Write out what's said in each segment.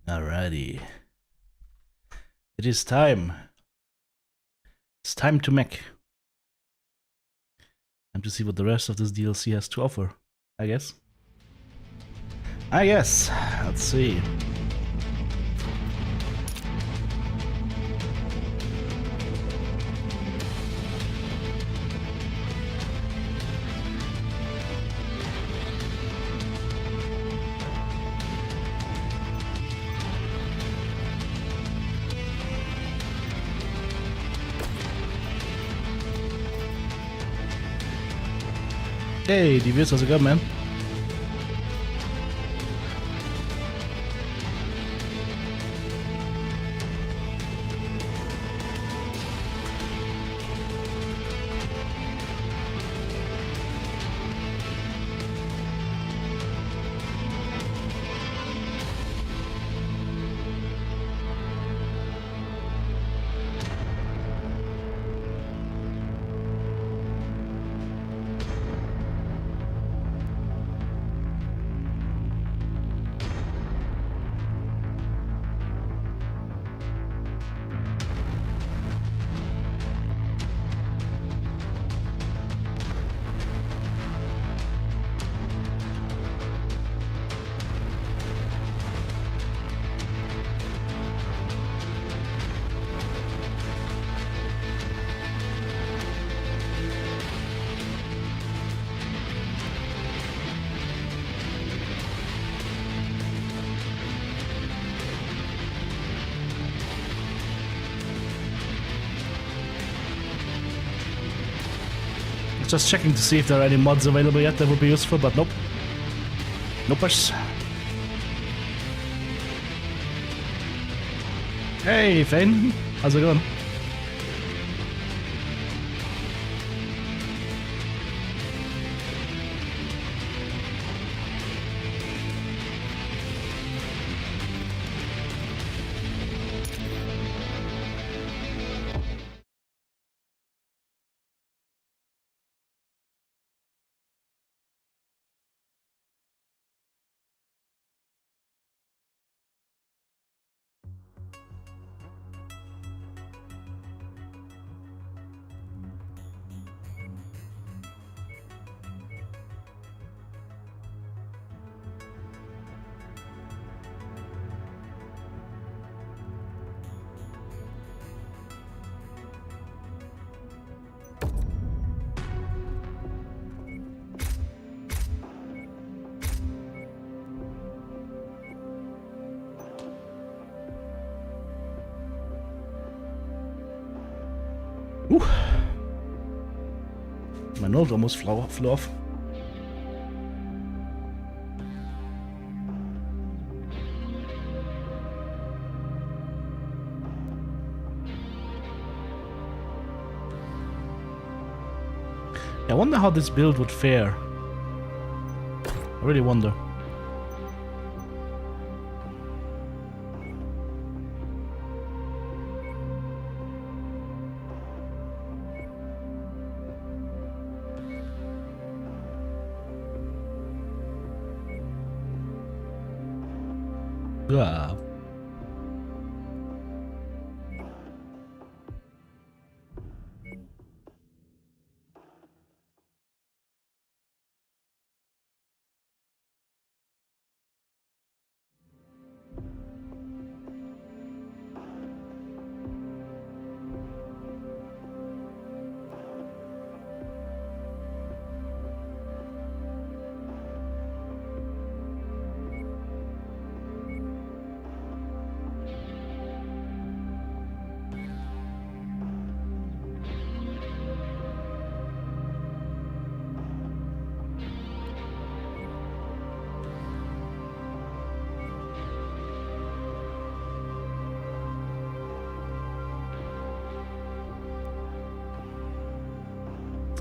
Alrighty. It is time. It's time to mech. Time to see what the rest of this DLC has to offer, I guess. Let's see. Hey, DVS, how's it going, man? Just checking to see if there are any mods available yet that would be useful, but nope. Nopers. Hey, Fane. How's it going? My nose almost flew off. I wonder how this build would fare. I really wonder. Yeah.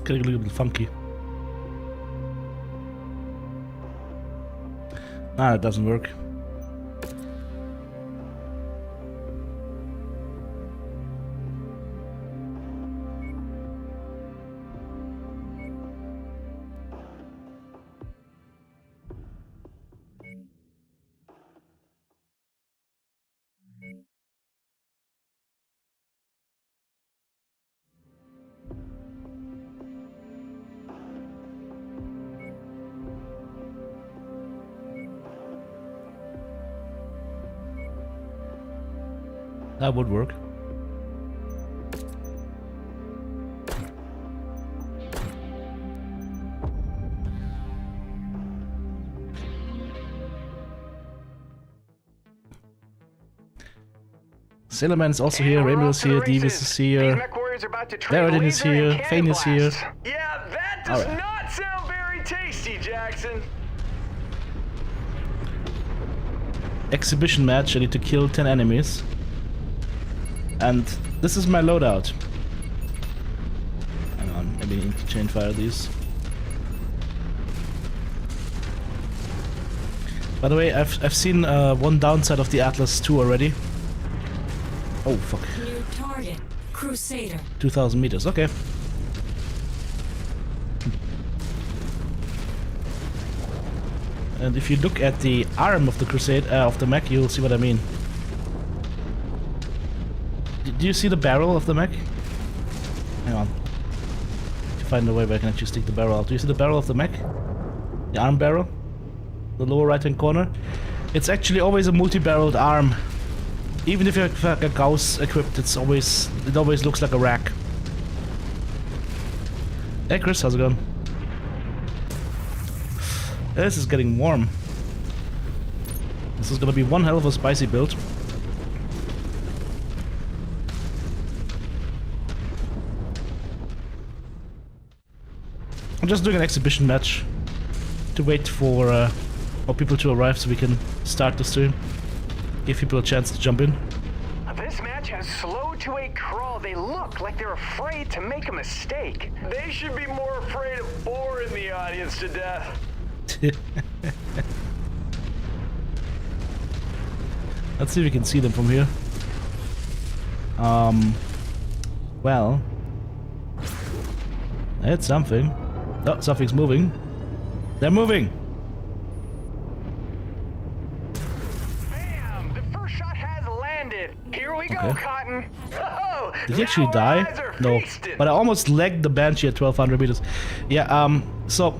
Getting a little bit funky. Ah, it doesn't work. That would work. Sailorman is also here, Rainbow is here, Davis is here, Darren is here, Fane is here. Yeah, that does not sound very tasty, Jackson. Exhibition match, I need to kill 10 enemies. And this is my loadout. Hang on, maybe I need to chain fire these. By the way, I've seen one downside of the Atlas 2 already. Oh, fuck. New target, Crusader. 2,000 meters, okay. And if you look at the arm of the Crusade, of the mech, you'll see what I mean. Do you see the barrel of the mech? Hang on. To find a way where I can actually stick the barrel out. Do you see the barrel of the mech? The arm barrel? The lower right hand corner? It's actually always a multi-barreled arm. Even if you have like a Gauss equipped, it always looks like a rack. Hey Chris, how's it going? This is getting warm. This is gonna be one hell of a spicy build. I'm just doing an exhibition match to wait for people to arrive so we can start the stream. Give people a chance to jump in. This match has slowed to a crawl. They look like they're afraid to make a mistake. They should be more afraid of boring the audience to death. Let's see if we can see them from here. Well, it's something. Oh, something's moving. They're moving. Bam! The first shot has landed. Here we go, Cotton. Oh, did he actually die? No, but I almost legged the Banshee at 1,200 meters. Yeah. So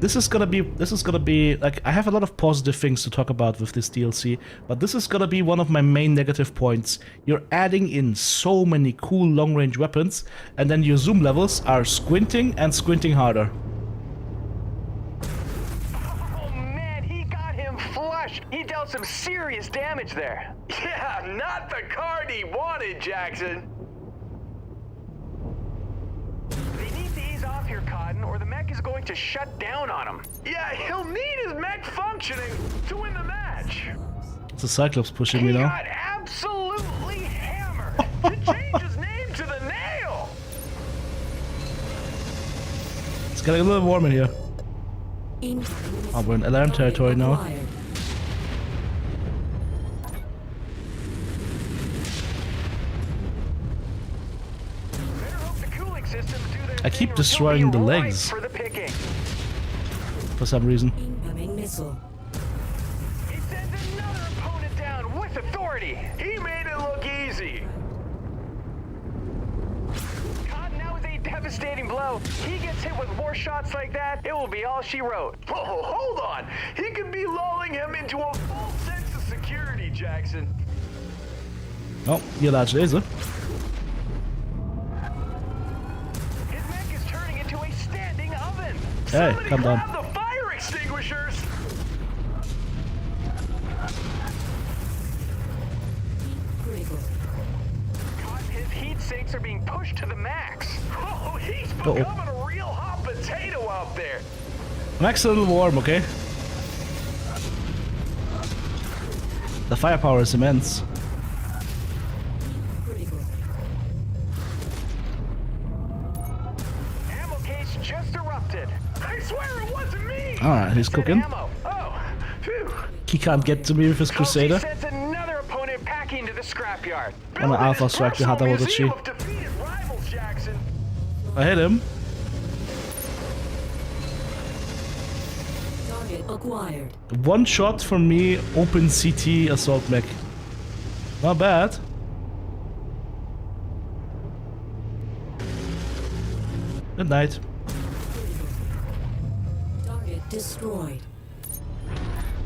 this is gonna be like, I have a lot of positive things to talk about with this DLC, but this is gonna be one of my main negative points. You're adding in so many cool long-range weapons, and then your zoom levels are squinting and squinting harder. Oh man, he got him flush. He dealt some serious damage there. Yeah, not the card he wanted, Jackson. They need to ease off here, Cotton, or the mech is going to shut down on him. Yeah, he'll need his mech functioning to win the match. It's a Cyclops pushing me He now. got absolutely hammered to change his name to the nail. It's getting a little warm in here. Oh, we're in alarm territory now. I keep destroying the legs for some reason. Incoming missile. He sends another opponent down with authority. He made it look easy. Cotton, now is a devastating blow. He gets hit with more shots like that, it will be all she wrote. Whoa, hold on. He could be lulling him into a false sense of security, Jackson. Oh, hier laat deze. Hey, come down. The fire extinguishers. His heat sinks are being pushed to the max. Oh, he's becoming a real hot potato out there. Max a little warm, okay? The firepower is immense. Ammo case just erupted. I swear it wasn't me. Alright, he's cooking. Oh, phew. He can't get to me with his Crusader. Sends another opponent packing to the scrapyard. On an Alpha Strike, die had er wel dat I hit him. Target acquired. One shot from me, open CT assault mech. Not bad. Good night. Target destroyed.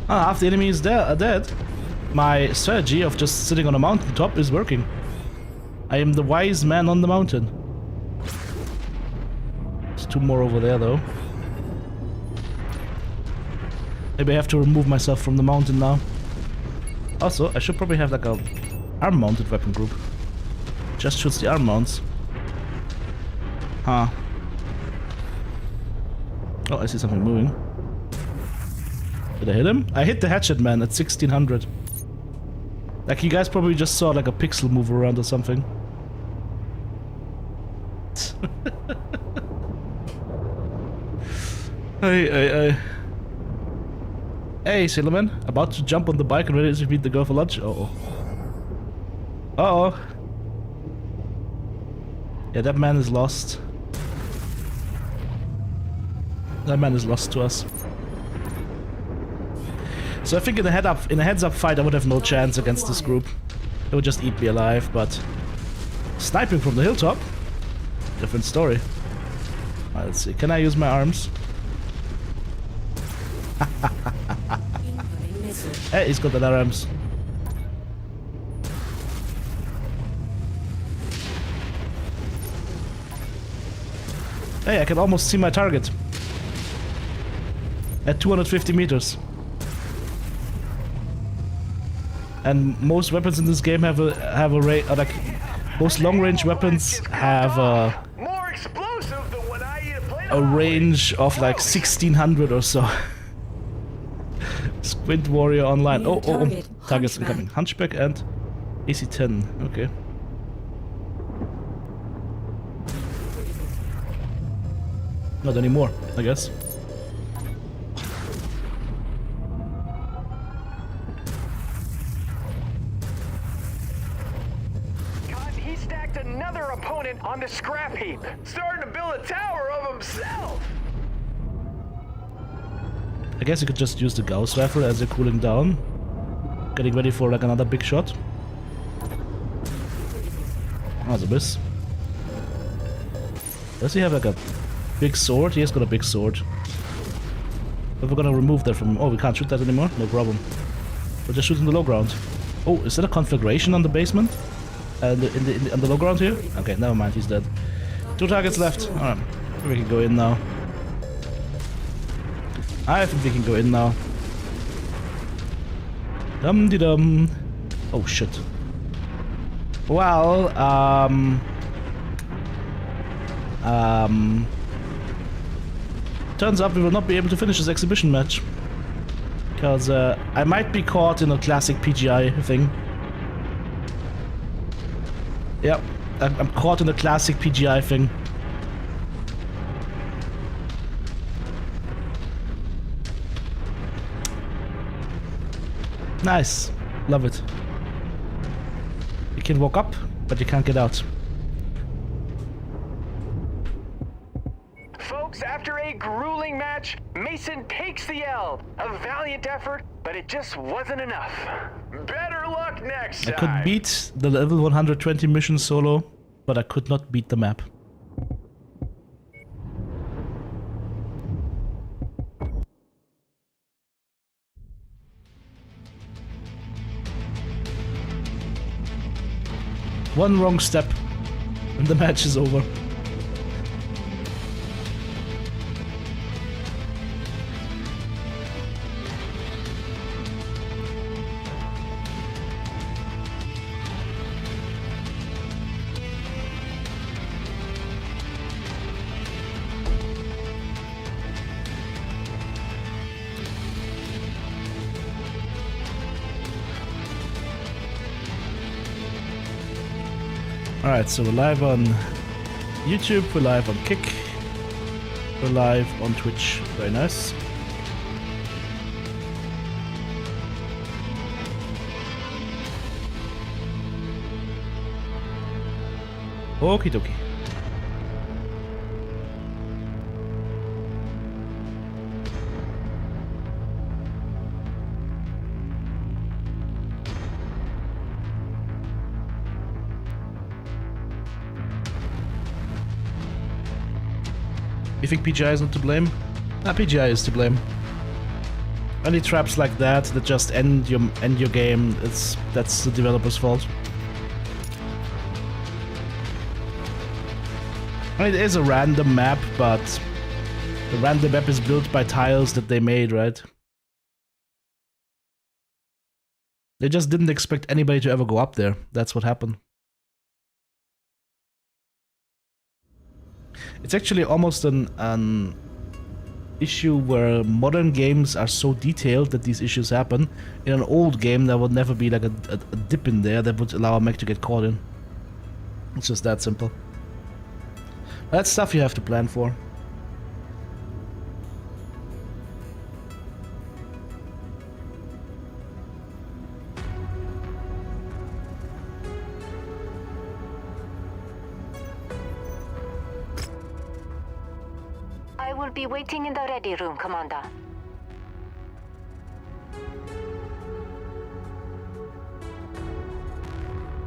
Ah, half the enemy is dead. my strategy of just sitting on a mountaintop is working. I am the wise man on the mountain. There's 2 more over there though. Maybe I have to remove myself from the mountain now. Also, I should probably have like a arm-mounted weapon group. Just shoots the arm mounts. Huh. Oh, I see something moving. Did I hit him? I hit the hatchet man at 1600. Like, you guys probably just saw like a pixel move around or something. Hey. Hey, Sailorman. About to jump on the bike and ready to meet the girl for lunch? Uh-oh. Uh-oh. Yeah, that man is lost. That man is lost to us. So I think in a heads-up fight I would have no chance against this group. They would just eat me alive, but sniping from the hilltop? Different story. Alright, let's see. Can I use my arms? Hey, he's got the arms. Hey, I can almost see my target. At 250 meters. And most weapons in this game have a range, like most long-range weapons have more explosive than when I eat a range of like 1600 or so. Squint Warrior online. Oh, targets incoming. Hunchback and AC-10. Okay. Not anymore, I guess. He stacked another opponent on the scrap heap, starting to build a tower of himself. I guess you could just use the Gauss rifle as you're cooling down. Getting ready for like another big shot. That's a miss. Does he have like a big sword? He has got a big sword. But we're gonna remove that from... Oh, we can't shoot that anymore? No problem. We're just shooting the low ground. Oh, is that a conflagration on the basement? On the low ground here? Okay, never mind, he's dead. 2 targets left. Alright, we can go in now. I think we can go in now. Dum-de-dum. Oh, shit. Well, turns out we will not be able to finish this exhibition match. Because I might be caught in a classic PGI thing. Yep, I'm caught in a classic PGI thing. Nice. Love it. You can walk up, but you can't get out. Folks, after a grueling match, Mason takes the L. A valiant effort, but it just wasn't enough. Better luck next time. I could beat the level 120 mission solo, but I could not beat the map. One wrong step, and the match is over. Alright, so we're live on YouTube, we're live on Kick, we're live on Twitch. Very nice. Okie dokie. You think PGI is not to blame? Nah, PGI is to blame. Any traps like that just end your game, that's the developer's fault. I mean, it is a random map, but the random map is built by tiles that they made, right? They just didn't expect anybody to ever go up there. That's what happened. It's actually almost an issue where modern games are so detailed that these issues happen. In an old game, there would never be like a dip in there that would allow a mech to get caught in. It's just that simple. That's stuff you have to plan for. I will be waiting in the ready room, Commander.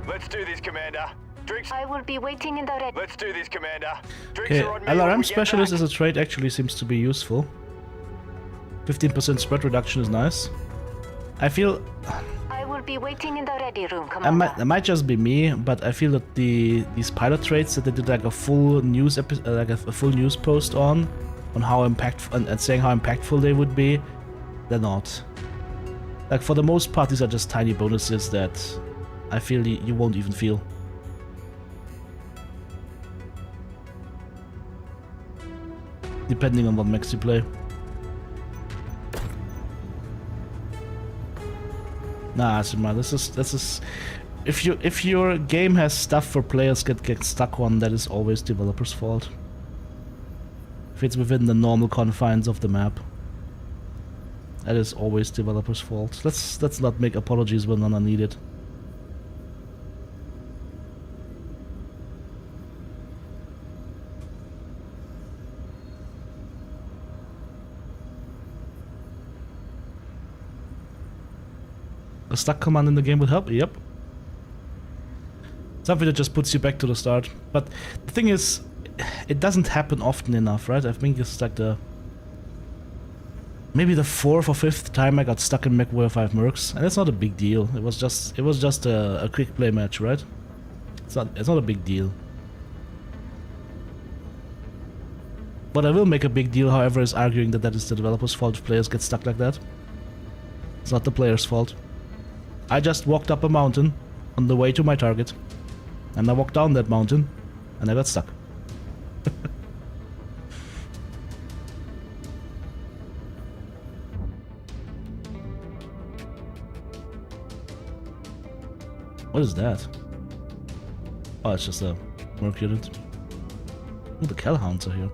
Let's do this, Commander. Drinks. I will be waiting in the ready. Let's do this, Commander. Drinks Okay, are on me when LRM we get Specialist back. as a trait actually seems to be useful. 15% spread reduction is nice. I feel I will be waiting in the ready room, Commander. it might just be me, but I feel that these pilot traits that they did like a full news like a full news post on how impactful and saying how impactful they would be, they're not. Like for the most part, these are just tiny bonuses that I feel you won't even feel. Depending on what mechs you play. Nah, Asima, this is if your game has stuff for players get stuck on, that is always developers' fault. If it's within the normal confines of the map, that is always developers' fault. Let's not make apologies when none are needed. A stuck command in the game would help? Yep. Something that just puts you back to the start. But the thing is, it doesn't happen often enough, right? I think it's like maybe the 4th or 5th time I got stuck in Mechwarrior 5 Mercs, and it's not a big deal. It was just a quick play match, right? It's not a big deal. What I will make a big deal, however, is arguing that is the developer's fault if players get stuck like that. It's not the player's fault. I just walked up a mountain on the way to my target, and I walked down that mountain, and I got stuck. What is that? Oh, it's just a merc unit. Oh, the Kellhounds are here.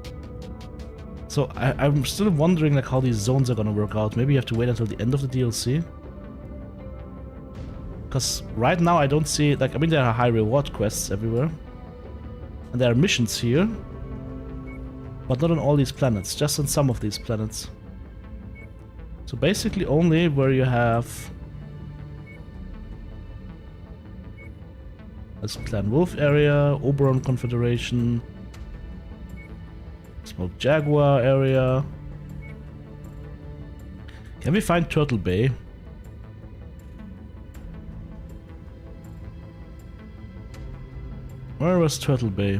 So I'm still wondering like how these zones are gonna work out. Maybe you have to wait until the end of the DLC. Because right now I don't see, like, I mean there are high reward quests everywhere. And there are missions here. But not on all these planets, just on some of these planets. So basically only where you have... That's Clan Wolf area, Oberon Confederation, Smoke Jaguar area. Can we find Turtle Bay? Where was Turtle Bay?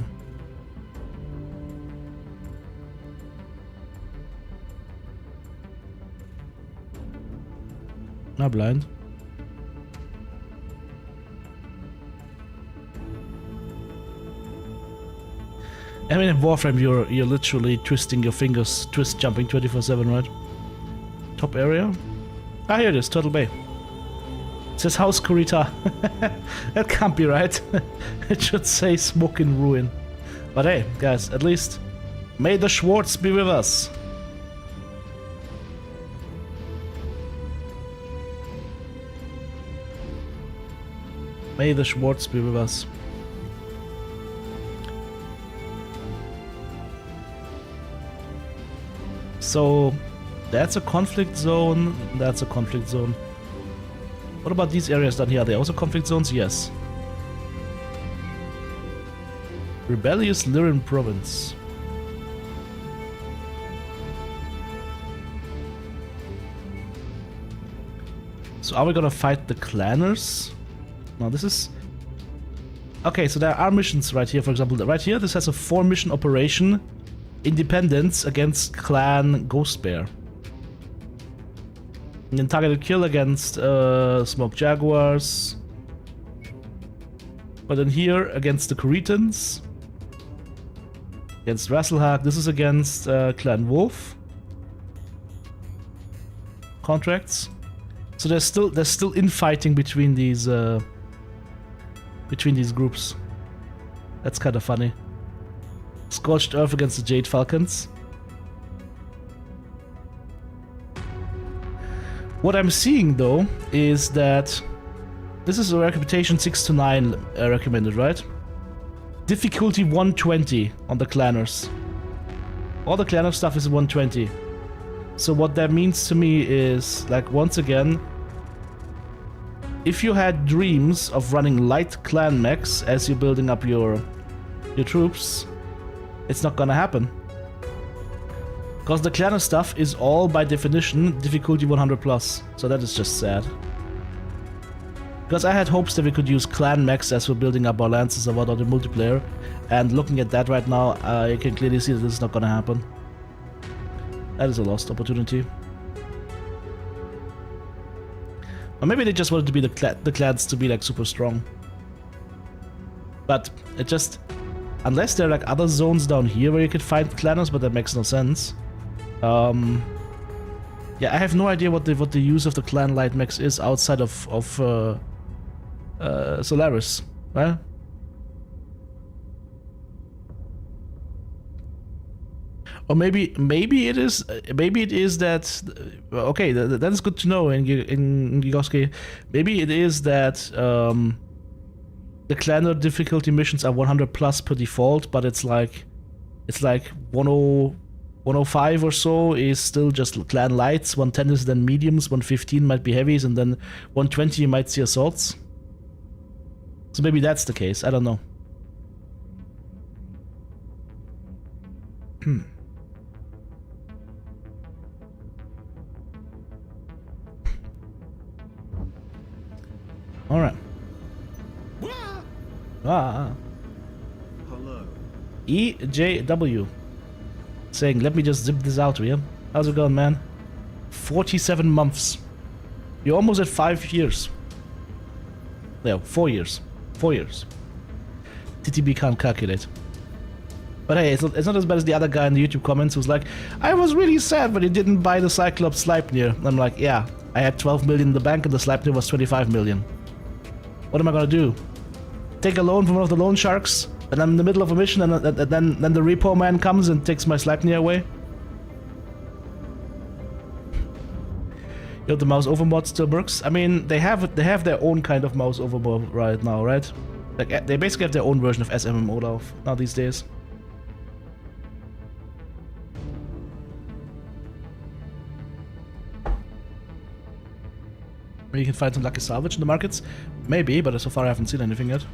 Not blind. I mean, in Warframe, you're literally twisting your fingers, twist jumping 24/7, right? Top area? Ah, here it is, Turtle Bay. It says House Kurita. That can't be right. It should say Smoke in Ruin. But hey, guys, at least may the Schwartz be with us. May the Schwartz be with us. So, that's a conflict zone, that's a conflict zone. What about these areas down here? Are they also conflict zones? Yes. Rebellious Lyran Province. So are we gonna fight the clanners? No, this is... Okay, so there are missions right here, for example. Right here, this has a 4-mission operation. Independence against Clan Ghost Bear. And then targeted kill against Smoke Jaguars. But then here, against the Coretans. Against Rasselhag. This is against Clan Wolf. Contracts. So there's still infighting between these groups. That's kind of funny. Scorched Earth against the Jade Falcons. What I'm seeing though is that this is a reputation 6 to 9 recommended, right? Difficulty 120 on the clanners. All the clanner stuff is 120. So what that means to me is, like, once again, if you had dreams of running light clan mechs as you're building up your troops, it's not gonna happen. Because the clanner stuff is all, by definition, difficulty 100+. So that is just sad. Because I had hopes that we could use clan mechs as we're building up our lances or whatnot in multiplayer. And looking at that right now, I can clearly see that this is not gonna happen. That is a lost opportunity. Or maybe they just wanted to be the clans to be like super strong. But it just... Unless there are like other zones down here where you could find clanners, but that makes no sense. Yeah, I have no idea what the use of the clan light mechs is outside of Solaris, right? Or maybe it is that okay, that is good to know in Gigoski. Maybe it is that the clanner difficulty missions are 100+ per default, but it's like 105 or so is still just clan lights, 110 is then mediums, 115 might be heavies, and then 120 you might see assaults. So maybe that's the case, I don't know. Alright. Hello. EJW saying, let me just zip this out here. How's it going, man? 47 months. You're almost at 5 years. No, 4 years. 4 years. TTB can't calculate. But hey, it's not as bad as the other guy in the YouTube comments who's like, I was really sad when you didn't buy the Cyclops Sleipnir. I'm like, yeah, I had 12 million in the bank and the Sleipnir was 25 million. What am I gonna do? Take a loan from one of the loan sharks, and I'm in the middle of a mission, and then the repo man comes and takes my Sleipnir away? Yo, the mouse over mod still works. I mean, they have their own kind of mouse over mod right now, right? Like they basically have their own version of SMMO now these days. Maybe you can find some lucky salvage in the markets? Maybe, but so far I haven't seen anything yet.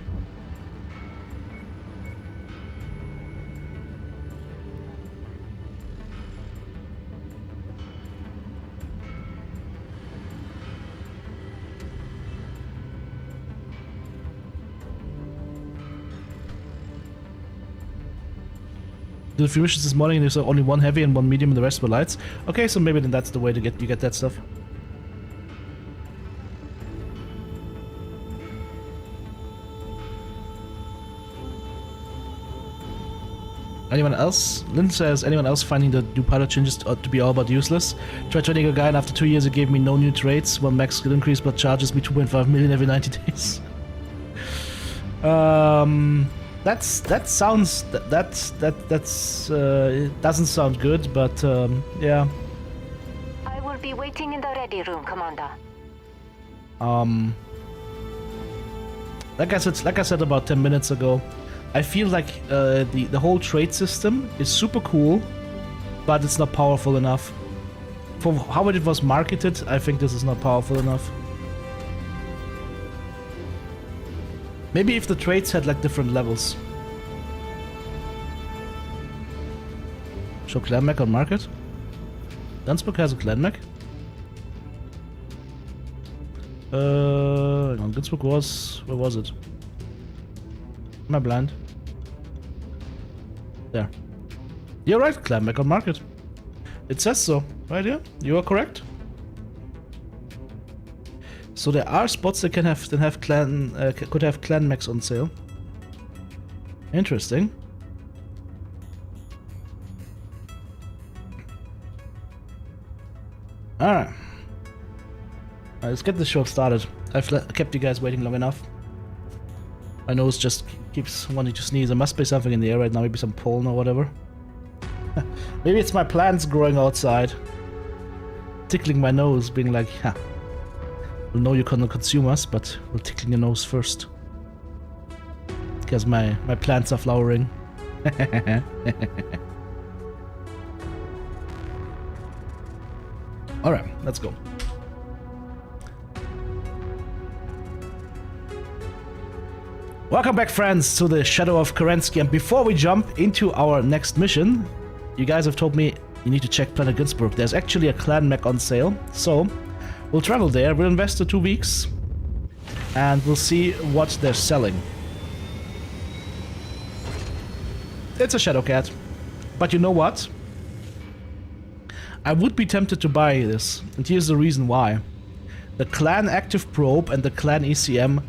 Did a few missions this morning and there's only one heavy and one medium and the rest were lights. Okay, so maybe then that's the way to get that stuff. Anyone else? Lynn says, anyone else finding the new pilot changes to be all but useless? Tried training a guy and after 2 years it gave me no new traits, one max skill increase but charges me 2.5 million every 90 days. It doesn't sound good, but yeah. I will be waiting in the ready room, Commander. Like I said about 10 minutes ago, I feel like the whole trade system is super cool, but it's not powerful enough. For how it was marketed, I think this is not powerful enough. Maybe if the trades had like different levels. Show clan mech on market? Dunsburg has a clan mech? Hang on, Günzburg was... Where was it? Am I blind? There. You're right, clan back on market. It says so, right here. You are correct. So there are spots that could have clan mechs on sale. Interesting. Alright. Let's get this show started. I've kept you guys waiting long enough. My nose just keeps wanting to sneeze. There must be something in the air right now, maybe some pollen or whatever. Maybe it's my plants growing outside. Tickling my nose, being like, yeah. We'll know you cannot consume us, but we'll tickle your nose first. Because my plants are flowering. Alright, let's go. Welcome back, friends, to the Shadow of Kerensky. And before we jump into our next mission, you guys have told me you need to check Planet Günzburg. There's actually a clan mech on sale, so we'll travel there. We'll invest the 2 weeks, and we'll see what they're selling. It's a Shadow Cat, but you know what? I would be tempted to buy this, and here's the reason why. The Clan Active Probe and the Clan ECM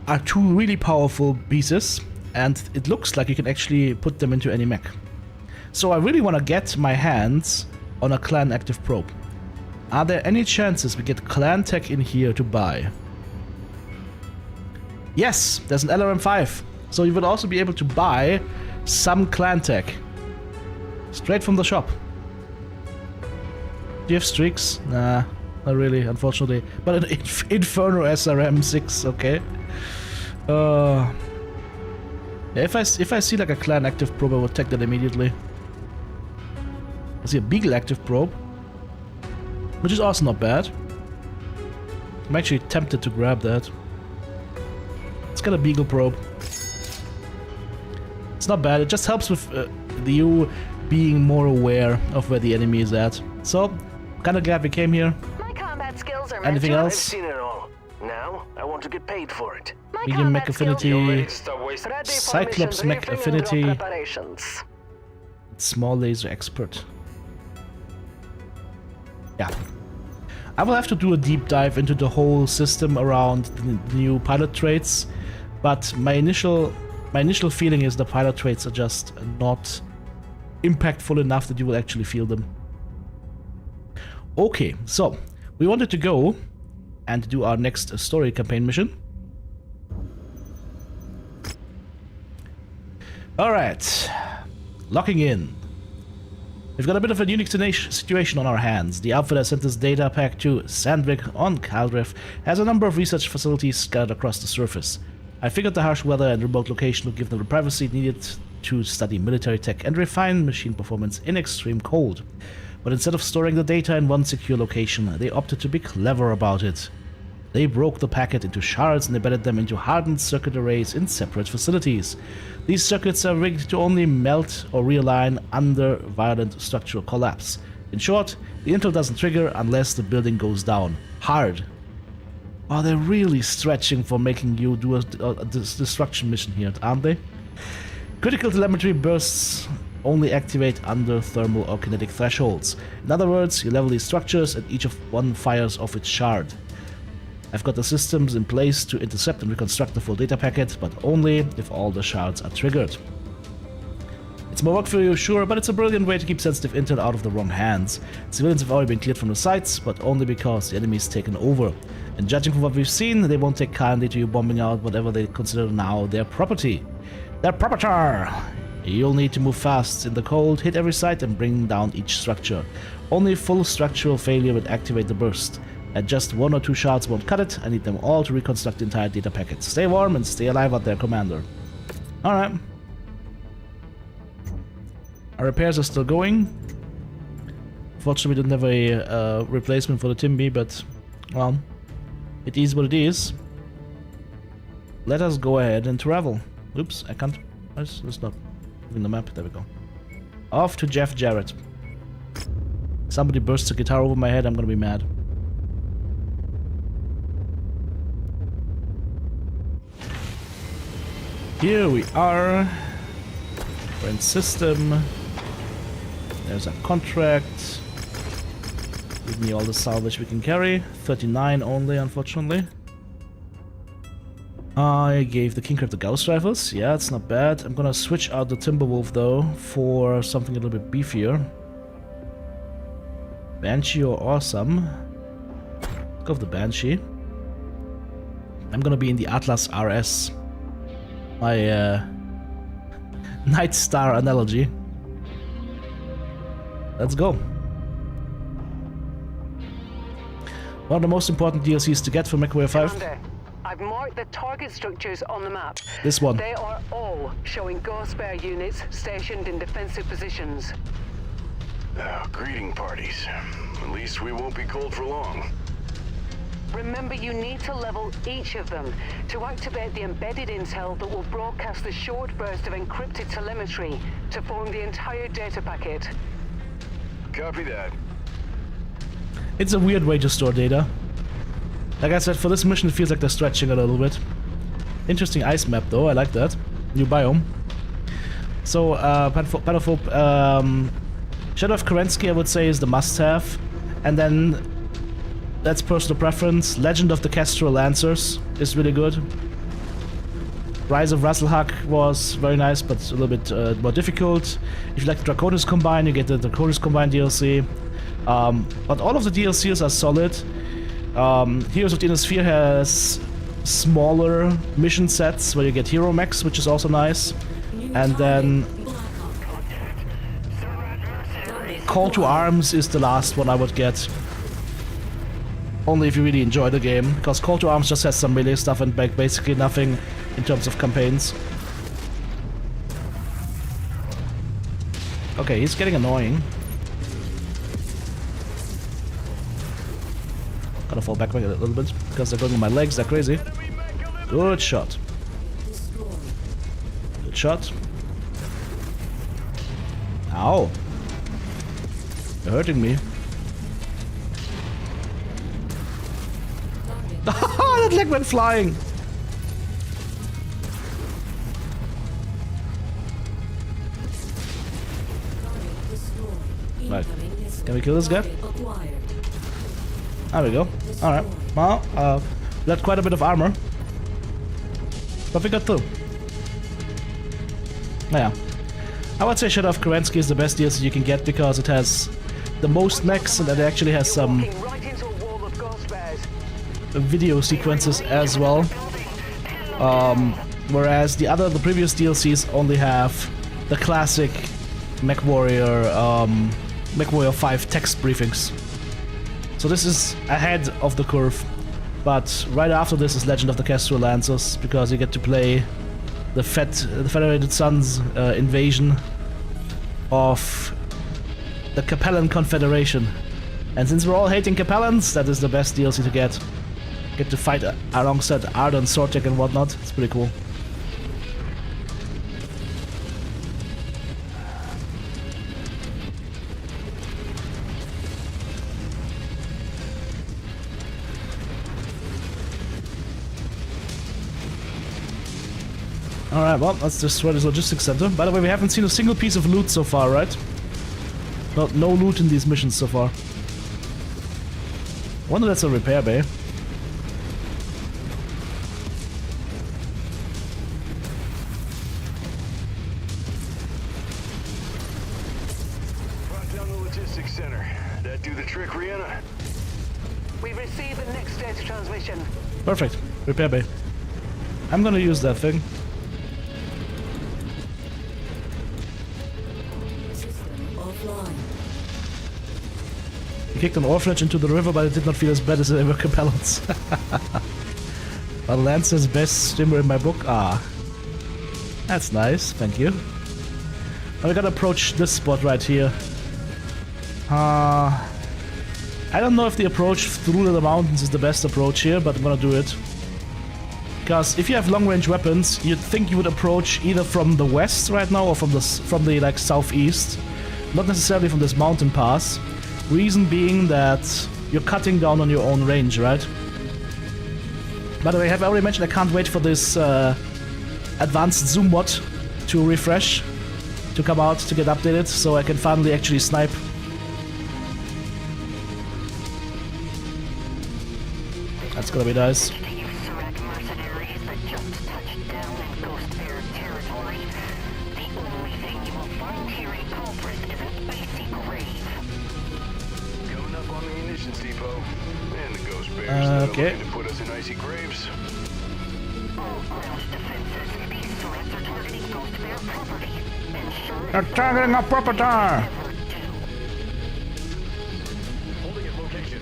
are 2 really powerful pieces, and it looks like you can actually put them into any mech. So I really want to get my hands on a Clan Active Probe. Are there any chances we get Clan Tech in here to buy? Yes, there's an LRM5, so you would also be able to buy some Clan Tech straight from the shop. Do you have streaks? Nah, not really, unfortunately. But an Inferno SRM6, okay. Yeah, if I see like a Clan Active Probe, I would take that immediately. I see a Beagle Active Probe, which is also not bad. I'm actually tempted to grab that. It's got a Beagle Probe. It's not bad, it just helps with you being more aware of where the enemy is at. So, kinda glad we came here. My combat skills are Anything mental. else? I've seen it all. Now, I want to get paid for it. My Medium combat mech skills- affinity, Ready for Cyclops mission mech briefing and drop affinity, preparations. small laser expert. Yeah. I will have to do a deep dive into the whole system around the new pilot traits, but my initial feeling is the pilot traits are just not impactful enough that you will actually feel them. Okay, so we wanted to go and do our next story campaign mission. Alright, locking in. We've got a bit of a unique situation on our hands. The outfit that sent this data pack to Sandvik on Caldriff has a number of research facilities scattered across the surface. I figured the harsh weather and remote location would give them the privacy needed to study military tech and refine machine performance in extreme cold. But instead of storing the data in one secure location, they opted to be clever about it. They broke the packet into shards and embedded them into hardened circuit arrays in separate facilities. These circuits are rigged to only melt or realign under violent structural collapse. In short, the intel doesn't trigger unless the building goes down. Hard. Oh, they're really stretching for making you do a destruction mission here, aren't they? Critical telemetry bursts only activate under thermal or kinetic thresholds. In other words, you level these structures and each of one fires off its shard. I've got the systems in place to intercept and reconstruct the full data packet, but only if all the shards are triggered. It's more work for you, sure, but it's a brilliant way to keep sensitive intel out of the wrong hands. Civilians have already been cleared from the sites, but only because the enemy's taken over. And judging from what we've seen, they won't take kindly to you bombing out whatever they consider now their property. Their proprietor! You'll need to move fast in the cold, hit every site and bring down each structure. Only full structural failure would activate the burst. And just 1 or 2 shards won't cut it. I need them all to reconstruct the entire data packet. Stay warm and stay alive out there, Commander. Alright. Our repairs are still going. Fortunately, we didn't have a replacement for the TTB, but, well, it is what it is. Let us go ahead and travel. Oops, I can't. Let's not in the map. There we go. Off to Jeff Jarrett. Somebody bursts a guitar over my head, I'm gonna be mad. Here we are. We're in system. There's a contract. Give me all the salvage we can carry. 39 only, unfortunately. I gave the King Crab the Gauss rifles. Yeah, it's not bad. I'm gonna switch out the Timberwolf though for something a little bit beefier. Banshee or Awesome. Go with the Banshee. I'm gonna be in the Atlas RS. My Night Star analogy. Let's go. One of the most important DLCs to get for Mechwarrior 5. Commander, I've marked the target structures on the map. This one. They are all showing Ghost Bear units stationed in defensive positions. Greeting parties. At least we won't be cold for long. Remember, you need to level each of them to activate the embedded intel that will broadcast the short burst of encrypted telemetry to form the entire data packet. Copy that. It's a weird way to store data. Like I said, for this mission it feels like they're stretching a little bit. Interesting ice map though, I like that. New biome. So, Panophobe, Shadow of Kerensky I would say is the must-have. And then, that's personal preference. Legend of the Kestrel Lancers is really good. Rise of Rasselhak was very nice, but a little bit more difficult. If you like the Draconis Combine, you get the Draconis Combine DLC. But all of the DLCs are solid. Heroes of the Inner Sphere has smaller mission sets where you get hero mechs, which is also nice. And then Call to Arms is the last one I would get. Only if you really enjoy the game, because Call to Arms just has some melee stuff and basically nothing in terms of campaigns. Okay, he's getting annoying. Gotta fall back a little bit, because they're going on my legs, they're crazy. Good shot. Good shot. Ow. You're hurting me. That leg went flying! Right. Can we kill this guy? There we go. Alright. Well, we had quite a bit of armor. But we got through. Yeah. I would say Shadow of Kerensky is the best DLC you can get because it has the most mechs and it actually has some video sequences as well. Whereas the previous DLCs only have the classic Mechwarrior 5 text briefings. So this is ahead of the curve. But right after this is Legend of the Kestrel Lancers, because you get to play the Federated Suns invasion of the Capellan Confederation. And since we're all hating Capellans, that is the best DLC to get. Get to fight alongside Ardon, Sortek and whatnot. It's pretty cool. Alright, well, let's destroy this logistics center. By the way, we haven't seen a single piece of loot so far, right? No loot in these missions so far. I wonder that's a repair bay. Brought down the logistics center. That do the trick, Rihanna? We've received the next data transmission. Perfect. Repair bay. I'm gonna use that thing. He kicked an orphanage into the river, but it did not feel as bad as the Capellans. But Lancer's best swimmer in my book. Ah. That's nice, thank you. Now we gotta approach this spot right here. I don't know if the approach through the mountains is the best approach here, but I'm gonna do it. Because if you have long-range weapons, you'd think you would approach either from the west right now or from the like southeast, not necessarily from this mountain pass. Reason being that you're cutting down on your own range, right? By the way, have I already mentioned I can't wait for this advanced zoom mod to refresh, to come out, to get updated, so I can finally actually snipe. That's gonna be nice. Mercenaries that just touched down in Ghost Air territory. The only thing you will find here in culprit is a spicy grave. Coming up on the munitions depot. And the ghost bears that are okay. looking to put us in icy graves. All ground defenses. These threats are targeting Ghost Bear property. Ensure They're targeting our property! never do. Holding at location.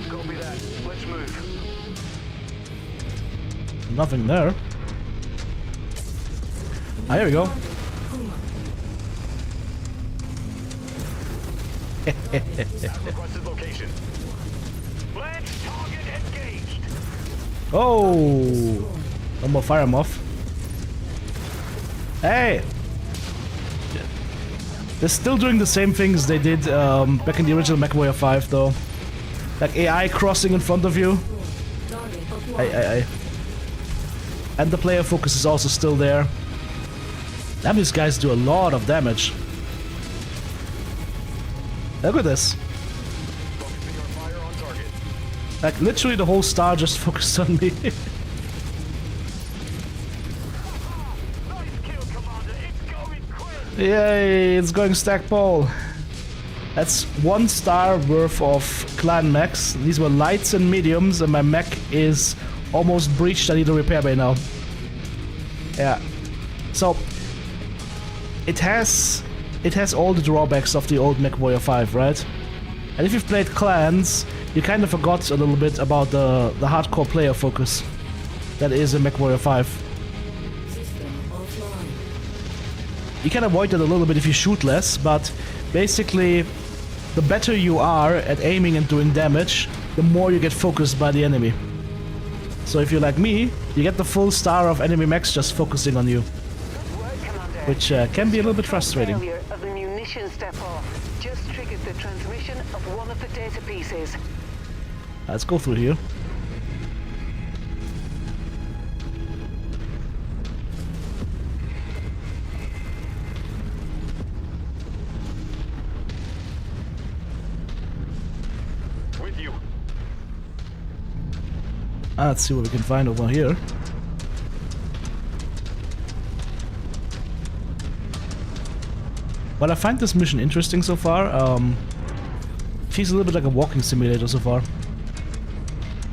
Copy that. Let's move. Nothing there. Ah, here we go. Requested location. Let's target engaged. Oh! No more fire off. Hey! They're still doing the same things they did back in the original Mechwarrior 5 though. Like AI crossing in front of you. Aye. And the player focus is also still there. Damn, these guys do a lot of damage. Look at this. Focusing our fire on target. Like literally the whole star just focused on me. Nice kill, Commander. It's going quick. Yay, it's going stackpole. That's 1 star worth of clan mechs. These were lights and mediums, and my mech is almost breached. I need a repair bay now. Yeah. So it has all the drawbacks of the old Mechwarrior 5, right? And if you've played clans, you kind of forgot a little bit about the hardcore player focus that is in Mechwarrior 5. System offline. You can avoid it a little bit if you shoot less, but basically the better you are at aiming and doing damage, the more you get focused by the enemy. So if you're like me, you get the full star of enemy mechs just focusing on you, Right, Commander. which can be a little bit frustrating. Failure of the munition step-off just triggered the transmission of one of the data pieces. Let's go through here. With you. Let's see what we can find over here. Well, I find this mission interesting so far. Feels a little bit like a walking simulator so far.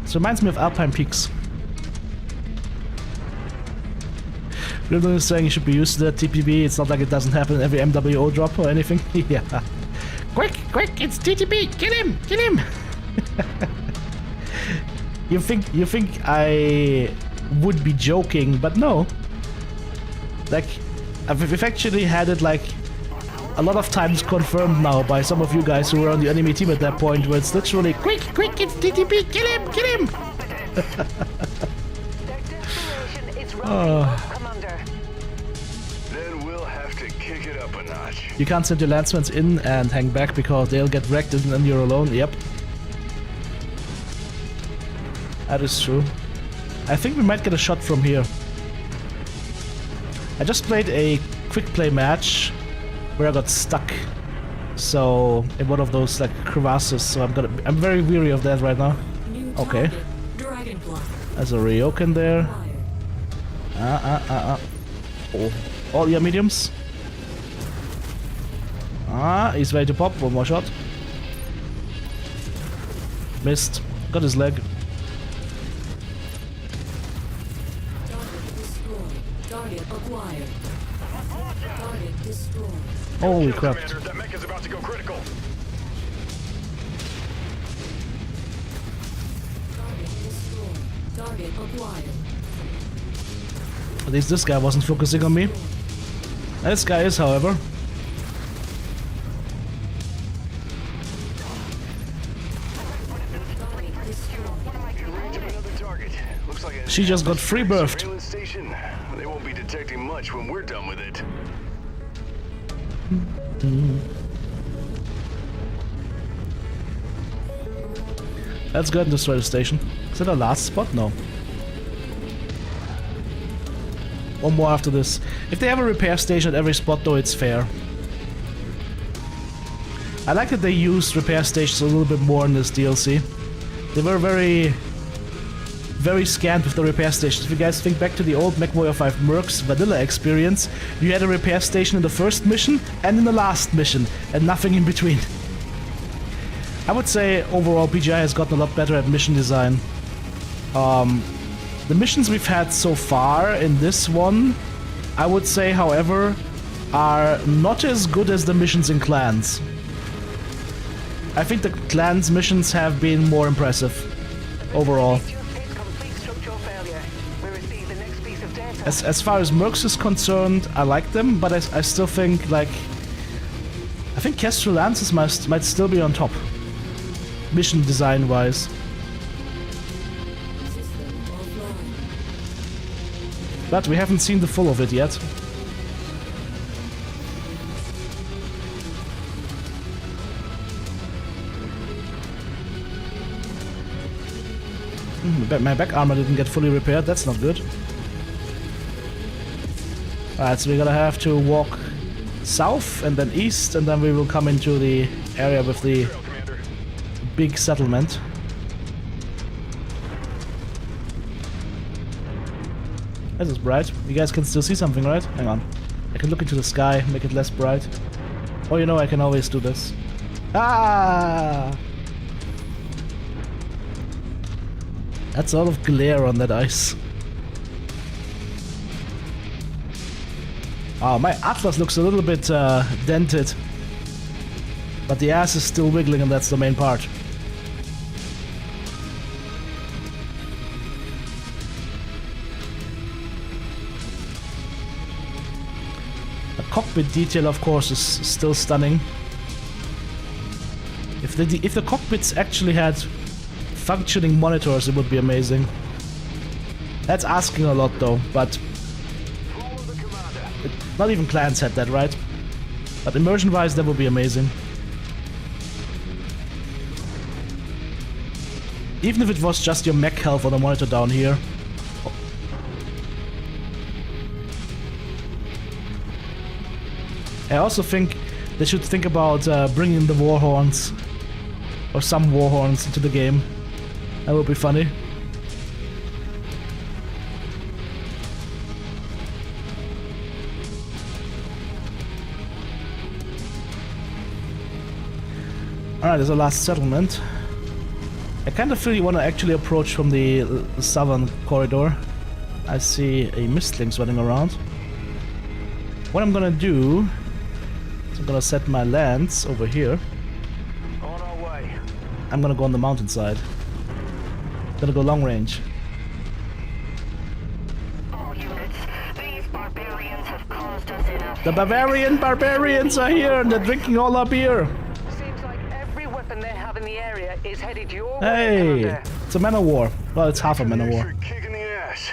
This reminds me of Alpine Peaks. Blue is saying you should be used to that TTB. It's not like it doesn't happen in every MWO drop or anything. Yeah. Quick, it's TTB! Kill him! You think I would be joking, but no. Like, we've actually had it like a lot of times confirmed now by some of you guys who were on the enemy team at that point, where it's literally quick, it's TTB, kill him! Their desperation is ramping up, Commander. Then we'll have to kick it up a notch. You can't send your lancemen in and hang back because they'll get wrecked and then you're alone. Yep. That is true. I think we might get a shot from here. I just played a quick play match where I got stuck. So in one of those like crevasses, so I'm very weary of that right now. New Okay. target, Dragonfly. There's a Ryokan there. Fired. Oh, all your mediums. He's ready to pop. One more shot. Missed. Got his leg. Target destroyed. Target acquired. Target destroyed. Holy crap. Commander, that mech is about to go critical. Target destroyed. Target acquired. At least this guy wasn't focusing on me. This guy is, however. Target destroyed. In range of another target. Looks like She just got free birthed. surveillance station. They won't be detecting much when we're done with it. Let's go ahead and destroy the station. Is that our last spot? No. One more after this. If they have a repair station at every spot though, it's fair. I like that they used repair stations a little bit more in this DLC. They were very scant with the repair stations. If you guys think back to the old Mechwarrior 5 Mercs vanilla experience, you had a repair station in the first mission and in the last mission, and nothing in between. I would say overall PGI has gotten a lot better at mission design. The missions we've had so far in this one, I would say, however, are not as good as the missions in Clans. I think the Clans missions have been more impressive overall. As far as Mercs is concerned, I like them, but I still think, like, I think Kestrel Lances might still be on top, mission design wise. But we haven't seen the full of it yet. My back armor didn't get fully repaired, that's not good. Alright, so we're gonna have to walk south and then east, and then we will come into the area with the big settlement. This is bright. You guys can still see something, right? Hang on. I can look into the sky, make it less bright. Oh, you know, I can always do this. Ah! That's a lot of glare on that ice. Oh, my Atlas looks a little bit dented. But the ass is still wiggling, and that's the main part. The cockpit detail, of course, is still stunning. If the cockpits actually had functioning monitors, it would be amazing. That's asking a lot, though, but not even Clans had that, right? But immersion-wise, that would be amazing. Even if it was just your mech health on the monitor down here. I also think they should think about bringing the warhorns, or some warhorns, into the game. That would be funny. Alright, there's a last settlement. I kind of feel you want to actually approach from the southern corridor. I see a mistlings running around. What I'm gonna do is I'm gonna set my lance over here. On our way. I'm gonna go on the mountainside. Gonna go long range. All units, these barbarians have caused us enough. The barbarians are here and they're drinking all our beer. Seems like every weapon they have in the area is headed your way, Hey, Commander. it's a man of war. Well, it's half a man of war. Kicking the ass.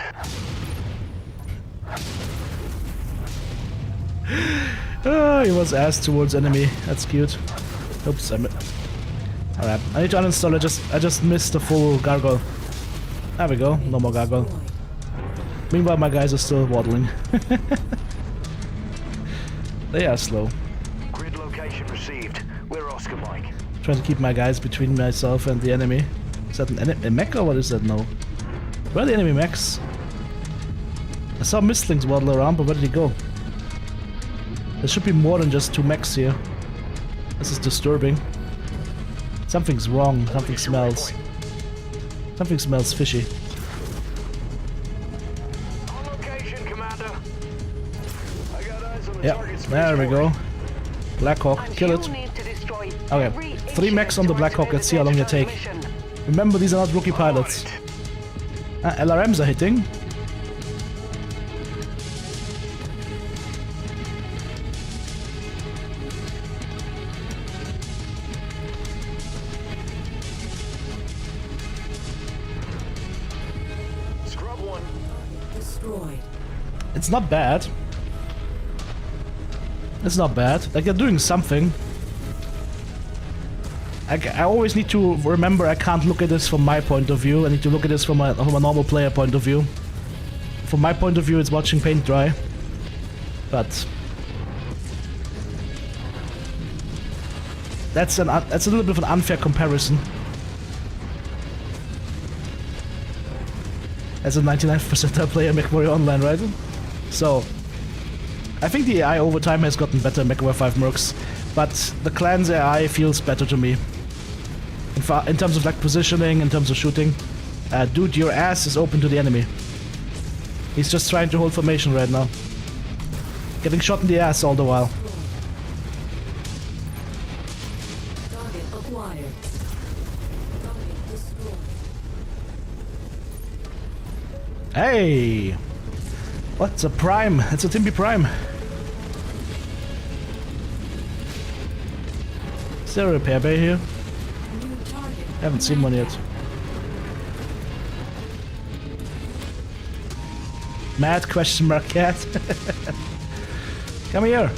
He was ass towards enemy. That's cute. Oops, alright, I need to uninstall it. I just missed the full gargoyle. There we go. No more gargoyle. Meanwhile, my guys are still waddling. They are slow. Grid location received. We're Oscar Mike. Trying to keep my guys between myself and the enemy. Is that a mech or what is that? No. Where are the enemy mechs? I saw mistlings waddle around, but where did he go? There should be more than just 2 mechs here. This is disturbing. Something's wrong. Something smells. Something smells fishy. On location, Commander. I got eyes on the Yep, target's there we go. Blackhawk, And kill you it. need to destroy Okay, every 3 mechs on the to Blackhawk. activate Let's see how long the they take. transmission. Remember, these are not rookie pilots. LRMs are hitting. Scrub one. Destroyed. It's not bad. It's not bad. Like, they're doing something. I always need to remember I can't look at this from my point of view. I need to look at this from a normal player point of view. from my point of view, it's watching paint dry. But that's a little bit of an unfair comparison. As a 99th percentile player, Mechwarrior Online, right? So, I think the AI over time has gotten better in Mechwarrior 5 Mercs, but the clan's AI feels better to me. In terms of like positioning, in terms of shooting. Dude, your ass is open to the enemy. He's just trying to hold formation right now. Getting shot in the ass all the while. Target acquired. Target destroyed. Hey! What's a prime? It's a Timby prime. Is there a repair bay here? New target. Haven't seen one yet. Mad question mark cat. Come here.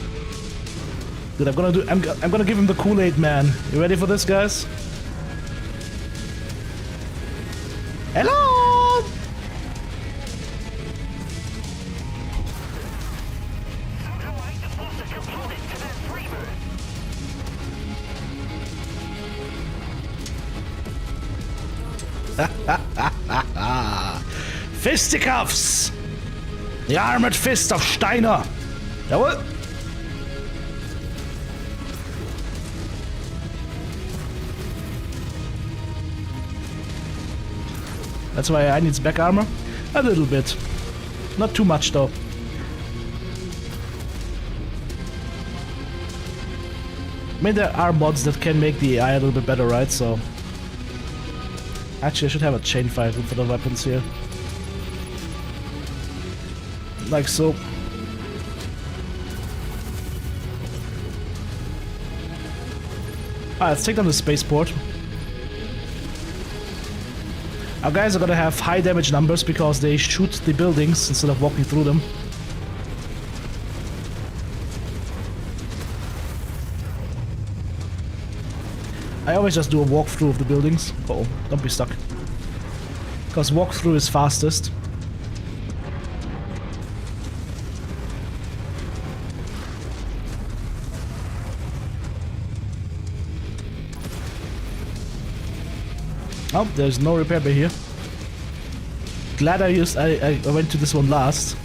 Dude, I'm gonna give him the Kool-Aid man. You ready for this, guys? Hello! Fisticuffs! The armored fist of Steiner! Jawohl! That's why I need back armor. A little bit. Not too much though. I mean, there are mods that can make the AI a little bit better, right? So actually I should have a chain fire for the weapons here. Like so. Alright, let's take down the spaceport. Our guys are gonna have high damage numbers because they shoot the buildings instead of walking through them. I always just do a walkthrough of the buildings. Uh-oh, don't be stuck. Because walkthrough is fastest. Oh, there's no repair bay here. Glad I went to this one last.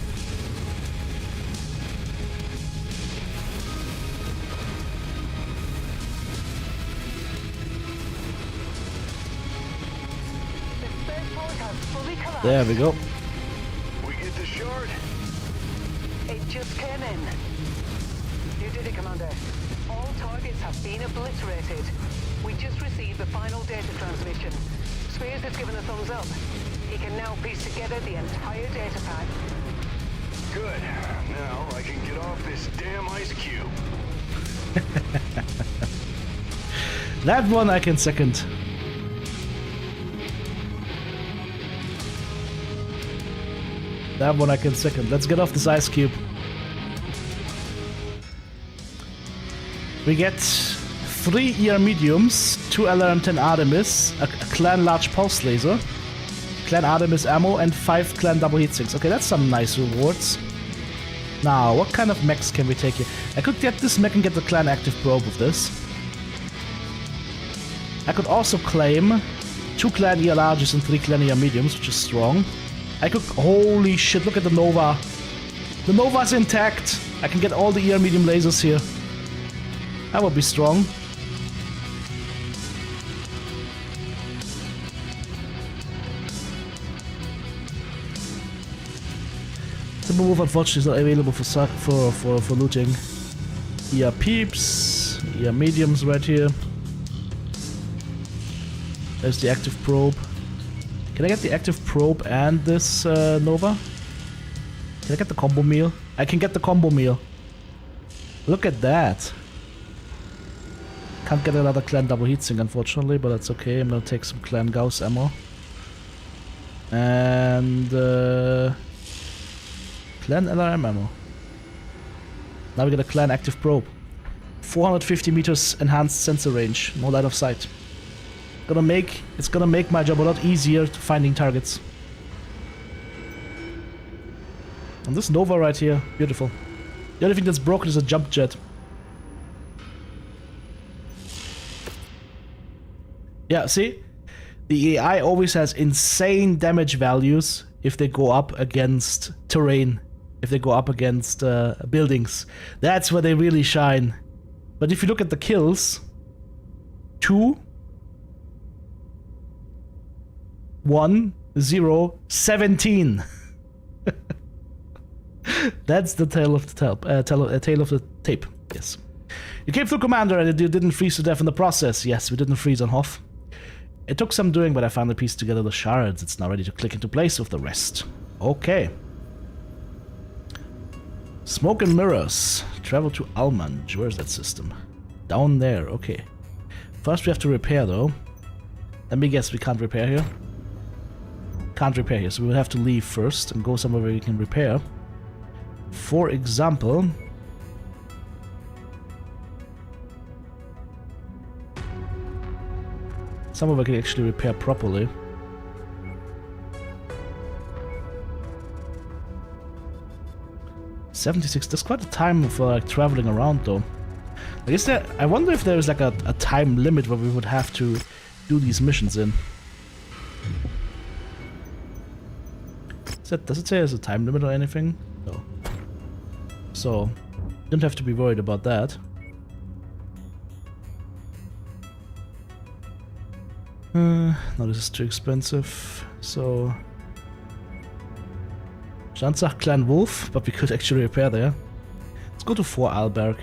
There we go. We get the shard. It just came in. You did it, Commander. All targets have been obliterated. We just received the final data transmission. Spears has given a thumbs up. He can now piece together the entire data pack. Good. Now I can get off this damn ice cube. That one I can second. That one I can second. Let's get off this ice cube. We get 3 ER mediums, 2 LRM-10 Artemis, a clan large pulse laser, clan Artemis ammo, and 5 clan double heat sinks. Okay, that's some nice rewards. Now, what kind of mechs can we take here? I could get this mech and get the clan active probe with this. I could also claim 2 clan ER larges and 3 clan ER mediums, which is strong. I could... Holy shit, look at the Nova. The Nova's intact. I can get all the ER medium lasers here. That would be strong. The move unfortunately is not available for looting. ER peeps, ER mediums right here. There's the active probe. Can I get the active probe and this Nova? Can I get the combo meal? I can get the combo meal. Look at that. Can't get another clan double heatsink unfortunately, but that's okay. I'm gonna take some clan Gauss ammo. And clan LRM ammo. Now we get a clan active probe. 450 meters enhanced sensor range, no line of sight. It's gonna make my job a lot easier to finding targets. And this Nova right here, beautiful. The only thing that's broken is a jump jet. Yeah, see? The AI always has insane damage values if they go up against terrain, if they go up against buildings. That's where they really shine. But if you look at the kills, 2, 1, 0, 17. That's the tale of the tale of the tape. Yes. You came through, Commander, and you didn't freeze to death in the process. Yes, we didn't freeze on Hoth. It took some doing, but I finally pieced together the shards. It's now ready to click into place with the rest. Okay. Smoke and mirrors. Travel to Almanj. Where's that system? Down there. Okay. First we have to repair, though. Let me guess, we can't repair here? Can't repair here, so we will have to leave first and go somewhere where we can repair. For example... somewhere we can actually repair properly. $76. That's quite a time for like traveling around, though. Like, is there? I wonder if there is like a time limit where we would have to do these missions in. Does it say there's a time limit or anything? No. So, you don't have to be worried about that. No, this is too expensive. So, Janzach Clan Wolf, but we could actually repair there. Let's go to 4 Alberg.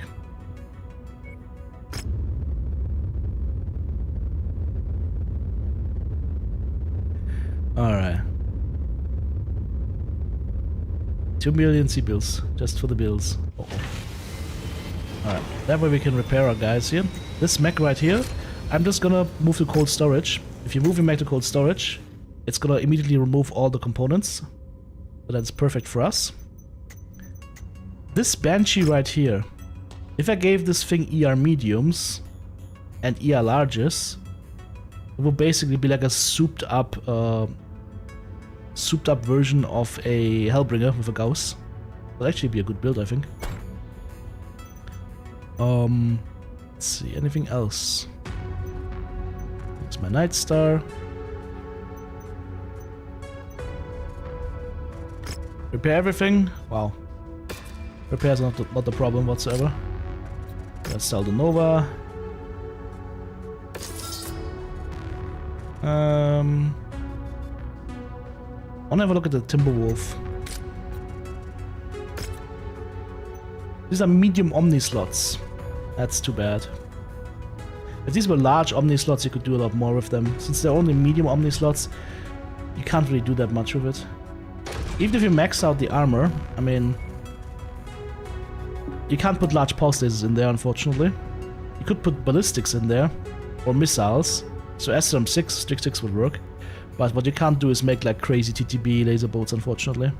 Alright. 2 million C-bills, just for the bills. Alright, that way we can repair our guys here. This mech right here, I'm just gonna move to cold storage. If you move your mech to cold storage, it's gonna immediately remove all the components. So that's perfect for us. This Banshee right here, if I gave this thing ER mediums and ER larges, it would basically be like a souped up version of a Hellbringer with a Gauss. Would actually be a good build, I think. Let's see, anything else? It's my Night Star. Repair everything? Wow. Repairs are not the problem whatsoever. Let's sell the Nova. I wanna have a look at the Timberwolf. These are medium Omni slots. That's too bad. If these were large Omni slots, you could do a lot more with them. Since they're only medium Omni slots, you can't really do that much with it. Even if you max out the armor, I mean... you can't put large pulse lasers in there, unfortunately. You could put ballistics in there, or missiles. So SRM 6, Strict 6 would work. But what you can't do is make like crazy TTB laser bolts, unfortunately.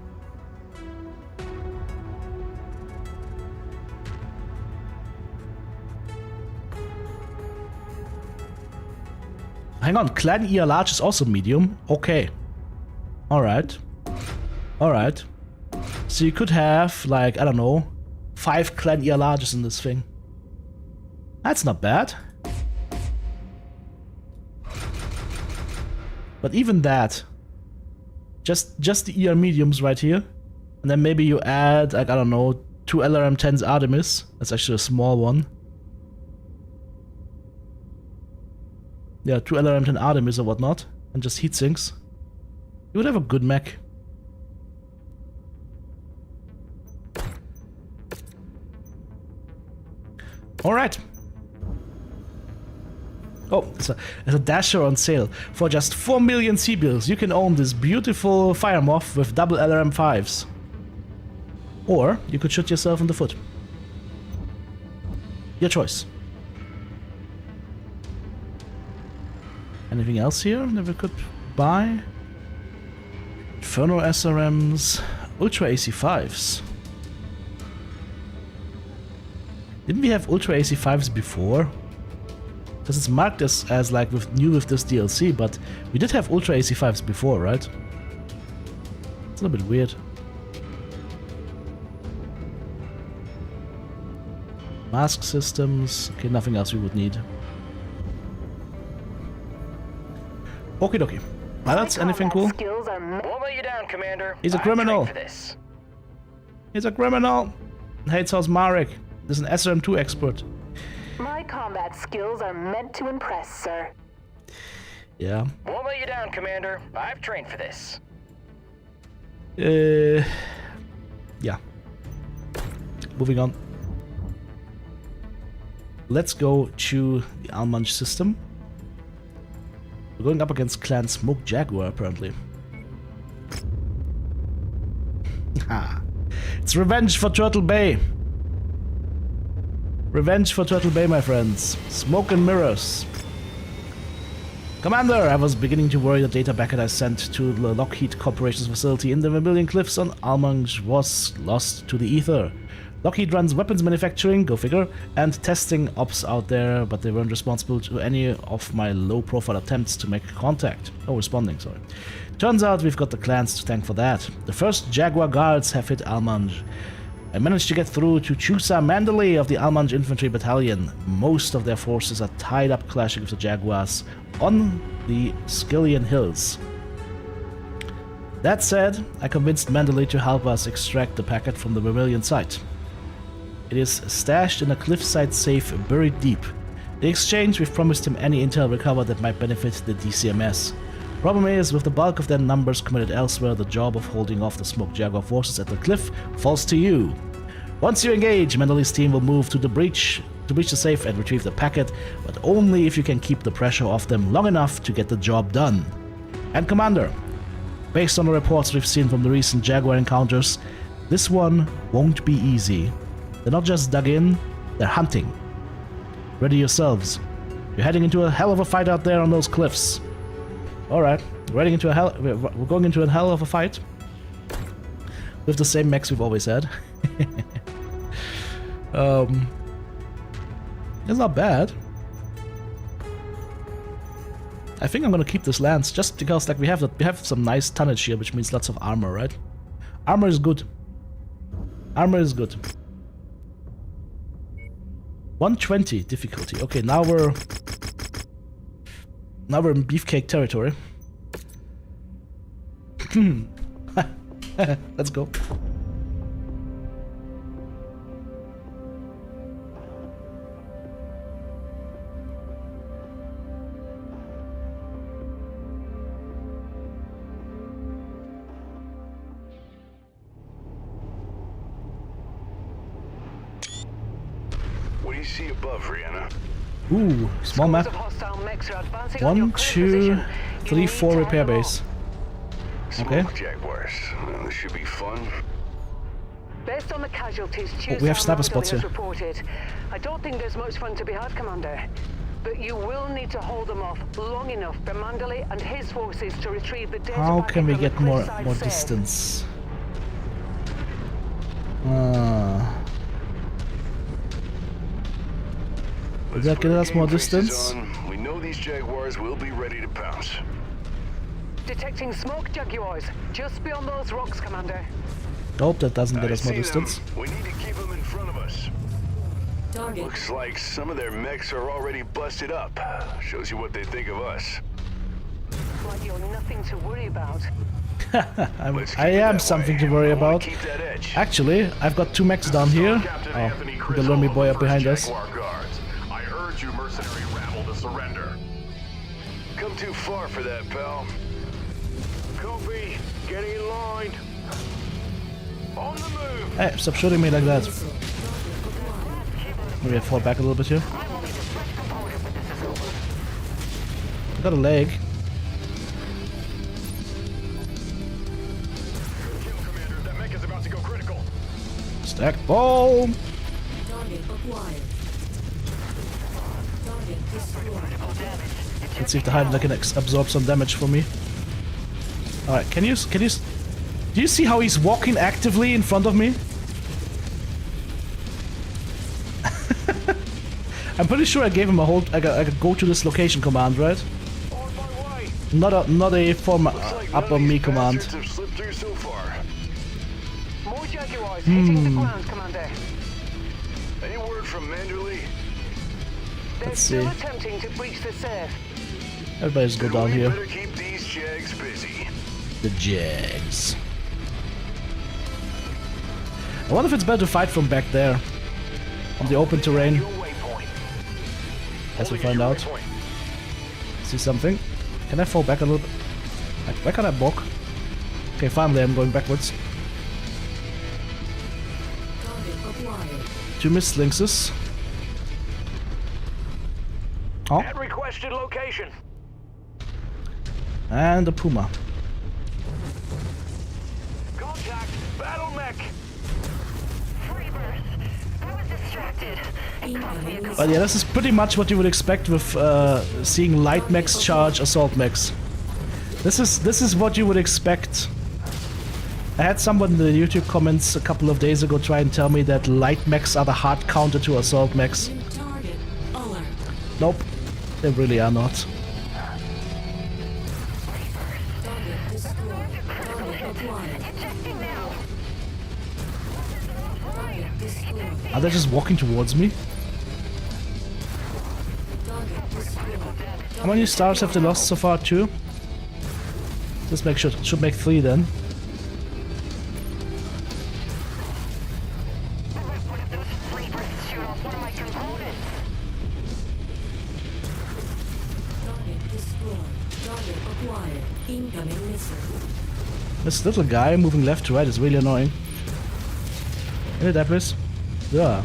Hang on, Clan ER large is also medium? Okay. Alright. Alright. So you could have, like, I don't know, 5 Clan ER larges in this thing. That's not bad. But even that, just the ER mediums right here, and then maybe you add, like, I don't know, 2 LRM-10s Artemis. That's actually a small one. Yeah, 2 LRM-10 Artemis or whatnot, and just heat sinks. You would have a good mech. Alright. Oh, there's a dasher on sale. For just 4 million C-bills, you can own this beautiful fire moth with double LRM-5s. Or you could shoot yourself in the foot. Your choice. Anything else here that we could buy? Inferno SRMs, Ultra AC5s. Didn't we have Ultra AC5s before? Because it's marked as like new with this DLC, but we did have Ultra AC5s before, right? It's a little bit weird. Mask systems. Okay, nothing else we would need. Okie dokie. Pilots, anything cool? Won't let you down, Commander. He's a I've criminal. trained for this. He's a criminal. Hates house Marek. This is an SRM2 expert. My combat skills are meant to impress, sir. Yeah. Won't let you down, Commander. I've trained for this. Yeah. Moving on. Let's go to the Almanj system. We're going up against Clan Smoke Jaguar, apparently. Ha! It's revenge for Turtle Bay! Revenge for Turtle Bay, my friends. Smoke and mirrors. Commander, I was beginning to worry the data packet I sent to the Lockheed Corporation's facility in the Vermilion Cliffs on Almanj was lost to the ether. Lockheed runs weapons manufacturing, go figure, and testing ops out there, but they weren't responsible to any of my low-profile attempts to make contact. Oh, responding, sorry. Turns out we've got the clans to thank for that. The first Jaguar guards have hit Almanj. I managed to get through to Chusa Mandalay of the Almanj Infantry Battalion. Most of their forces are tied up clashing with the Jaguars on the Skillian Hills. That said, I convinced Mandalay to help us extract the packet from the Vermilion site. It is stashed in a cliffside safe buried deep. In exchange, we've promised him any intel recovered that might benefit the DCMS. Problem is, with the bulk of their numbers committed elsewhere, the job of holding off the Smoke Jaguar forces at the cliff falls to you. Once you engage, Mandalay's team will move to breach the safe and retrieve the packet, but only if you can keep the pressure off them long enough to get the job done. And Commander, based on the reports we've seen from the recent Jaguar encounters, this one won't be easy. They're not just dug in, they're hunting. Ready yourselves. You're heading into a hell of a fight out there on those cliffs. Alright, we're going into a hell of a fight. With the same mechs we've always had. It's not bad. I think I'm gonna keep this lance just because like we have some nice tonnage here, which means lots of armor, right? Armor is good. Armor is good. 120 difficulty. Okay, now we're in beefcake territory. Let's go. What do you see above, Rihanna? Ooh, small map. 1, 2, 3, 4 repair base. Okay. Smoke Jaguars. Well, this should be fun. Based on the casualties we have sniper spots here. Reported, I don't think there's much fun to be had, Commander. But you will need to hold them off long enough for Mandalay and his forces to retrieve the data. How can we packet get from the more cliffside safe. distance? Does that get us more distance? We know these Jaguars will be ready to pounce. Detecting smoke Jaguars just beyond those rocks, Commander. Hope that doesn't get us more I see distance. them. We need to keep them in front of us. Target. Looks like some of their mechs are already busted up. Shows you what they think of us. Like you're nothing to worry about. I am something to worry about. Keep that edge. Actually, I've got 2 mechs down here. Oh, the Lurmy boy up behind us. I urge you, mercenary rabble, to surrender. Come too far for that, pal. Copy. Getting in line. On the move. Hey, stop shooting me like that. Maybe I fall back a little bit here. I got a leg. Kill, Commander. That mech is about to go critical. Stack ball. Target acquired. Target destroyed. Let's see if the Hydra can absorb some damage for me. Alright, do you see how he's walking actively in front of me? I'm pretty sure I gave him a hold. I could go to this location command, right? On my way. Not a form up on me command. Bastards have slipped through so far. More Jaguars hitting the ground, Commander. Any word from Manderley? They're Let's still see. attempting to breach the safe. Everybody just go Then down we here. better keep these Jags busy. The Jags. I wonder if it's better to fight from back there. On the open terrain. Your waypoint. As we Holding find your out. waypoint. See something? Can I fall back a little bit? Like, where can I walk? Okay, finally I'm going backwards. Target acquired. 2 missed lynxes. Oh, At requested location. and a puma. Contact. Battle mech. Freebird. I was distracted. Incoming missile. But yeah, this is pretty much what you would expect with seeing light mechs charge assault mechs. This is what you would expect. I had someone in the YouTube comments a couple of days ago try and tell me that light mechs are the hard counter to assault mechs. New target alert. Nope, they really are not. Target destroyed. Target acquired. Ejecting now. Target destroyed. Are they just walking towards me? Target destroyed. How many stars have they lost so far? 2? This should make 3 then. What if those freebirds shoot off one of my components? Target destroyed. Target acquired. Incoming missile. This little guy moving left to right is really annoying. Any debris? Yeah.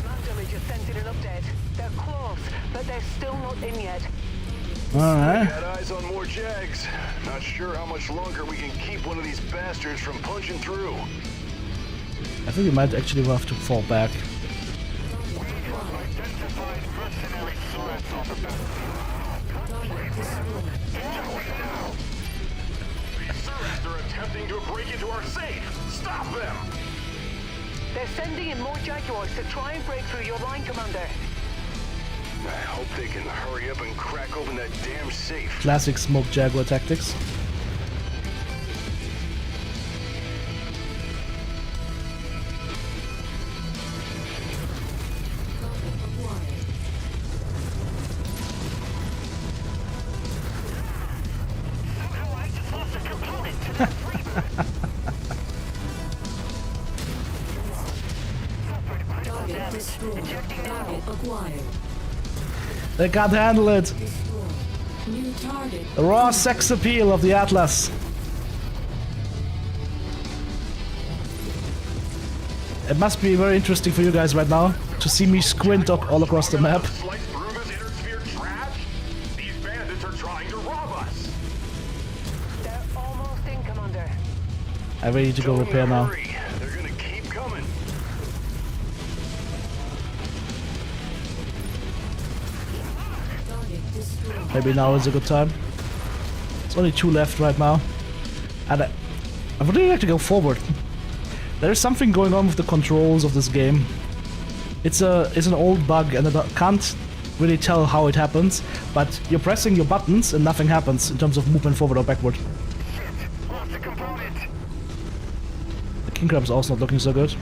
Manderley just sent in an update. They're close, but they're still not in yet. Alright. Got eyes on more Jags. Not sure how much longer we can keep one of these bastards from punching through. I think we might actually have to fall back. Identified mercenary threats on the Target destroyed. These Surats are attempting to break into our safe. Stop them! They're sending in more Jaguars to try and break through your line, Commander. I hope they can hurry up and crack open that damn safe. Classic smoke jaguar tactics. Target acquired. Somehow I just lost a component to that Target destroyed. Target acquired. They can't handle it. Destroyed. New target. The raw sex appeal of the Atlas. It must be very interesting for you guys right now to see me squint up all across the map. Slice through this inner sphere trash? These bandits are trying to rob us. They're almost in, Commander. I really need to go Tell them repair to now. hurry. They're gonna keep coming. Target destroyed. Maybe now is a good time. There's only 2 left right now. And I would really like to go forward. There's something going on with the controls of this game. It's an old bug and I can't really tell how it happens, but you're pressing your buttons and nothing happens in terms of movement forward or backward. lost a component. The king crab's also not looking so good.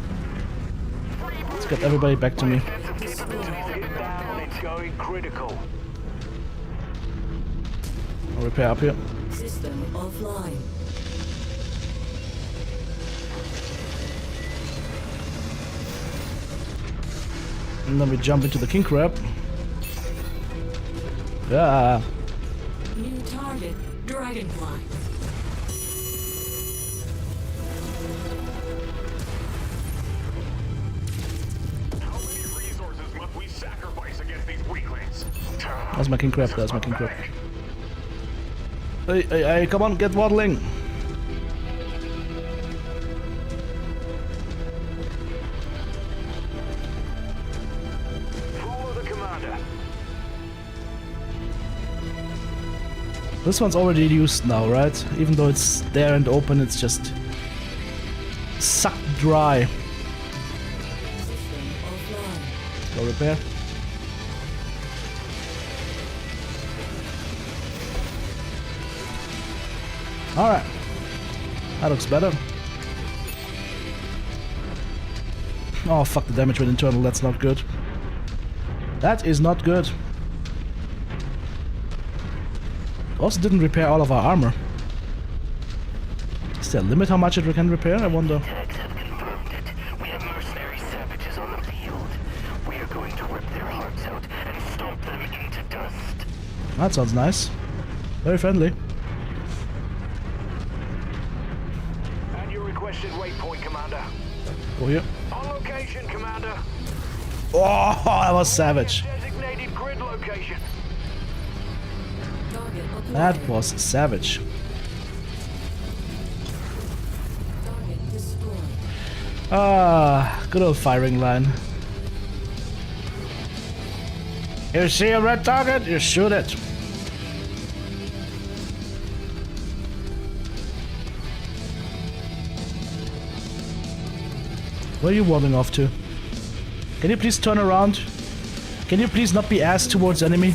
Let's get everybody back to me. Target down and going critical. I'll repair up here. System offline. And then we jump into the king crab. Yeah. New target. Dragonfly. How many resources must we sacrifice against these weaklings? That's my king crab. That's my king crab. Hey, hey, hey, come on, get waddling. Follow the commander. This one's already used now, right? Even though it's there and open, it's just sucked dry. System offline. Go repair. Alright. That looks better. Oh, fuck, the damage went internal. That's not good. That is not good. Also didn't repair all of our armor. Is there a limit how much it can repair? I wonder. Tags have confirmed it. We have mercenary savages on the field. We are going to rip their hearts out and stomp them into dust. That sounds nice. Very friendly. And your requested waypoint, Commander. Go here. On location, Commander. Oh, that was savage. Designated grid location. Target acquired. That was savage. Target destroyed. Ah, good old firing line. You see a red target, you shoot it. Where are you wandering off to? Can you please turn around? Can you please not be ass towards enemy? New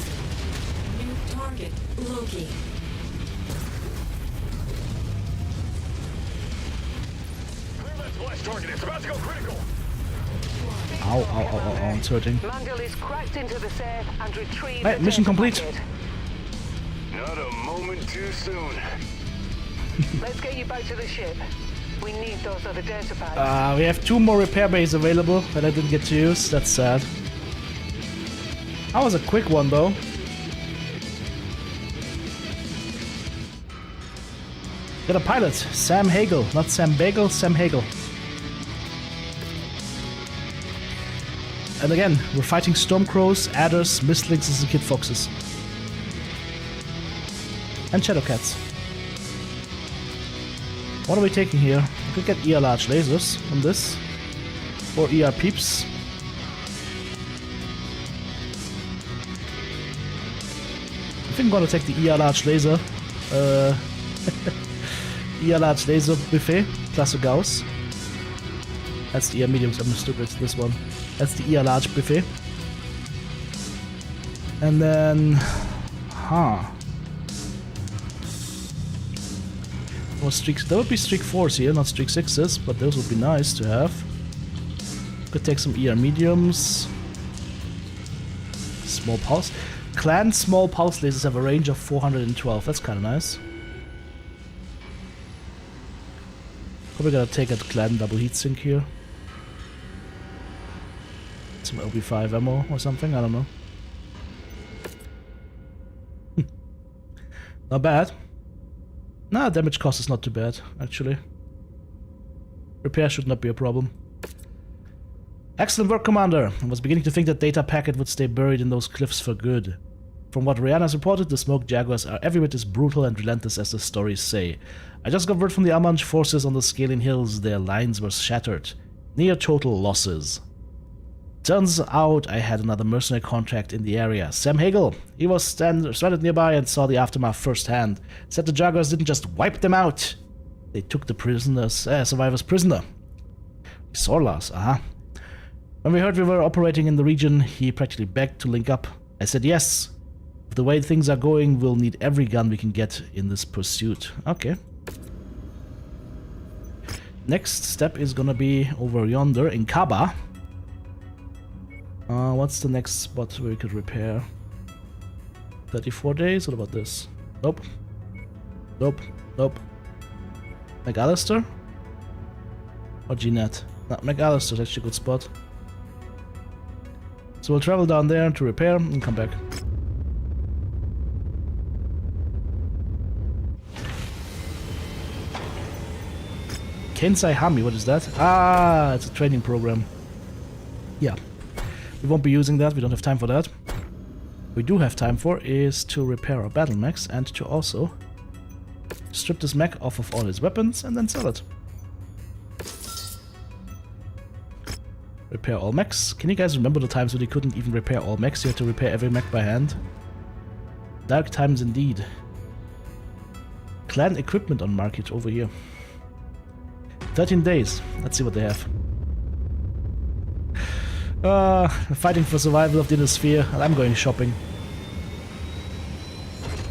target Loki. Clear that splash target. It's about to go critical. Ow, ow, ow, ow, ow, it's hurting. Mandel is cracked into the safe and retrieved. Right, the mission data complete. packet. Not a moment too soon. Let's get you back to the ship. We need those other data pads. We have 2 more repair bays available that I didn't get to use. That's sad. That was a quick one though. Got a pilot, Sam Hagel. Not Sam Bagel, Sam Hagel. And again, we're fighting Stormcrows, Adders, Mistlings, and Kid Foxes. And Shadowcats. What are we taking here? We could get ER large lasers on this. Or ER peeps. I think I'm gonna take the ER large laser. ER large laser buffet. Classic Gauss. That's the ER mediums, I'm stupid, this one. That's the ER large buffet. And then... Well, streaks, there would be streak 4s here, not streak 6s, but those would be nice to have. Could take some ER mediums. Small pulse. Clan small pulse lasers have a range of 412, that's kinda nice. Probably gotta take a clan double heatsink here. Some LB5 ammo or something, I don't know. Not bad. Nah, damage cost is not too bad, actually. Repair should not be a problem. Excellent work, Commander. I was beginning to think that data packet would stay buried in those cliffs for good. From what Rihanna's reported, the Smoke Jaguars are every bit as brutal and relentless as the stories say. I just got word from the Amanj forces on the Scaling Hills. Their lines were shattered. Near total losses. Turns out I had another mercenary contract in the area. Sam Hagel. He was stranded nearby and saw the aftermath firsthand. Said the Jaguars didn't just wipe them out. They took the survivors prisoner. Sorlas, When we heard we were operating in the region, he practically begged to link up. I said yes. With the way things are going, we'll need every gun we can get in this pursuit. Okay. Next step is gonna be over yonder in Kaba. What's the next spot where we could repair? 34 days? What about this? Nope. Nope. Nope. McAllister? Or Jeanette? No, McAllister's actually a good spot. So we'll travel down there to repair and come back. Kensai Hami, what is that? Ah, it's a training program. Yeah. We won't be using that, we don't have time for that. What we do have time for is to repair our battle mechs and to also strip this mech off of all his weapons and then sell it. Repair all mechs. Can you guys remember the times when you couldn't even repair all mechs? You had to repair every mech by hand. Dark times indeed. Clan equipment on market over here. 13 days. Let's see what they have. Fighting for survival of the inner sphere, and I'm going shopping.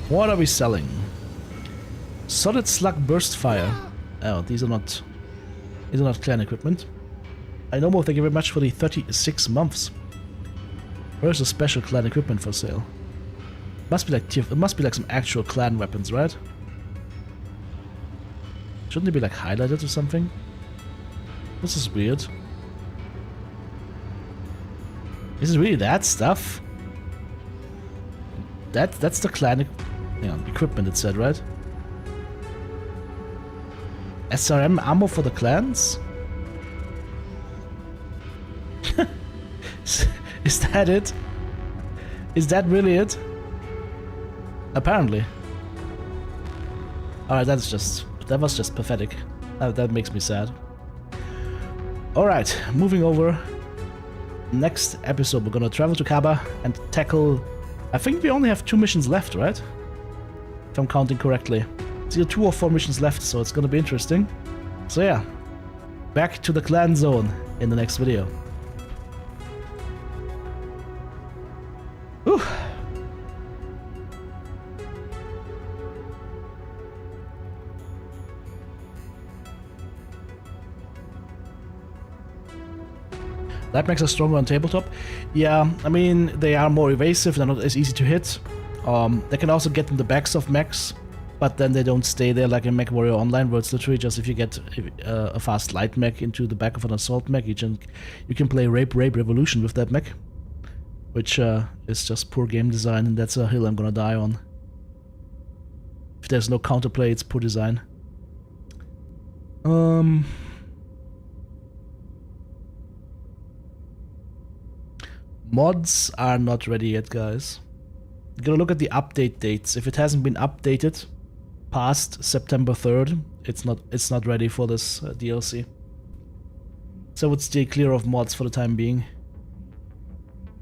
What are we selling? Solid slug burst fire. Oh, these are not clan equipment. I know, thank you very much for the 36 months. Where's the special clan equipment for sale? Must be like it must be like some actual clan weapons, right? Shouldn't they be like highlighted or something? This is weird. Is it really that stuff? That's the clan equipment, it said, right? SRM ammo for the clans? Is that it? Is that really it? Apparently. Alright, that was just pathetic. That makes me sad. Alright, moving over. Next episode we're gonna travel to Kaba and tackle... I think we only have 2 missions left, right? If I'm counting correctly. It's either 2 or 4 missions left, so it's gonna be interesting. So yeah, back to the clan zone in the next video. Whew. Light mechs are stronger on tabletop. Yeah, I mean, they are more evasive, they're not as easy to hit. They can also get in the backs of mechs, but then they don't stay there like in Mechwarrior Online, where it's literally just if you get a fast light mech into the back of an assault mech, you can play Rape Revolution with that mech, which is just poor game design, and that's a hill I'm gonna die on. If there's no counterplay, it's poor design. Mods are not ready yet, guys. You gotta look at the update dates. If it hasn't been updated past September 3rd, it's not ready for this DLC. So I would stay clear of mods for the time being.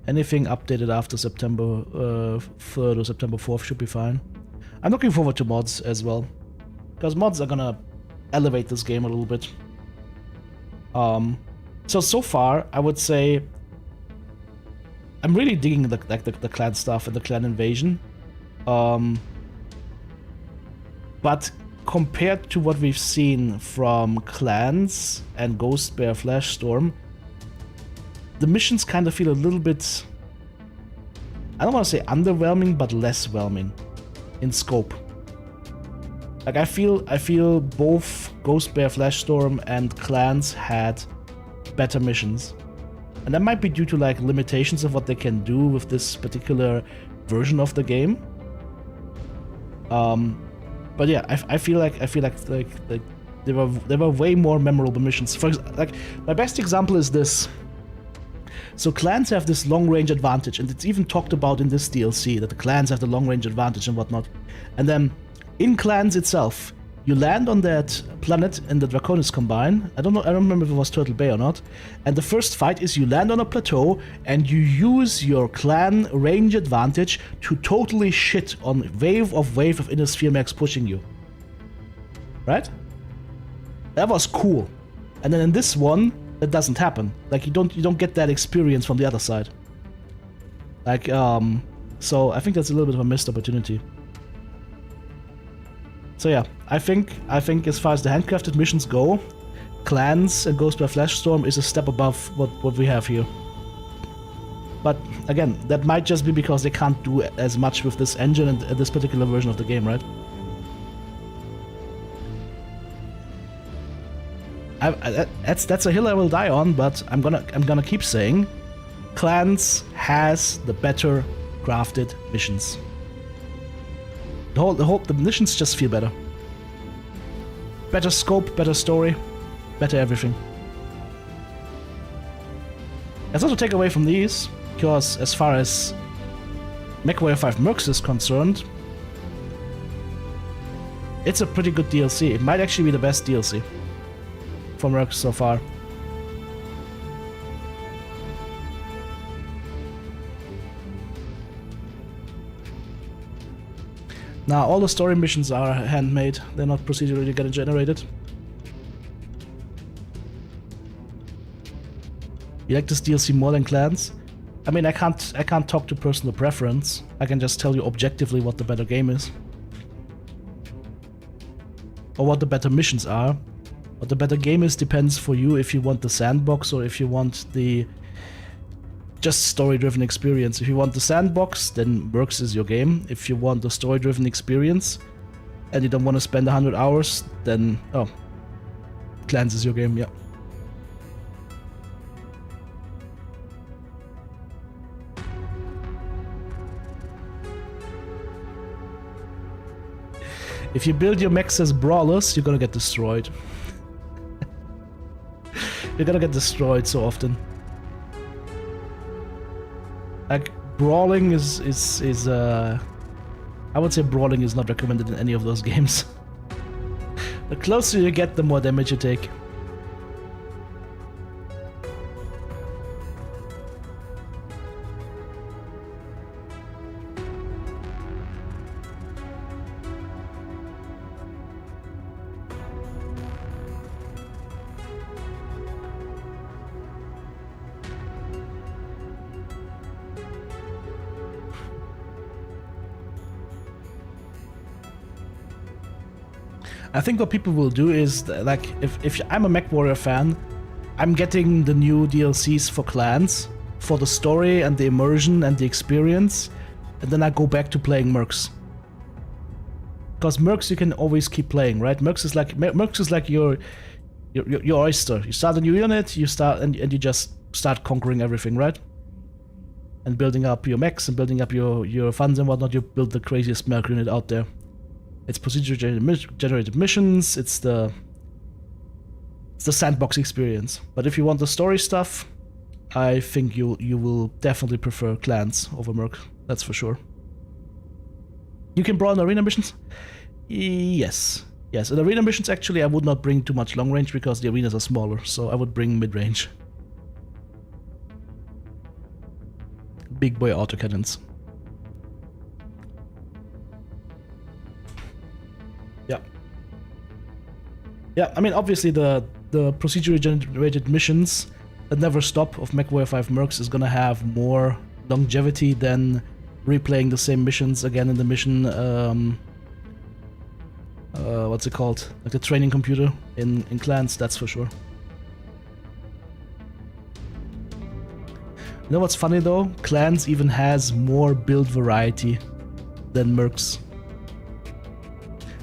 Anything updated after September 3rd or September 4th should be fine. I'm looking forward to mods as well, because mods are gonna elevate this game a little bit. So far, I would say I'm really digging the clan stuff and the clan invasion. But compared to what we've seen from clans and Ghost Bear Flash Storm, the missions kind of feel a little bit, I don't want to say underwhelming, but less whelming in scope. Like I feel both Ghost Bear Flash Storm and clans had better missions. And that might be due to like limitations of what they can do with this particular version of the game. But yeah, I feel like there were way more memorable missions. For example, like my best example is this. So clans have this long range advantage, and it's even talked about in this DLC that the clans have the long range advantage and whatnot. And then in clans itself, you land on that planet in the Draconis Combine. I don't remember if it was Turtle Bay or not. And the first fight is you land on a plateau and you use your clan range advantage to totally shit on wave of inner sphere mechs pushing you. Right? That was cool. And then in this one, that doesn't happen. Like you don't get that experience from the other side. Like so I think that's a little bit of a missed opportunity. So yeah, I think as far as the handcrafted missions go, clans and Ghost Bear Flash Storm is a step above what we have here. But again, that might just be because they can't do as much with this engine and this particular version of the game, right? That's a hill I will die on, but I'm gonna keep saying, clans has the better crafted missions. The missions just feel better. Better scope, better story, better everything. Let's also take away from these, because as far as Mechwarrior 5 Mercs is concerned, it's a pretty good DLC. It might actually be the best DLC for Mercs so far. Now, all the story missions are handmade, they're not procedurally getting generated. You like this DLC more than clans? I mean, I can't talk to personal preference. I can just tell you objectively what the better game is. Or what the better missions are. What the better game is depends for you if you want the sandbox or if you want the just story-driven experience. If you want the sandbox, then Mercs is your game. If you want the story-driven experience and you don't want to spend 100 hours, then Clans is your game, yeah. If you build your mechs as brawlers, you're gonna get destroyed. You're gonna get destroyed so often. Like, brawling is I would say brawling is not recommended in any of those games. The closer you get, the more damage you take. I think what people will do is, like, if I'm a Mechwarrior fan, I'm getting the new DLCs for clans, for the story and the immersion and the experience, and then I go back to playing Mercs. Because Mercs you can always keep playing, right? Mercs is like your oyster. You start a new unit, you start and you just start conquering everything, right? And building up your mechs and building up your funds and whatnot. You build the craziest Merc unit out there. It's procedurally generated missions, it's the sandbox experience. But if you want the story stuff, I think you will definitely prefer clans over Merc, that's for sure. You can brawl in arena missions? Yes. Yes, in arena missions actually I would not bring too much long range because the arenas are smaller, so I would bring mid range. Big boy autocannons. Yeah. Yeah, I mean, obviously the procedurally generated missions that never stop of Mechwarrior 5 Mercs is gonna have more longevity than replaying the same missions again in the mission, what's it called? Like the training computer in clans, that's for sure. You know what's funny though? Clans even has more build variety than Mercs.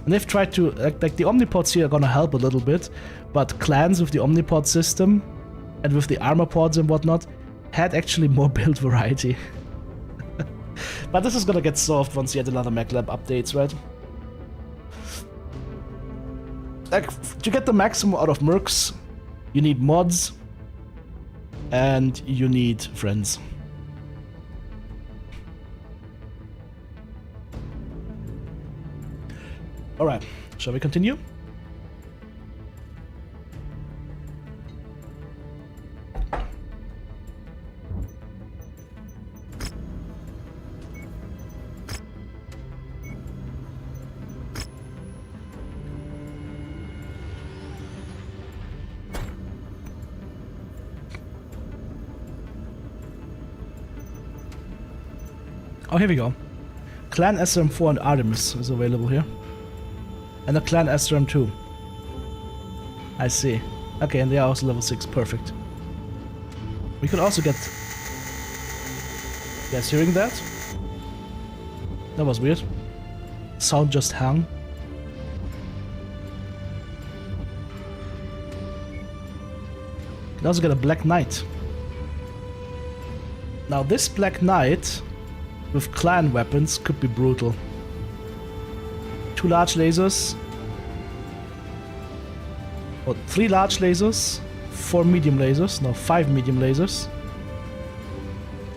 And they've tried to, like the Omnipods here are gonna help a little bit, but clans with the Omnipod system and with the armor pods and whatnot had actually more build variety. But this is gonna get solved once yet another Mech Lab updates, right? Like, to get the maximum out of Mercs, you need mods and you need friends. Alright, shall we continue? Oh, here we go. Clan SRM4 and Artemis is available here. And a Clan SRM2. I see. Okay, and they are also level 6. Perfect. We could also get... You guys hearing that? That was weird. Sound just hung. You can also get a Black Knight. Now this Black Knight with clan weapons could be brutal. 2 large lasers, or 3 large lasers, 4 medium lasers, no, 5 medium lasers.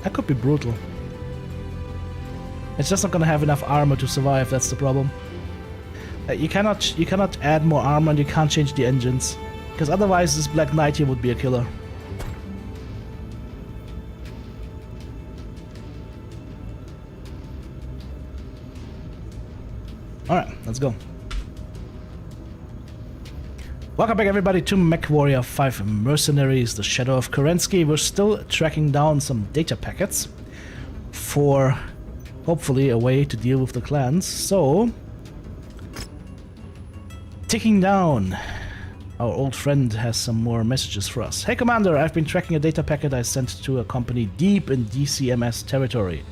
That could be brutal. It's just not gonna have enough armor to survive, that's the problem. You cannot add more armor and you can't change the engines, because otherwise this Black Knight here would be a killer. Alright, let's go. Welcome back everybody to Mechwarrior 5 Mercenaries, the Shadow of Kerensky. We're still tracking down some data packets for hopefully a way to deal with the clans. So, ticking down. Our old friend has some more messages for us. Hey Commander, I've been tracking a data packet I sent to a company deep in DCMS territory.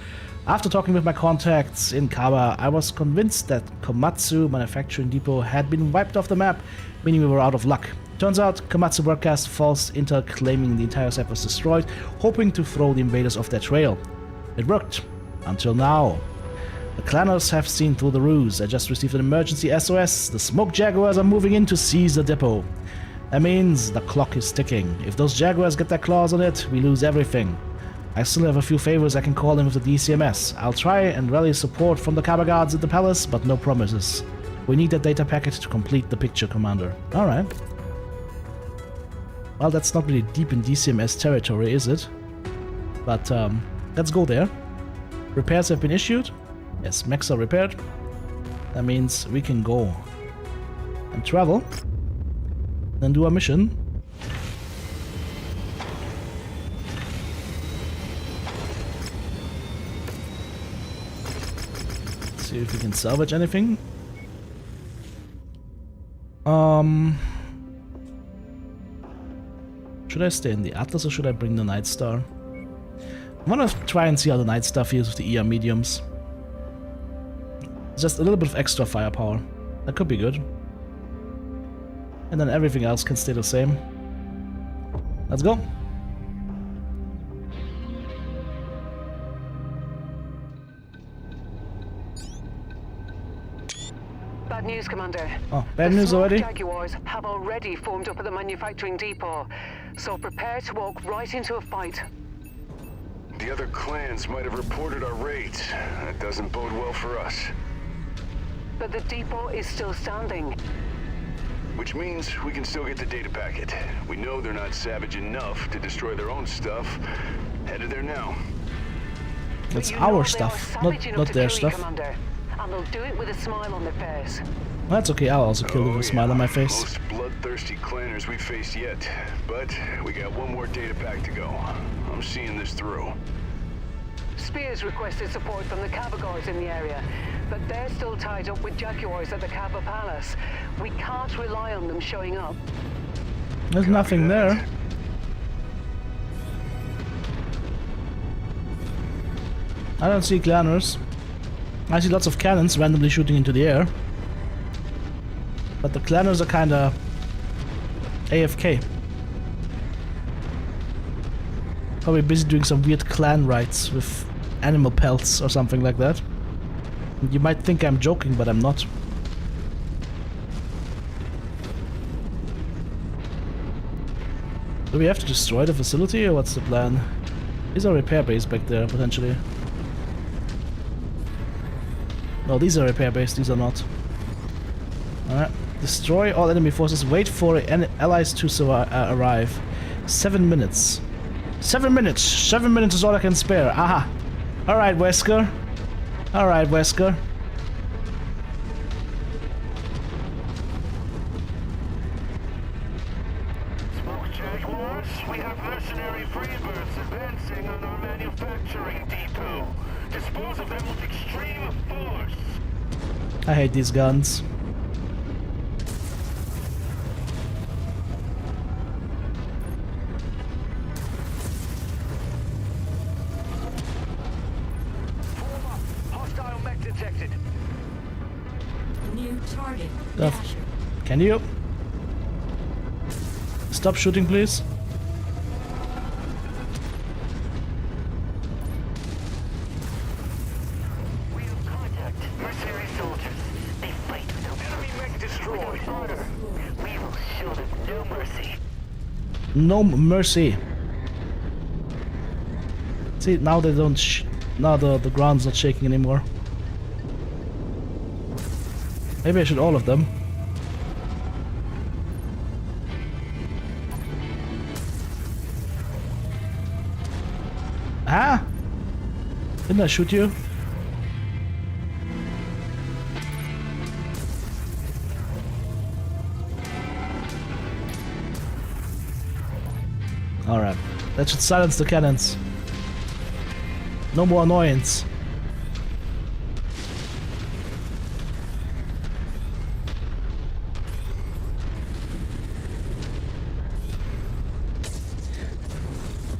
After talking with my contacts in Kaba, I was convinced that Komatsu Manufacturing Depot had been wiped off the map, meaning we were out of luck. Turns out, Komatsu broadcast false intel claiming the entire site was destroyed, hoping to throw the invaders off their trail. It worked. Until now. The clanners have seen through the ruse. I just received an emergency SOS. The smoke jaguars are moving in to seize the depot. That means the clock is ticking. If those jaguars get their claws on it, we lose everything. I still have a few favors I can call in with the DCMS. I'll try and rally support from the Kaba guards at the palace, but no promises. We need that data packet to complete the picture, Commander. Alright. Well, that's not really deep in DCMS territory, is it? But, let's go there. Repairs have been issued. Yes, mechs are repaired. That means we can go and travel. Then do our mission. See if we can salvage anything. Should I stay in the Atlas or should I bring the Night Star? I want to try and see how the Night Star feels with the ER mediums. Just a little bit of extra firepower. That could be good. And then everything else can stay the same. Let's go. Bad news, Commander. Oh, bad news already? The Jaguars have already formed up at the manufacturing depot, so prepare to walk right into a fight. The other clans might have reported our raids. That doesn't bode well for us. But the depot is still standing. Which means we can still get the data packet. We know they're not savage enough to destroy their own stuff. Headed there now. That's But you know our they are stuff, savage enough not to their kill you, stuff. Commander, and they'll do it with a smile on their face. Well, that's okay, I'll also kill them with a smile on my face. Most bloodthirsty clanners we've faced yet. But we got one more data pack to go. I'm seeing this through. Spears requested support from the Kaba guards in the area, but they're still tied up with Jaguars at the Kaba Palace. We can't rely on them showing up. There's nothing there. I don't see clanners. I see lots of cannons randomly shooting into the air. But the clanners are kinda AFK. Probably busy doing some weird clan rites with animal pelts or something like that. You might think I'm joking, but I'm not. Do we have to destroy the facility or what's the plan? Is a repair base back there potentially? No, these are repair base, these are not. Alright. Destroy all enemy forces, wait for allies to arrive. 7 minutes. 7 minutes! 7 minutes is all I can spare. Aha! Alright, Wesker. Alright, Wesker. Smoke Jaguars, we have mercenary freebirds advancing on our manufacturing depot. Dispose of them with extreme force. I hate these guns. Hostile mech detected. New target. Stuff. Dasher. Can you? Stop shooting, please. We have contact. Mercenary soldiers. They fight without Enemy mech destroyed. order. We will show them no mercy. No mercy. See, now they don't now the ground's not shaking anymore. Maybe I should all of them. Ah! Didn't I shoot you? Alright. That should silence the cannons. No more annoyance.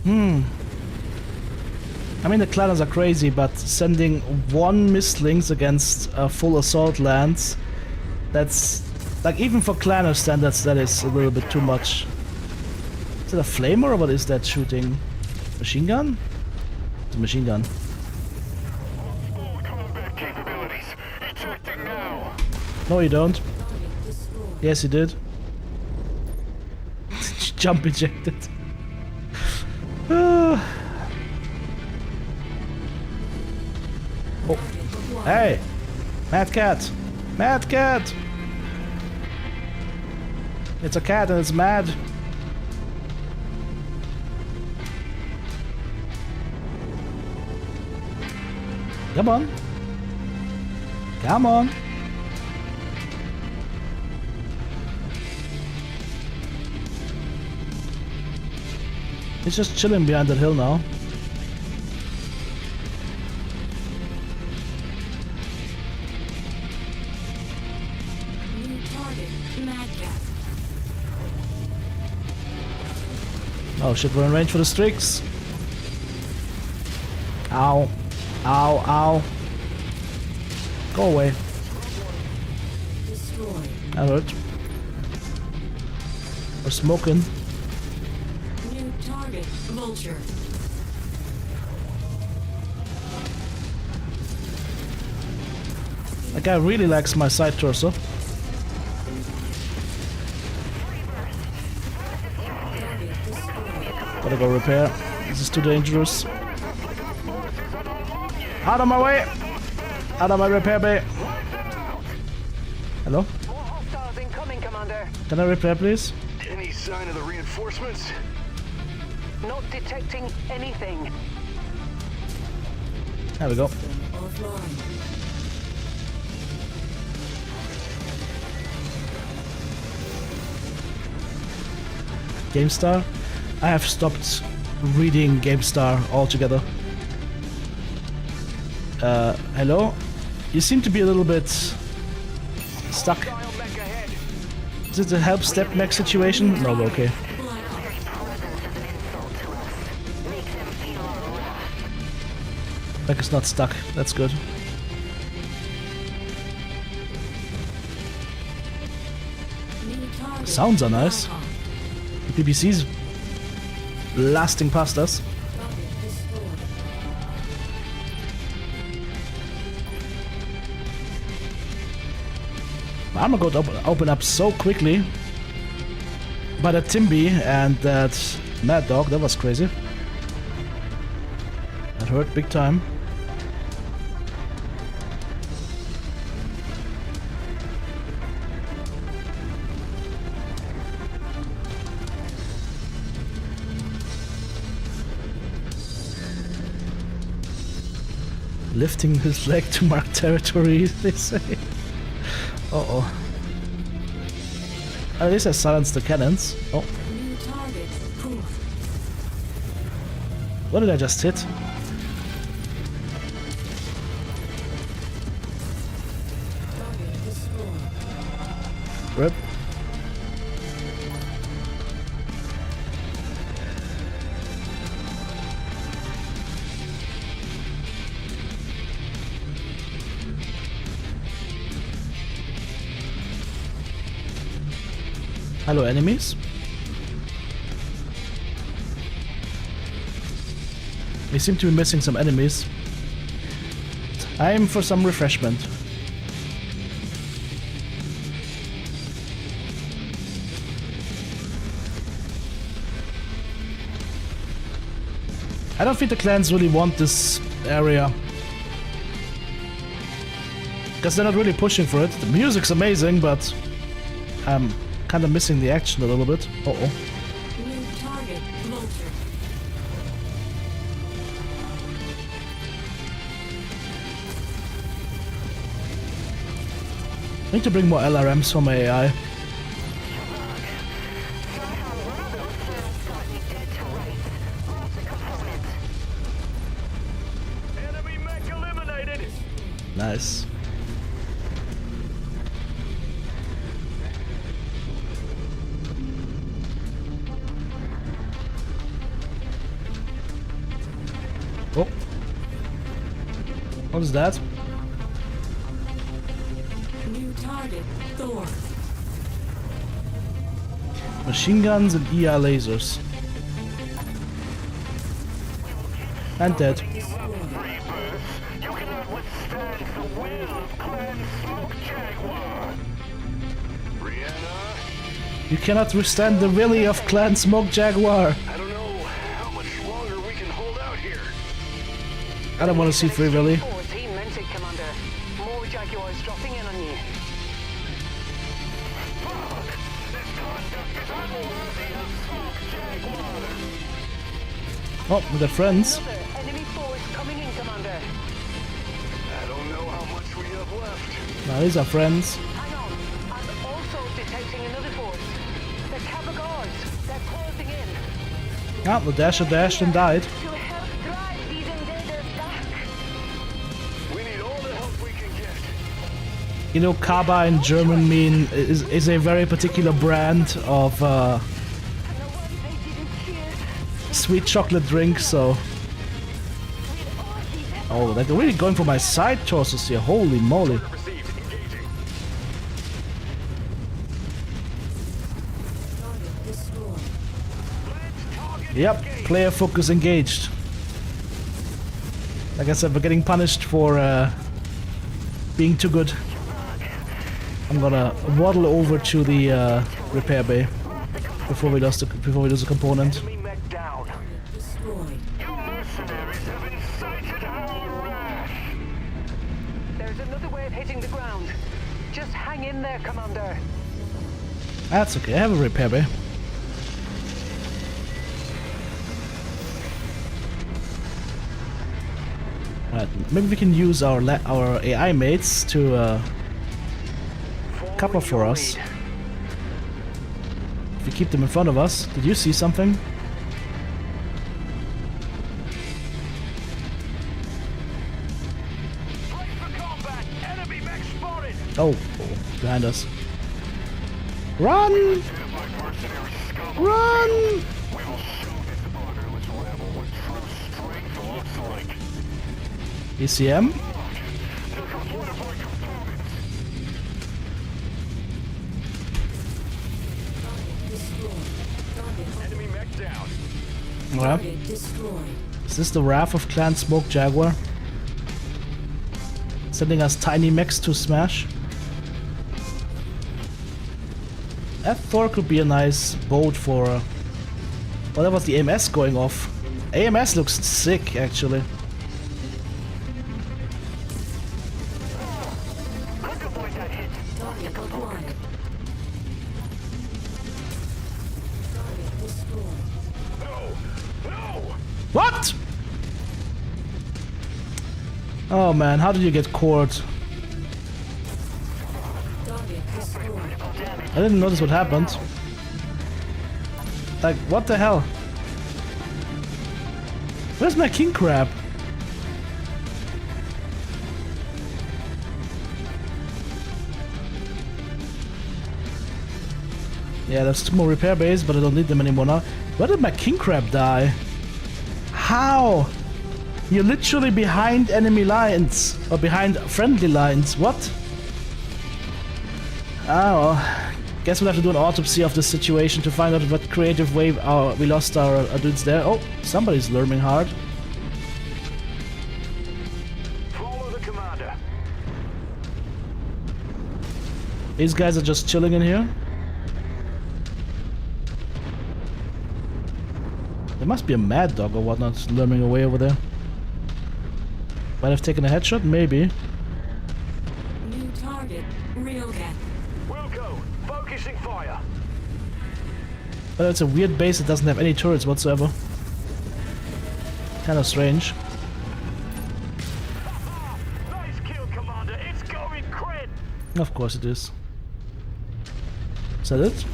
I mean, the Clanners are crazy, but sending 1 Mistlings against full assault lands, that's... Like, even for Clanner standards, that is a little bit too much. Is it a flamer or what is that shooting? Machine gun? It's a machine gun. Full combat capabilities. Ejecting now. No, you don't. Target destroyed. Yes, you did. Jump ejected. Oh. Hey! Mad cat! Mad cat! It's a cat and it's mad. Come on. Come on. He's just chilling behind that hill now. New target. Mad Cat. Oh shit, we're in range for the streaks. Ow. Ow, ow. Go away. Destroyed. That hurt. We're smoking. New target. Vulture. That guy really likes my side torso. Target destroyed. Gotta go repair. This is too dangerous. Out of my way! Out of my repair bay! Hello? More hostiles incoming, Commander. Can I repair, please? Any sign of the reinforcements? Not detecting anything. There we go. Offline. GameStar? I have stopped reading GameStar altogether. Hello? You seem to be a little bit stuck. Is it a help step mech situation? No, we're okay. Mech is not stuck. That's good. New target. Sounds are nice. The BBC's blasting past us. Target destroyed. My armor got open up so quickly by that Timby and that Mad Dog. That was crazy. That hurt big time. Lifting his leg to mark territory, they say. Uh-oh. At least I silenced the cannons. Oh, New target. Proof. what did I just hit? Target destroyed. Rip. Hello, enemies. We seem to be missing some enemies. Time for some refreshment. I don't think the clans really want this area. Because they're not really pushing for it. The music's amazing, but I'm kind of missing the action a little bit. Uh-oh. New target. Vulture. I need to bring more LRMs for my AI. Enemy mech eliminated. Nice. What is that? New target, Thor. Machine guns and ER lasers. And dead. You cannot withstand the will of Clan Smoke Jaguar. Brianna, You cannot withstand the willy of Clan Smoke Jaguar. I don't know how much longer we can hold out here. I don't want to see Free Willy. 14 meant it, Commander. More Jaguars dropping in on you. Fuck! This conduct is unworthy of Smoke Jaguar. Oh, we got friends. Another enemy force coming in, Commander. I don't know how much we have left. Now these are friends. Hang on. I'm also detecting another force. The Kappa Guards. They're closing in. Ah, the Dasher dashed and died. To help drive these invaders back. We need all the help we can get. You know, Kaba in German mean is a very particular brand of sweet chocolate drink, so... Oh, they're really going for my side torsos here, holy moly. Received. Engaging. Target destroyed. Yep, player focus engaged. Like I said, we're getting punished for being too good. I'm gonna waddle over to the repair bay before we lose the component. Enemy mech down. Destroyed. You mercenaries have incited our wrath. There's another wave hitting the ground. Just hang in there, Commander. That's okay, I have a repair bay. Alright, maybe we can use our AI mates to cover for us. If we keep them in front of us. Did you see something? Brace for combat. Enemy mech spotted. Oh, behind us. Run! Run! We will show this honorless rebel what true strength looks like. ECM? One of our components. Enemy mech down. Alright. Target destroyed. Is this the wrath of Clan Smoke Jaguar? Sending us tiny mechs to smash? That Thor could be a nice boat for... Well, that was the AMS going off. AMS looks sick, actually. Target acquired. Target destroyed. What? Oh man, how did you get cored? Target destroyed. I didn't notice what happened. Like, what the hell? Where's my king crab? Yeah, there's 2 more repair bays, but I don't need them anymore now. Where did my king crab die? How? You're literally behind enemy lines. Or behind friendly lines. What? Ah, well. Guess we'll have to do an autopsy of this situation to find out what creative way we lost our dudes there. Oh, somebody's learning hard. Follow the commander. These guys are just chilling in here. There must be a mad dog or whatnot lurming away over there. Might have taken a headshot? Maybe. New target, Roccat. Wilco, focusing fire. But it's a weird base that doesn't have any turrets whatsoever. Kind of strange. Nice kill, Commander. It's going crit. Of course it is. Is that it?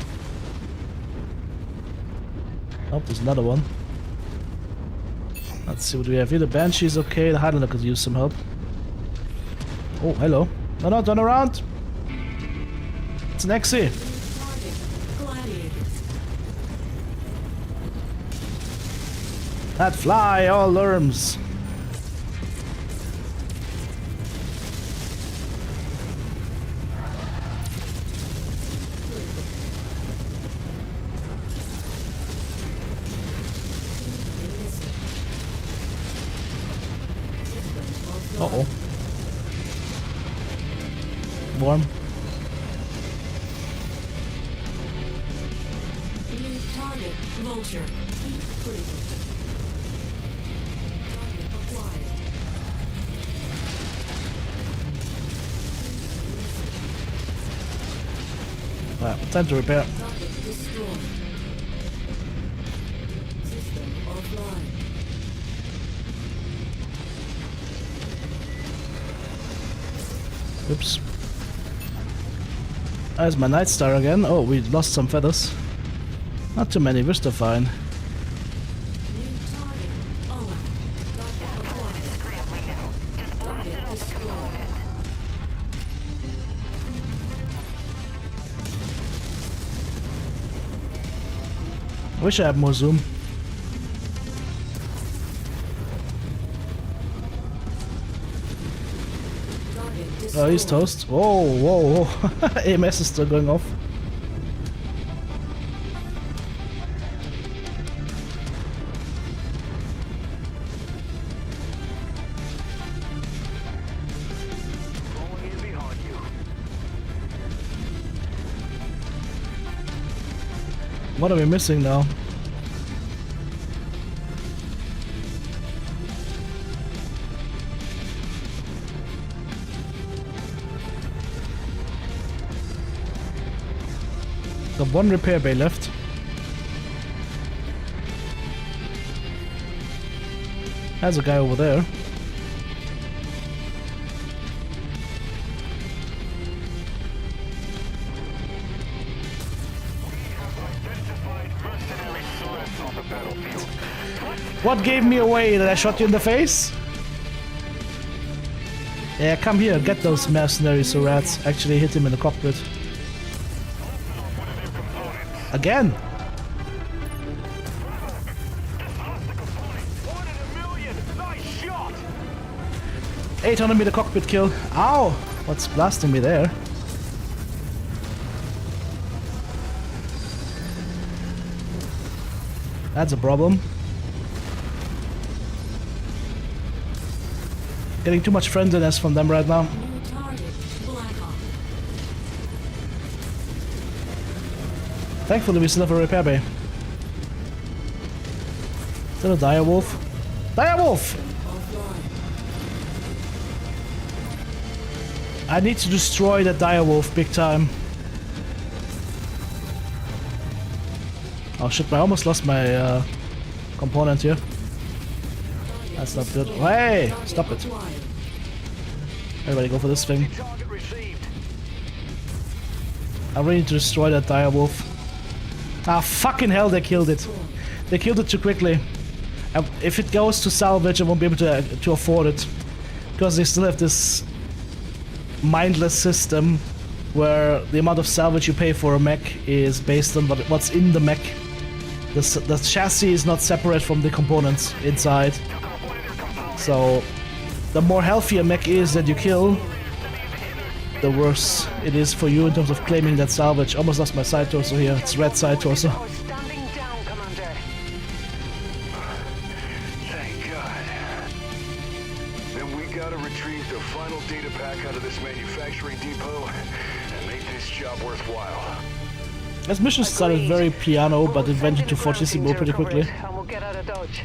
Oh, there's another one. Let's see what we have here. The Banshee's okay. The Highlander could use some help. Oh, hello. No, no, turn around. It's an XE. Target, Gladiator. That fly all lurms. Uh-oh. Warm. New target, Vulture. Heat critical. Target acquired. Alright, time to repair. Target destroyed. System offline. Oops. There's my Night Star again. Oh, we lost some feathers. Not too many, we're still fine. New target, Owen. Target acquired. Target destroyed. I wish I had more zoom. Target destroyed. Oh, he's toast. Whoa, whoa, whoa. AMS is still going off. Rolling in behind you. What are we missing now? Got one repair bay left. There's a guy over there. Identified mercenary source on the battlefield. What gave me away? Did I shot you in the face? Yeah, come here, get those mercenaries, rats. Actually hit him in the cockpit. Again! One in a million! Nice shot! 800 meter cockpit kill. Ow! What's blasting me there? That's a problem. Getting too much friendliness from them right now. New target, Blackhawk. Thankfully we still have a repair bay. Still a direwolf. Direwolf! Offline. I need to destroy that direwolf big time. Oh shit, I almost lost my component here. That's not good. Hey! Stop it. Acquired. Everybody go for this thing. Target received. I really need to destroy that direwolf. Ah, fucking hell, they killed it. They killed it too quickly. If it goes to salvage, I won't be able to afford it. Because they still have this mindless system where the amount of salvage you pay for a mech is based on what's in the mech. The chassis is not separate from the components inside. So, the more healthy a mech is that you kill, the worse it is for you in terms of claiming that salvage. Almost lost my side torso here. It's red side torso. Oh, standing down, Commander. Thank God. Then we gotta retrieve the final data pack out of this manufacturing depot and make this job worthwhile. This mission started very piano, but it went into fortissimo pretty quickly. And we'll get out of Dodge.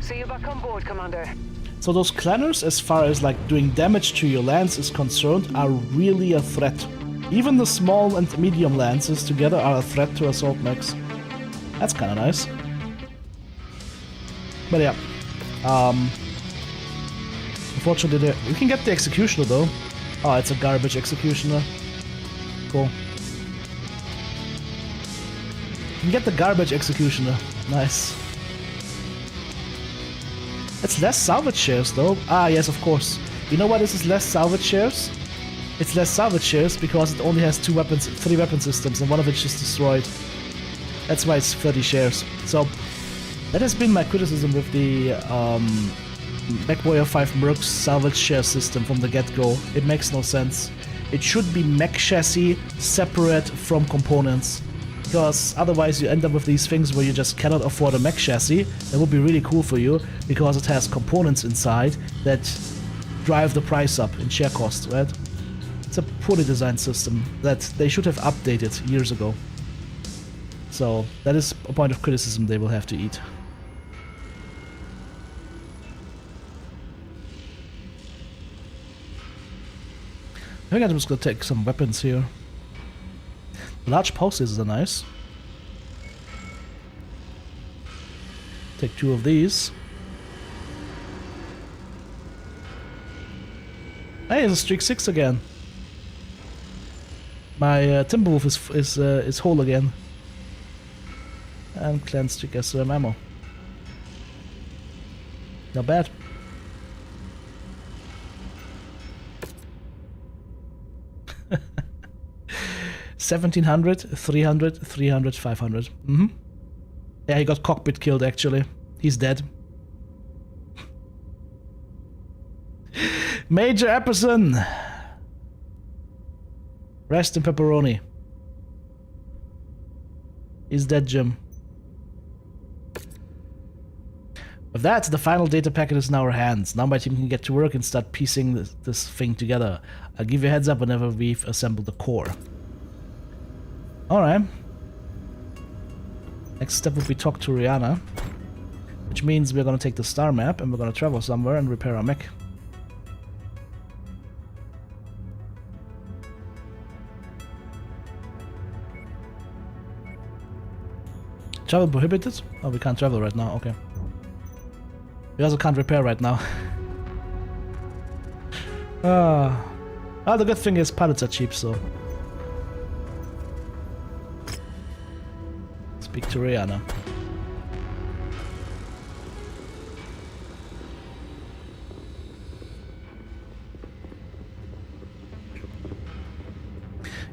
See you back on board, Commander. So those clanners, as far as like doing damage to your lance is concerned, are really a threat. Even the small and medium lances together are a threat to assault mechs. That's kind of nice. But yeah, unfortunately, we can get the executioner though. Oh, it's a garbage executioner. Cool. You can get the garbage executioner. Nice. It's less salvage shares though. Ah, yes, of course. You know why this is less salvage shares? It's less salvage shares because it only has 3 weapon systems and one of which is destroyed. That's why it's 30 shares. So, that has been my criticism with the Mechwarrior 5 Mercs salvage share system from the get-go. It makes no sense. It should be mech chassis separate from components. Because otherwise you end up with these things where you just cannot afford a mech chassis. That would be really cool for you, because it has components inside that drive the price up in share costs, right? It's a poorly designed system that they should have updated years ago. So that is a point of criticism they will have to eat. I think I'm just gonna take some weapons here. Large pulses are nice. Take 2 of these. Hey, it's a streak 6 again. My Timberwolf is whole again. And cleansed to get some ammo. Not bad. $1,700, $300, $300, $500. Yeah, he got cockpit killed actually. He's dead. Major Epperson! Rest in pepperoni. He's dead, Jim. With that, the final data packet is in our hands. Now my team can get to work and start piecing this thing together. I'll give you a heads up whenever we've assembled the core. Alright. Next step would be talk to Rihanna. Which means we're gonna take the star map and we're gonna travel somewhere and repair our mech. Travel prohibited? Oh, we can't travel right now, okay. We also can't repair right now. The good thing is pilots are cheap, so... Speak to Rihanna.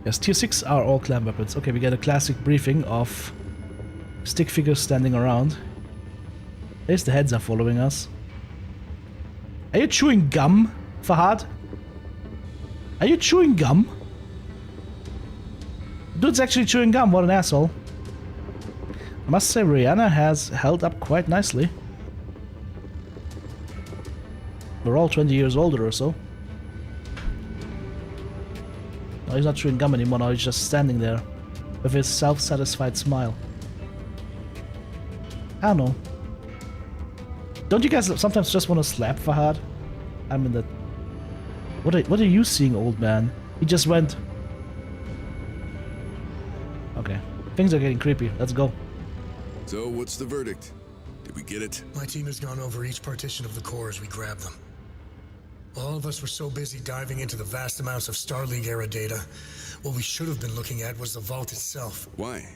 Yes, tier 6 are all clan weapons. Okay, we get a classic briefing of stick figures standing around. At least the heads are following us. Are you chewing gum, Fahad? Are you chewing gum? Dude's actually chewing gum, what an asshole. I must say Rihanna has held up quite nicely. We're all 20 years older or so. No, he's not chewing gum anymore, now he's just standing there with his self-satisfied smile. I don't know. Don't you guys sometimes just want to slap Fahad? I mean that... What are you seeing, old man? He just went... Okay. Things are getting creepy. Let's go. So, what's the verdict? Did we get it? My team has gone over each partition of the core as we grab them. All of us were so busy diving into the vast amounts of Star League era data, what we should have been looking at was the vault itself. Why?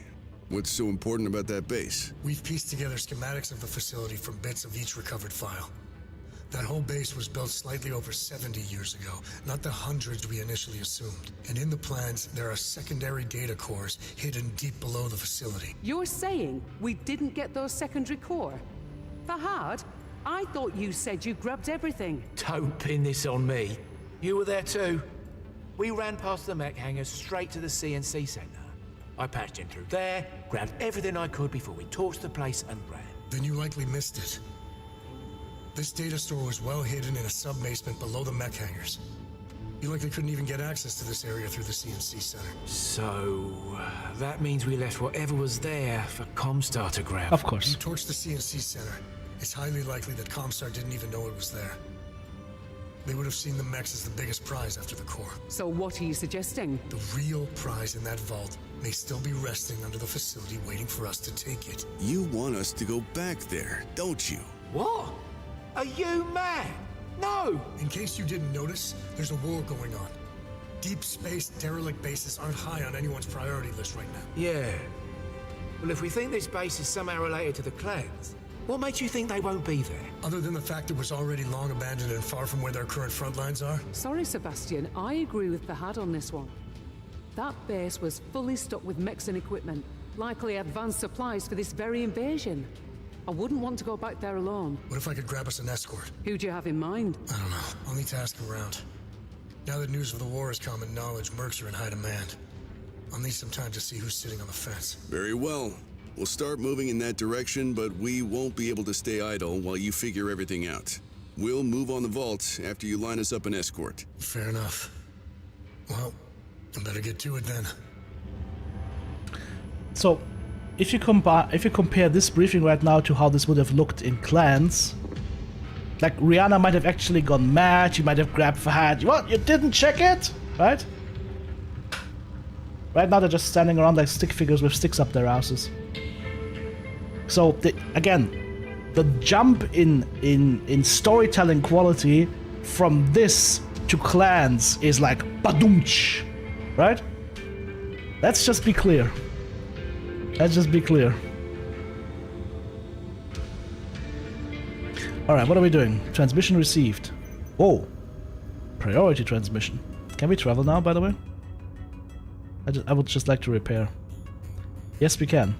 What's so important about that base? We've pieced together schematics of the facility from bits of each recovered file. That whole base was built slightly over 70 years ago, not the hundreds we initially assumed. And in the plans, there are secondary data cores hidden deep below the facility. You're saying we didn't get those secondary core? Fahad, I thought you said you grabbed everything. Don't pin this on me. You were there too. We ran past the mech hangar straight to the CNC center. I patched in through there, grabbed everything I could before we torched the place and ran. Then you likely missed it. This data store was well hidden in a sub-basement below the mech hangars. You likely couldn't even get access to this area through the CNC center. So, that means we left whatever was there for Comstar to grab. Of course. You torched the CNC center. It's highly likely that Comstar didn't even know it was there. They would have seen the mechs as the biggest prize after the core. So what are you suggesting? The real prize in that vault may still be resting under the facility waiting for us to take it. You want us to go back there, don't you? What? Are you mad? No! In case you didn't notice, there's a war going on. Deep space derelict bases aren't high on anyone's priority list right now. Yeah. Well, if we think this base is somehow related to the clans, what makes you think they won't be there? Other than the fact it was already long abandoned and far from where their current front lines are? Sorry, Sebastian, I agree with Fahad on this one. That base was fully stocked with mechs and equipment, likely advanced supplies for this very invasion. I wouldn't want to go back there alone. What if I could grab us an escort? Who do you have in mind? I don't know. I'll need to ask around. Now that news of the war is common knowledge, mercs are in high demand. I'll need some time to see who's sitting on the fence. Very well. We'll start moving in that direction, but we won't be able to stay idle while you figure everything out. We'll move on the vault after you line us up an escort. Fair enough. Well, I better get to it then. So, if you compare this briefing right now to how this would have looked in Clans, like Rihanna might have actually gone mad. She might have grabbed Fahad. What? You didn't check it, right? Right now they're just standing around like stick figures with sticks up their asses. So again, the jump in storytelling quality from this to Clans is like badoomch, right? Let's just be clear. Let's just be clear. Alright, what are we doing? Transmission received. Oh! Priority transmission. Can we travel now, by the way? I would just like to repair. Yes, we can.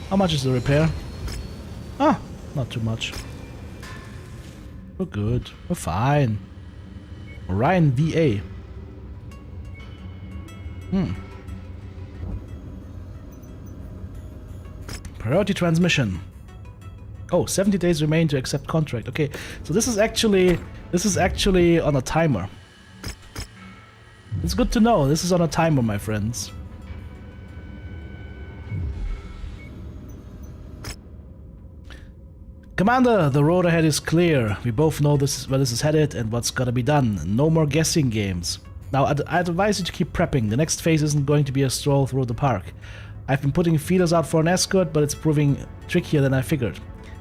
How much is the repair? Ah, not too much. We're good. We're fine. Orion VA. Priority transmission. Oh, 70 days remain to accept contract. Okay, so this is actually on a timer. It's good to know. This is on a timer, my friends. Commander, the road ahead is clear. We both know where this is headed and what's gotta be done. No more guessing games. Now, I'd advise you to keep prepping. The next phase isn't going to be a stroll through the park. I've been putting feelers out for an escort, but it's proving trickier than I figured.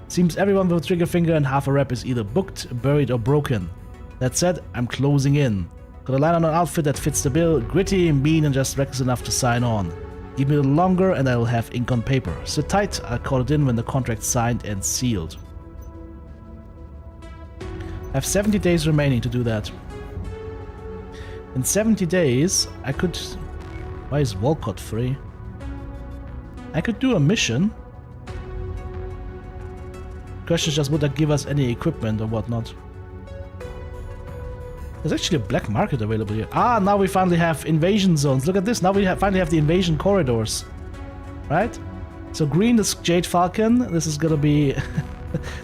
Seems everyone with a trigger finger and half a rep is either booked, buried, or broken. That said, I'm closing in. Got a line on an outfit that fits the bill, gritty, mean, and just reckless enough to sign on. Give me a little longer and I will have ink on paper. Sit tight, I'll call it in when the contract's signed and sealed. I have 70 days remaining to do that. In 70 days, I could... Why is Walcott free? I could do a mission. Question is just, would that give us any equipment or whatnot? There's actually a black market available here. Ah, now we finally have invasion zones. Look at this. Now we finally have the invasion corridors. Right? So green is Jade Falcon. This is gonna be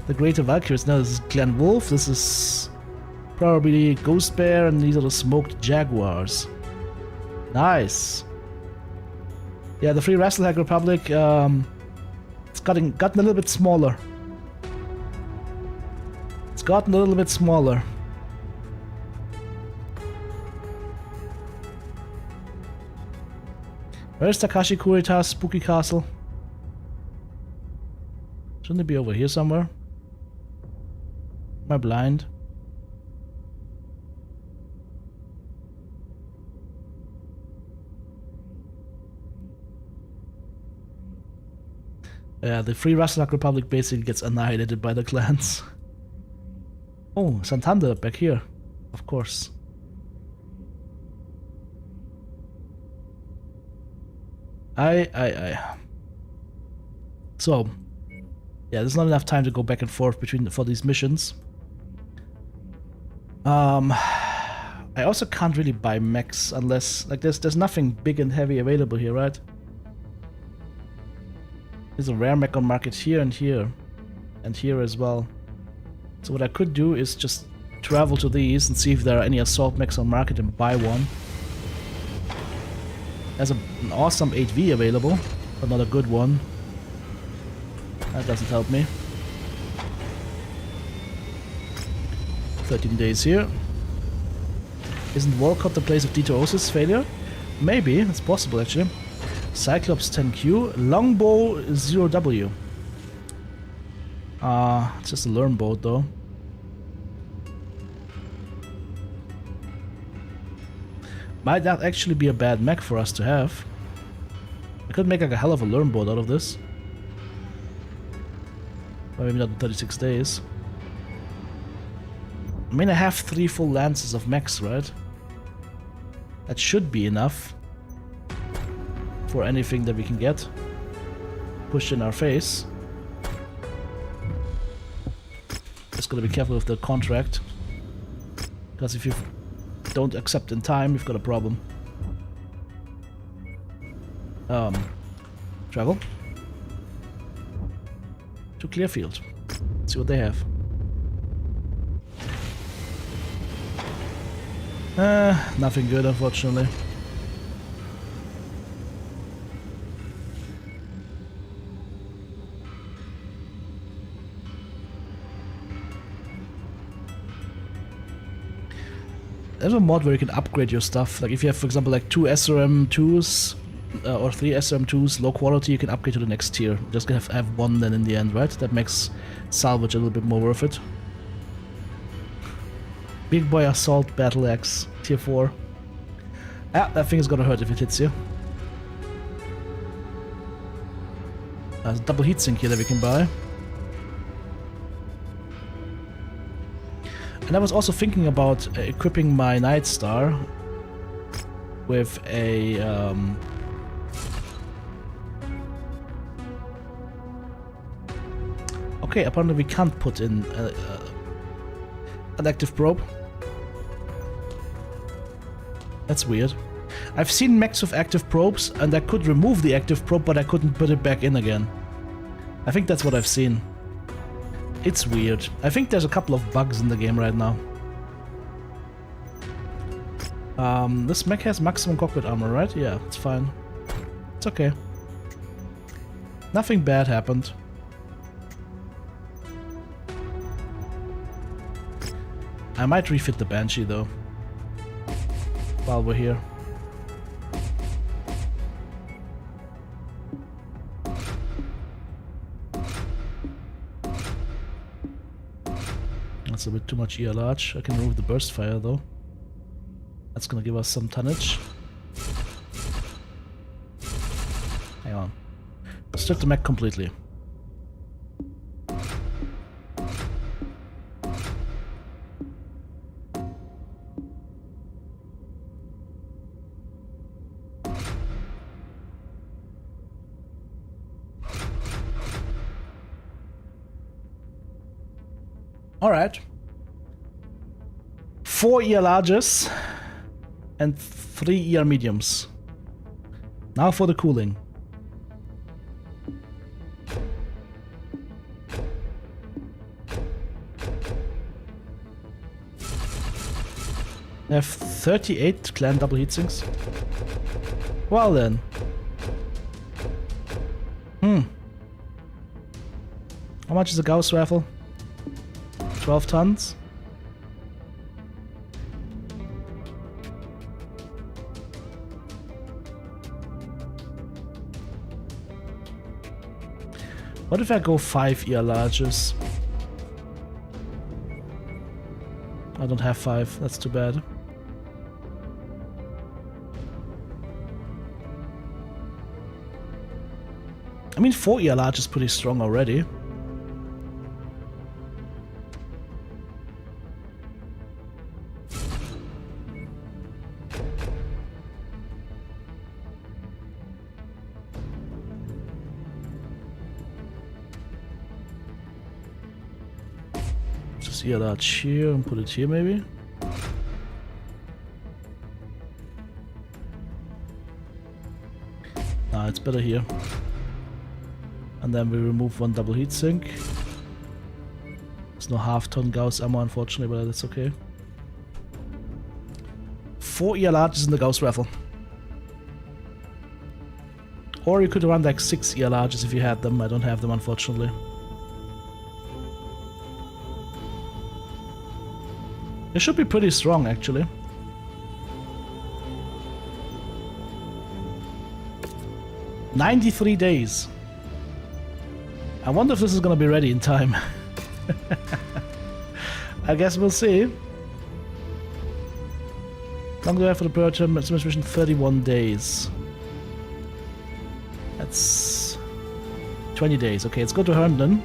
the Greater Valkyries. No, this is Glen Wolf. This is probably Ghost Bear, and these are the Smoked Jaguars. Nice. Yeah, the Free Wrestlehack Republic, it's gotten a little bit smaller. It's gotten a little bit smaller. Where's Takashi Kurita's spooky castle? Shouldn't it be over here somewhere? Am I blind? Yeah, the Free Wrestlehack Republic basically gets annihilated by the clans. Oh, Santander back here. Of course. So, yeah, there's not enough time to go back and forth for these missions. I also can't really buy mechs unless, like, there's nothing big and heavy available here, right? There's a rare mech on market here and here as well. So what I could do is just travel to these and see if there are any assault mechs on market and buy one. There's an awesome 8V available, but not a good one. That doesn't help me. 13 days here. Isn't Walcott the place of Dito's failure? Maybe, it's possible actually. Cyclops 10Q, Longbow 0W. It's just a learn boat though. Might not actually be a bad mech for us to have. I could make like a hell of a learn boat out of this. But maybe not in 36 days. I mean, I have 3 full lances of mechs, right? That should be enough for anything that we can get pushed in our face. Just gotta be careful with the contract, because if you don't accept in time, you've got a problem. Travel. To Clearfield. Let's see what they have. Nothing good, unfortunately. There's a mod where you can upgrade your stuff. Like if you have, for example, like 2 SRM2s or 3 SRM2s, low quality, you can upgrade to the next tier. You're just gonna have one then in the end, right? That makes salvage a little bit more worth it. Big Boy Assault Battle Axe, tier 4. Ah, that thing is gonna hurt if it hits you. There's a double heatsink here that we can buy. And I was also thinking about equipping my Night Star with a okay, apparently we can't put in an active probe. That's weird. I've seen mechs with active probes and I could remove the active probe, but I couldn't put it back in again. I think that's what I've seen. It's weird. I think there's a couple of bugs in the game right now. This mech has maximum cockpit armor, right? Yeah, it's fine. It's okay. Nothing bad happened. I might refit the Banshee though, while we're here. That's a bit too much ER large. I can remove the burst fire though. That's gonna give us some tonnage. Hang on. Strip the mech completely. Alright. 4 ER larges and 3 ER mediums. Now for the cooling. I have 38 clan double heatsinks. Well then. How much is a Gauss rifle? 12 tons. What if I go 5 ER larges? I don't have 5, that's too bad. I mean, 4 ER large is pretty strong already. Just ER large here and put it here maybe. Nah, it's better here. And then we remove 1 double heatsink. There's no half-ton Gauss ammo, unfortunately, but that's okay. 4 ER larges in the Gauss rifle. Or you could run like 6 ER larges if you had them. I don't have them, unfortunately. They should be pretty strong, actually. "93 days. I wonder if this is gonna be ready in time. I guess we'll see. Long do I have for the prototype mission? 31 days. That's 20 days. Okay, let's go to Herndon.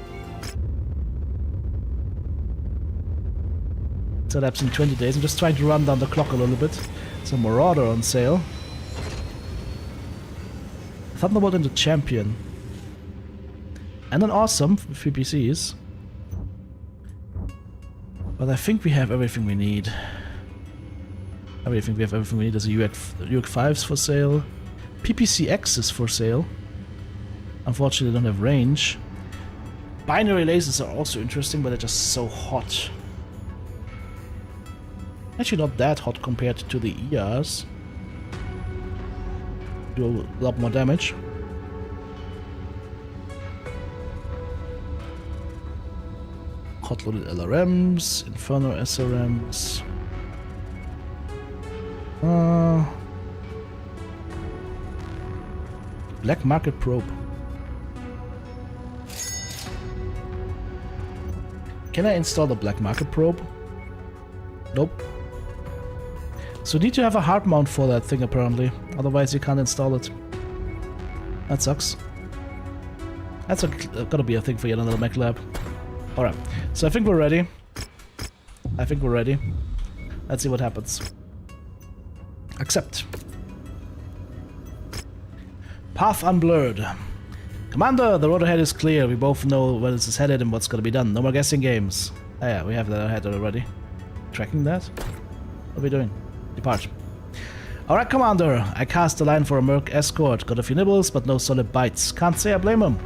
So that's in 20 days. I'm just trying to run down the clock a little bit. Some Marauder on sale. Thunderbolt into Champion. And an Awesome with 3 PCs. But I think we have everything we need. I really think we have everything we need. There's a UX5s for sale. PPCX is for sale. Unfortunately, they don't have range. Binary lasers are also interesting, but they're just so hot. Actually not that hot compared to the ERs. Do a lot more damage. Hot-loaded LRMs, Inferno SRMs. Black Market Probe. Can I install the Black Market Probe? Nope. So you need to have a hard mount for that thing apparently, otherwise you can't install it. That sucks. That's gotta be a thing for yet another mech lab. Alright, so I think we're ready. Let's see what happens. Accept. Path unblurred. Commander, the road ahead is clear. We both know where this is headed and what's gonna be done. No more guessing games. Oh yeah, we have that ahead already. Tracking that? What are we doing? Depart. Alright, Commander. I cast a line for a Merc escort. Got a few nibbles, but no solid bites. Can't say I blame him.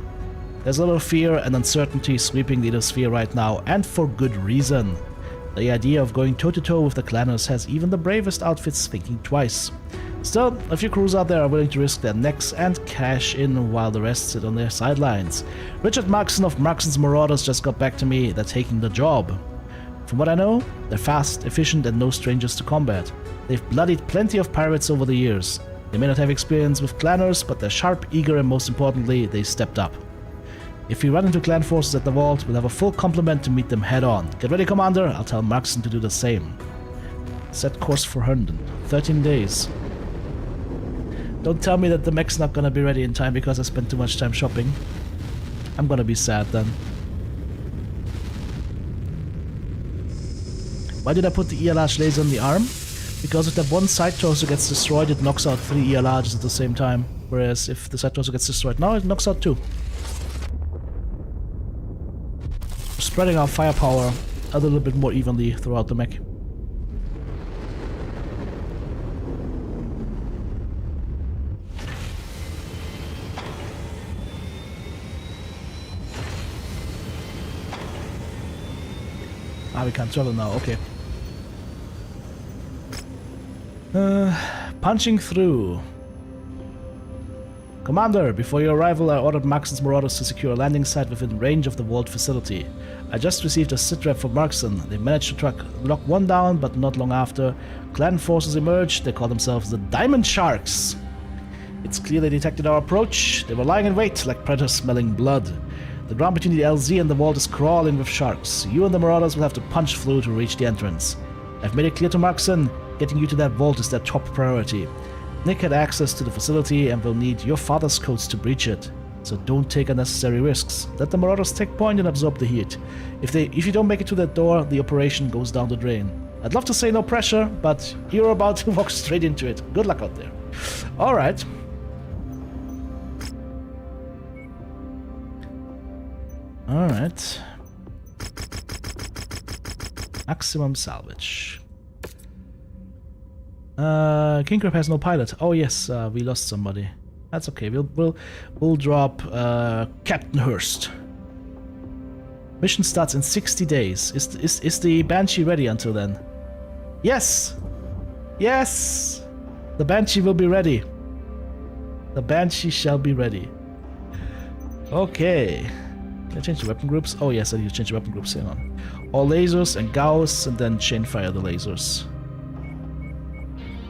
There's a lot of fear and uncertainty sweeping the sphere right now, and for good reason. The idea of going toe-to-toe with the clanners has even the bravest outfits thinking twice. Still, a few crews out there are willing to risk their necks and cash in while the rest sit on their sidelines. Richard Markson of Markson's Marauders just got back to me. They're taking the job. From what I know, they're fast, efficient, and no strangers to combat. They've bloodied plenty of pirates over the years. They may not have experience with clanners, but they're sharp, eager, and most importantly, they stepped up. If we run into clan forces at the vault, we'll have a full complement to meet them head-on. Get ready, Commander. I'll tell Markson to do the same. Set course for Herndon. 13 days. Don't tell me that the mech's not gonna be ready in time because I spent too much time shopping. I'm gonna be sad then. Why did I put the ER-large laser on the arm? Because if that one side torso gets destroyed, it knocks out 3 ER-larges at the same time. Whereas if the side torso gets destroyed now, it knocks out 2. Spreading our firepower a little bit more evenly throughout the mech. Ah, we can't travel now, okay. Punching through. Commander, before your arrival I ordered Markson's Marauders to secure a landing site within range of the vault facility. I just received a sitrep from Markson. They managed to lock one down, but not long after, clan forces emerged. They call themselves the Diamond Sharks. It's clear they detected our approach. They were lying in wait like predators smelling blood. The ground between the LZ and the vault is crawling with sharks. You and the Marauders will have to punch through to reach the entrance. I've made it clear to Markson, getting you to that vault is their top priority. Nick had access to the facility and will need your father's codes to breach it. So don't take unnecessary risks. Let the Marauders take point and absorb the heat. If you don't make it to that door, the operation goes down the drain. I'd love to say no pressure, but you're about to walk straight into it. Good luck out there. Alright. Alright. Maximum salvage. King Crab has no pilot. Oh yes, we lost somebody. That's okay. We'll drop Captain Hurst. Mission starts in 60 days. Is the Banshee ready until then? Yes! Yes! The Banshee will be ready. The Banshee shall be ready. Okay. Can I change the weapon groups? Oh yes, I need to change the weapon groups. Hang on. All lasers and Gauss, and then chain fire the lasers.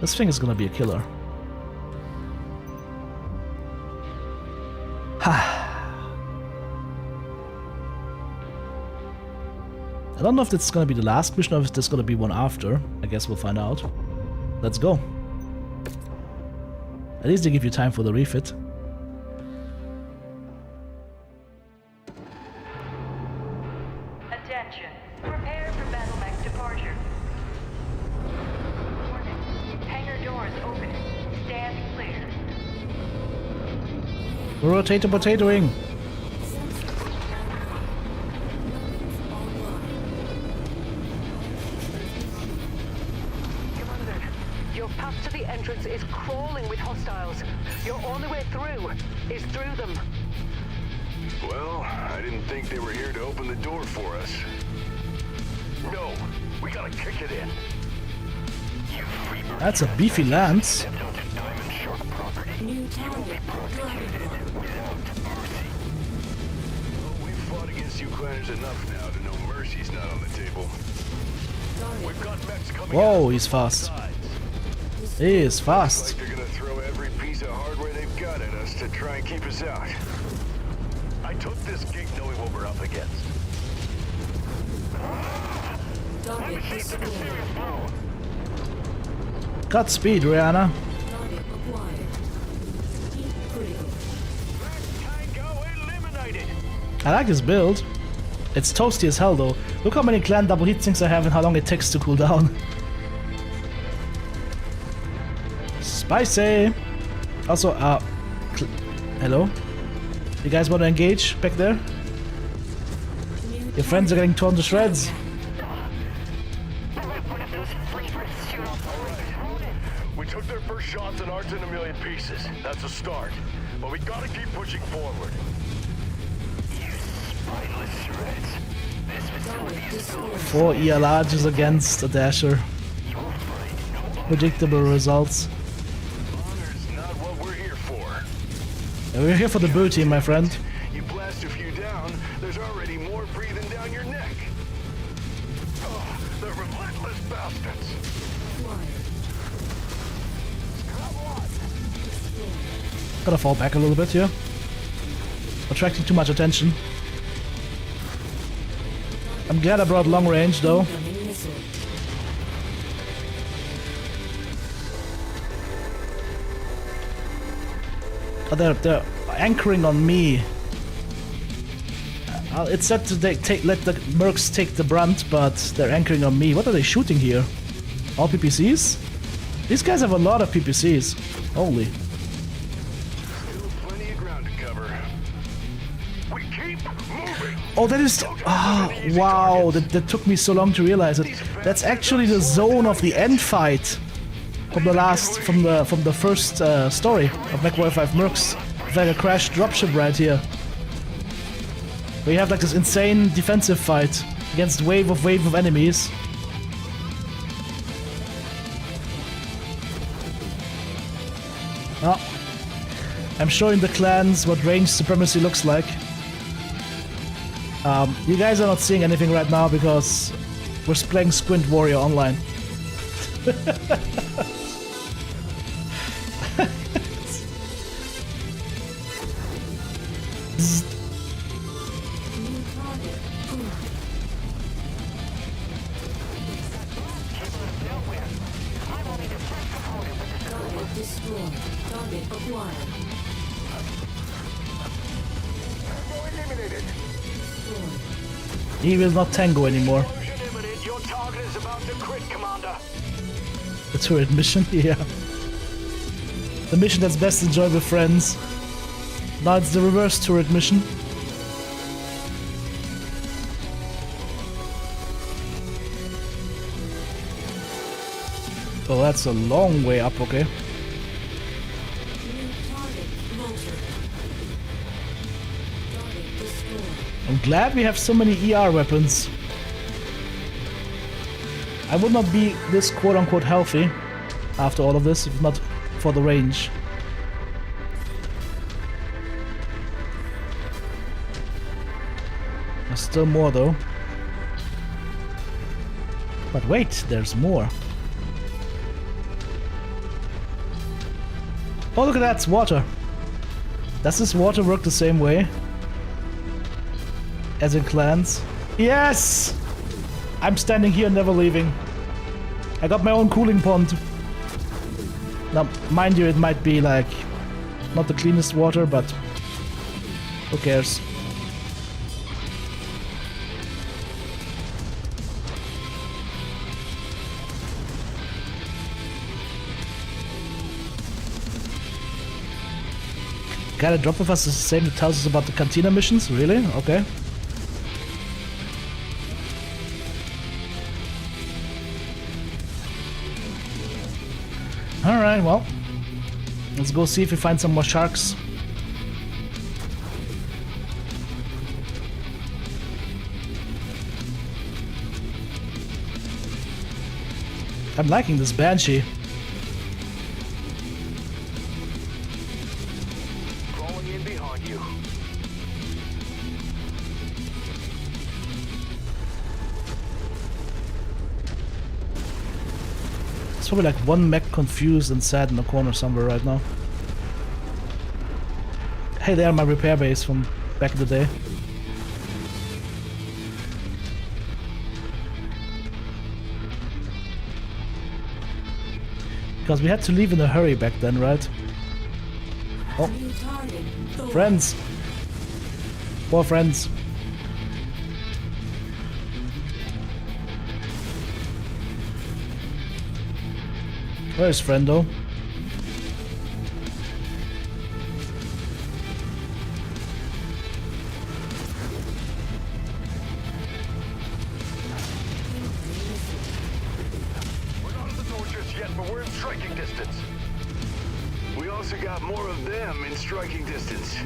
This thing is gonna be a killer. Ha! I don't know if this is gonna be the last mission or if there's gonna be one after. I guess we'll find out. Let's go. At least they give you time for the refit. Attention. Prepare for battle mech departure. Warning. Hangar doors open. Stand clear. We're potatoing. path to the entrance is crawling with hostiles. Your only way through is through them. Well, I didn't think they were here to open the door for us. No, we gotta kick it in. That's a beefy lance. New target. We've fought against you clanners enough now to know mercy's not on the table. We've got mechs coming Whoa, out he's fast. sides. He is fast. Like they're gonna throw every piece of hardware they've got at us to try and keep us out. I took this gig knowing what we're up against. Target destroyed. Godspeed, Rihanna. Target acquired. Heat critical. Tango eliminated. I like this build. It's toasty as hell though. Look how many clan double heat sinks I have and how long it takes to cool down. Spicy! Also, hello? You guys want to engage back there? Your friends are getting torn to shreds. We took their first shots and aren't in a million pieces. That's a start. But we gotta keep pushing forward. You spineless shreds. This facility is full of 4 ELRs against a Dasher. Predictable results. Honor's not what we're here for. Yeah, we're here for the booty, my friend. You blast a few down, there's already more breathing down your neck. oh, the relentless bastards. Gotta fall back a little bit here. Attracting too much attention. I'm glad I brought long range though. Incoming missile. Oh, they're anchoring on me. It's said to let the mercs take the brunt, but they're anchoring on me. What are they shooting here? All PPCs? These guys have a lot of PPCs. Holy. Still plenty of ground to cover. We keep moving. Oh, that is... Ah, wow, that took me so long to realize it. That's actually the zone of the end fight from the first story of Mechwarrior 5 Mercs. It's like a crashed dropship right here. Where you have like this insane defensive fight against wave of enemies. Oh, I'm showing the clans what range supremacy looks like. You guys are not seeing anything right now because we're playing Squint Warrior online. New target. Target destroyed. Target acquired. Eliminated. Destroyed. He will not tango anymore. Explosion imminent. Your target is about to crit, Commander. The turret mission, yeah. The mission that's best enjoyed with friends. Now it's the reverse turret mission. Oh, that's a long way up, okay. New target. Vulture. Target destroyed. I'm glad we have so many ER weapons. I would not be this quote-unquote healthy after all of this if not for the range. There's still more though. But wait, there's more. Oh, look at that, it's water. Does this water work the same way as in clans? Yes! I'm standing here, never leaving. I got my own cooling pond. Now, mind you, it might be like not the cleanest water, but who cares? Gotta drop with us is the same that tells us about the Cantina missions? Really? Okay. Alright, well. Let's go see if we find some more sharks. I'm liking this Banshee. Crawling in behind you. It's probably like one mech confused and sad in the corner somewhere right now. Hey, they are my repair base from back in the day. Because we had to leave in a hurry back then, right? Oh, New target. Thor. friends! More friends. Where's Friendo? We're not at the door just yet, but we're in striking distance. We also got more of them in striking distance.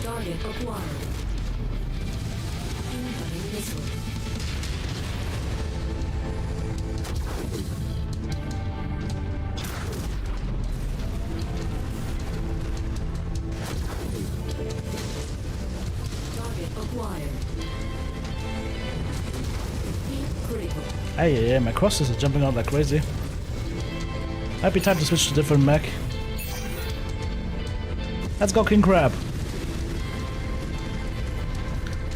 Target acquired. Incoming missile. Target acquired. Deep critical. Hey, yeah, my crosses are jumping out like crazy. Might be time to switch to different mech. Let's go, King Crab.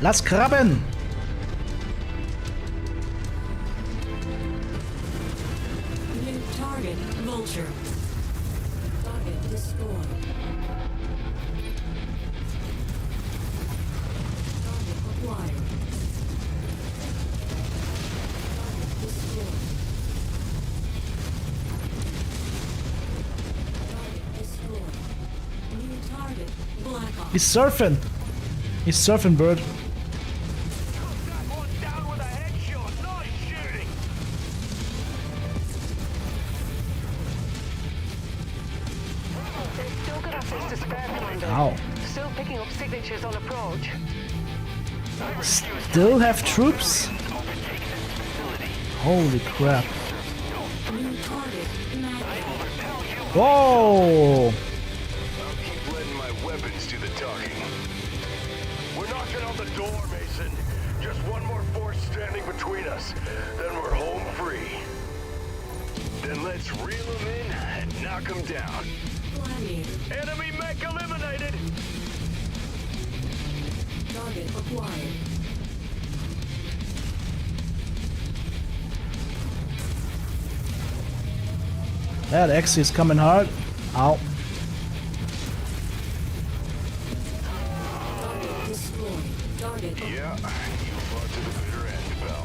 Lass krabben! New target, Vulture. Target destroyed. Target acquired. Target destroyed. Target destroyed. New target, Black Ops. He's surfing! He's surfing, bird. That one down with a headshot. Nice shooting. They've still got access to spare, Commander. Ow. Still picking up signatures on approach. Still have troops? Holy crap. New target, Magnet. Whoa! I'll keep letting my weapons do the talking. We're knocking on the door, Mason. Just one more force standing between us. Then we're home free. Then let's reel them in and knock them down. Gladiator. Enemy mech eliminated. Target acquired. That X is coming hard. Ow. Target destroyed. Target Yeah, you fought to the bitter end, pal.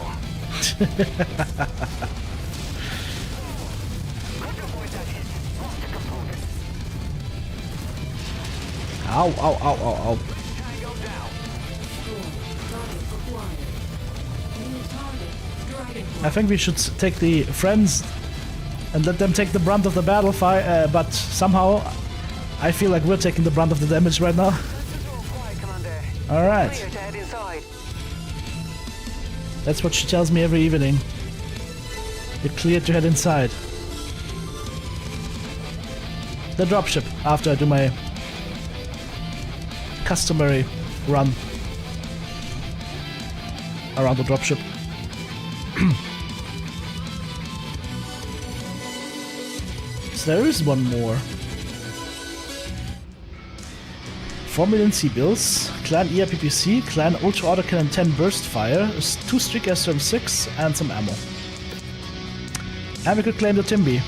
Ow, ow, ow, ow, ow. destroyed. Target acquired. New target, Dragonfly. I think we should take the friends and let them take the brunt of the battle fight, but somehow I feel like we're taking the brunt of the damage right now. This is all quiet, Commander. Alright, Clear to head inside. that's what she tells me every evening. You're clear to head inside. The dropship, after I do my customary run around the dropship. So there is one more. 4 million C-bills, Clan ERPPC, Clan Ultra Autocannon 10 Burst Fire, 2 Streak SRM 6 and some ammo. And we could claim the Timby.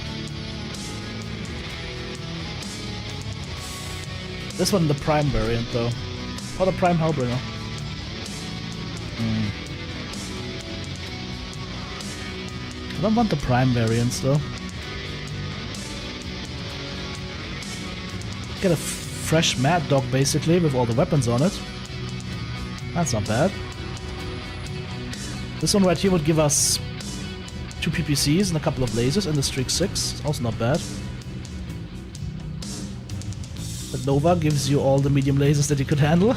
This one the Prime variant though. Or the Prime Hellbringer. I don't want the Prime variants though. Get a fresh Mad Dog basically with all the weapons on it. That's not bad. This one right here would give us 2 PPCs and a couple of lasers and the Streak 6. Also not bad. But Nova gives you all the medium lasers that you could handle.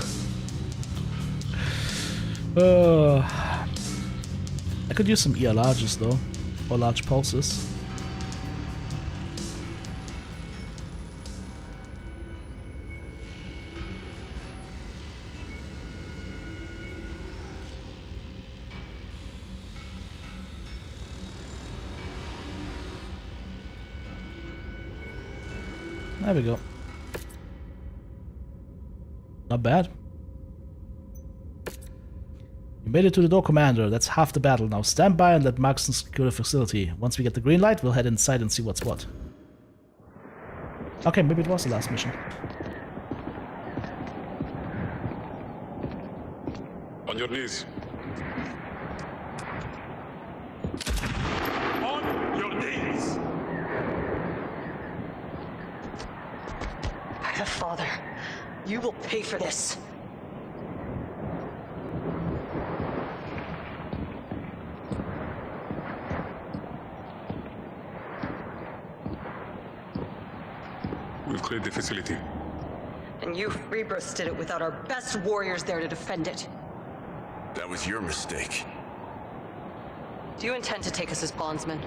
I could use some ER larges though, or large pulses. There we go. Not bad. You made it to the door, Commander. That's half the battle. Now stand by and let Markson secure the facility. Once we get the green light, we'll head inside and see what's what. Okay, maybe it was the last mission. On your knees. On your knees! Father, you will pay for this. We've cleared the facility. And you rebirths did it without our best warriors there to defend it. That was your mistake. Do you intend to take us as bondsmen?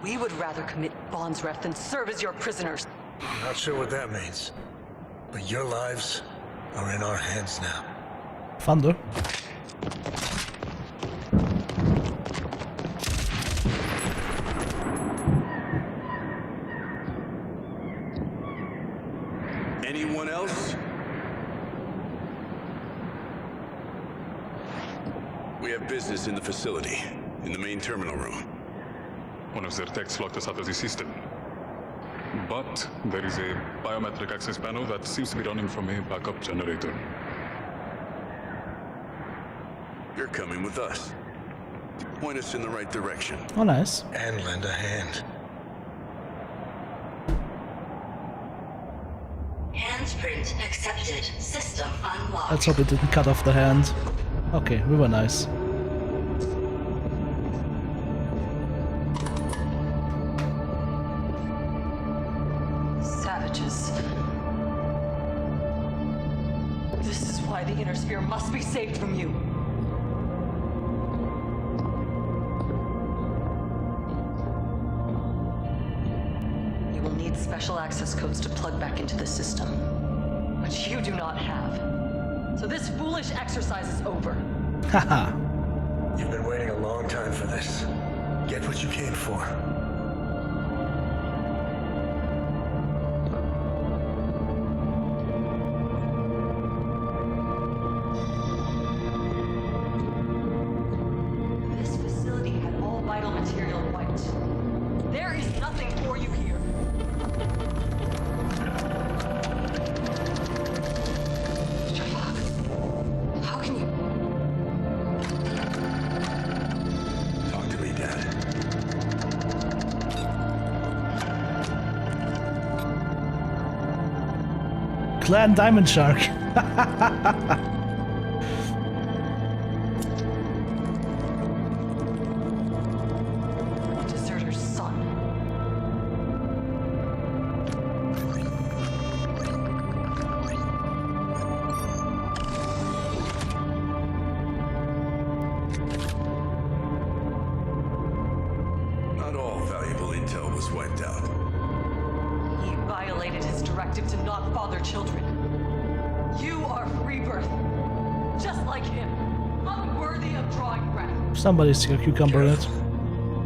We would rather commit Bondsref than serve as your prisoners. Not sure what that means. But your lives are in our hands now. Thunder. Anyone else? We have business in the facility, in the main terminal room. One of their techs locked us out of the system. But there is a biometric access panel that seems to be running from a backup generator. You're coming with us. Point us in the right direction. Oh, nice. And lend a hand. Handprint accepted. System unlocked. Let's hope it didn't cut off the hand. Okay, we were nice. Savages. This is why the Inner Sphere must be saved from you. You will need special access codes to plug back into the system, which you do not have. So this foolish exercise is over. Haha. You've been waiting a long time for this. Get what you came for. This facility had all vital material wiped. There is nothing for you here. How can you? Talk to me, Dad. Clan Diamond Shark. Deserter's son. Not all valuable intel was wiped out. He violated his directive to not father children. You are rebirth, just like him, unworthy of drawing breath. Somebody stick a cucumber in it.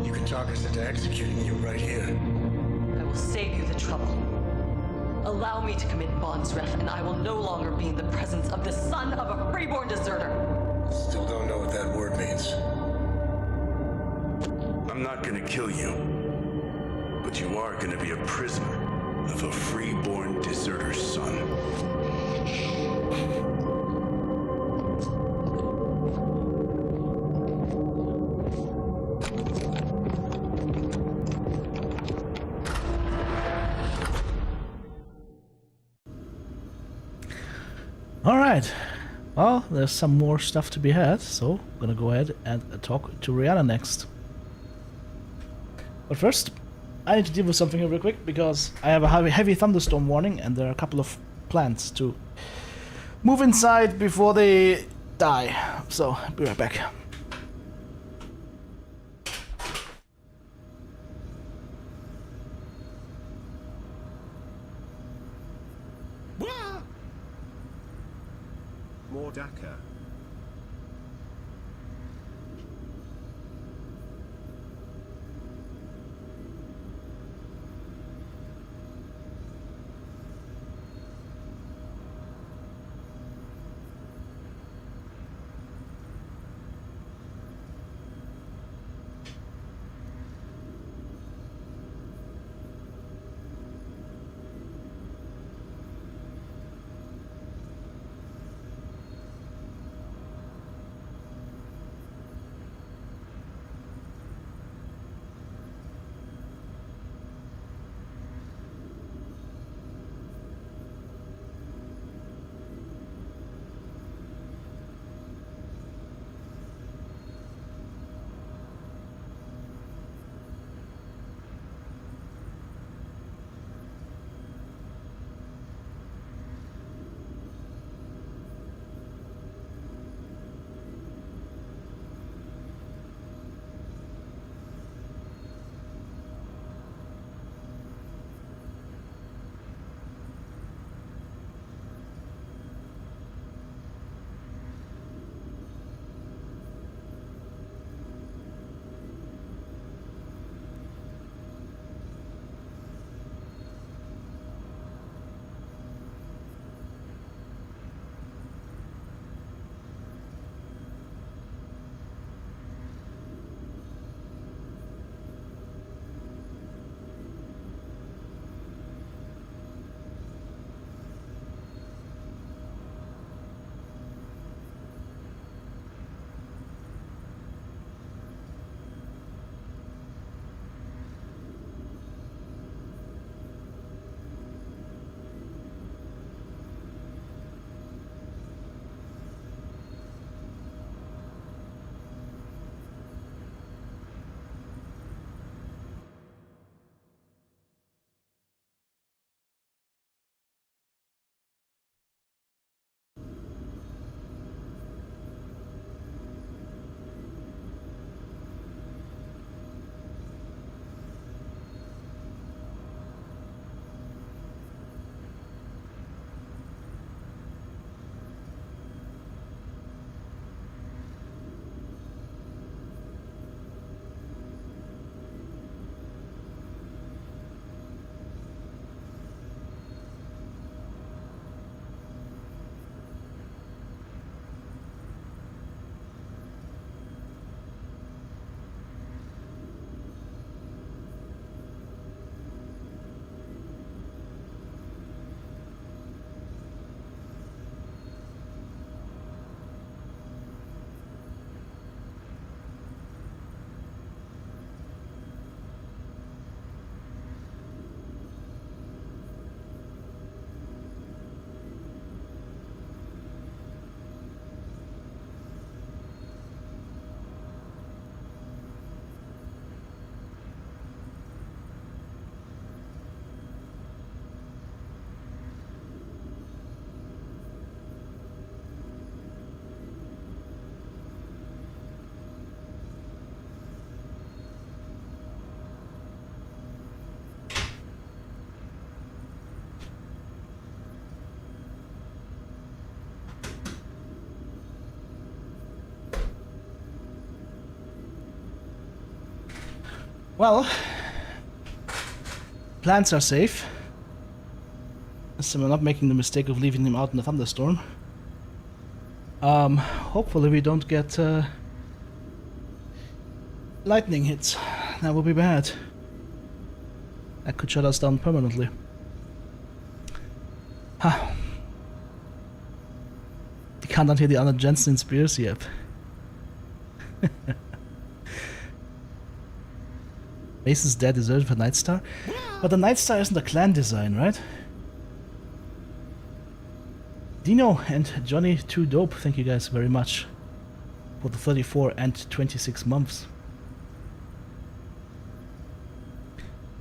You can talk us into executing you right here. I will save you the trouble. Allow me to commit Bondsref, and I will no longer be in the presence of the son of a freeborn deserter. Still don't know what that word means. I'm not gonna kill you, but you are gonna be a prisoner of a freeborn deserter's son. Alright. Well, there's some more stuff to be had, so I'm gonna go ahead and talk to Rihanna next. But first, I need to deal with something here real quick, because I have a heavy thunderstorm warning, and there are a couple of plants to move inside before they die. So, I'll be right back. More Dakar. Well, plants are safe. So we're not making the mistake of leaving them out in the thunderstorm. Hopefully we don't get lightning hits. That would be bad. That could shut us down permanently. Huh. You can't unhear the other Jensen spears yet. Base is dead, deserted for Nightstar. But the Nightstar isn't a clan design, right? Dino and Johnny 2 Dope, thank you guys very much for the 34 and 26 months.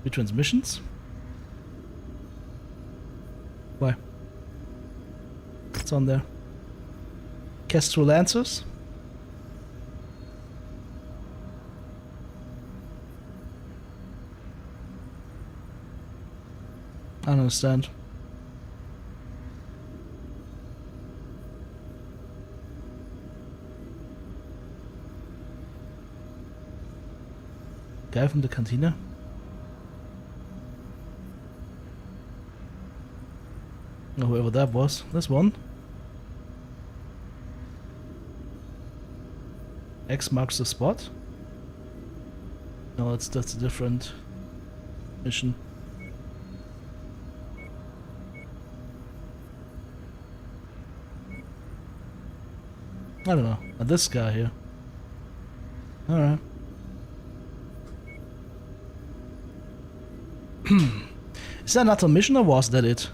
Retransmissions? Why? What's on there? Kestrel Lancers? I don't understand. Guy from the cantina? Or whoever that was. This one. X marks the spot. No, that's a different mission. I don't know. This guy here. Alright. Is that another mission or was that it?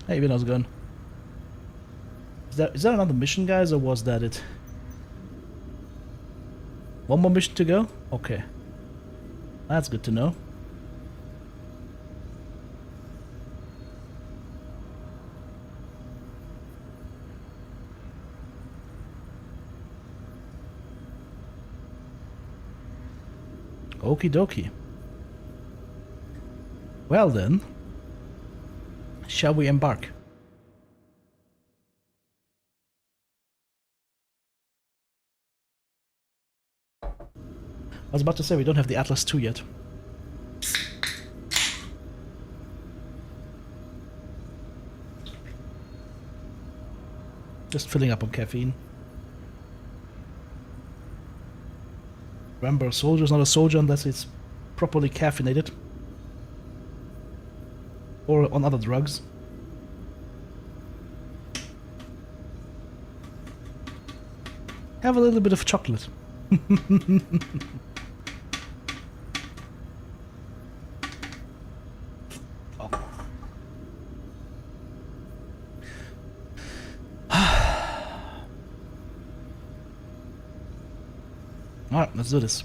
Hey, how's it going? Is that another mission, guys, or was that it? One more mission to go? Okay. That's good to know. Okie dokie. Well then, shall we embark? I was about to say we don't have the Atlas 2 yet. Just filling up on caffeine. Remember, a soldier's not a soldier unless it's properly caffeinated. Or on other drugs. Have a little bit of chocolate. Oh. Alright, let's do this.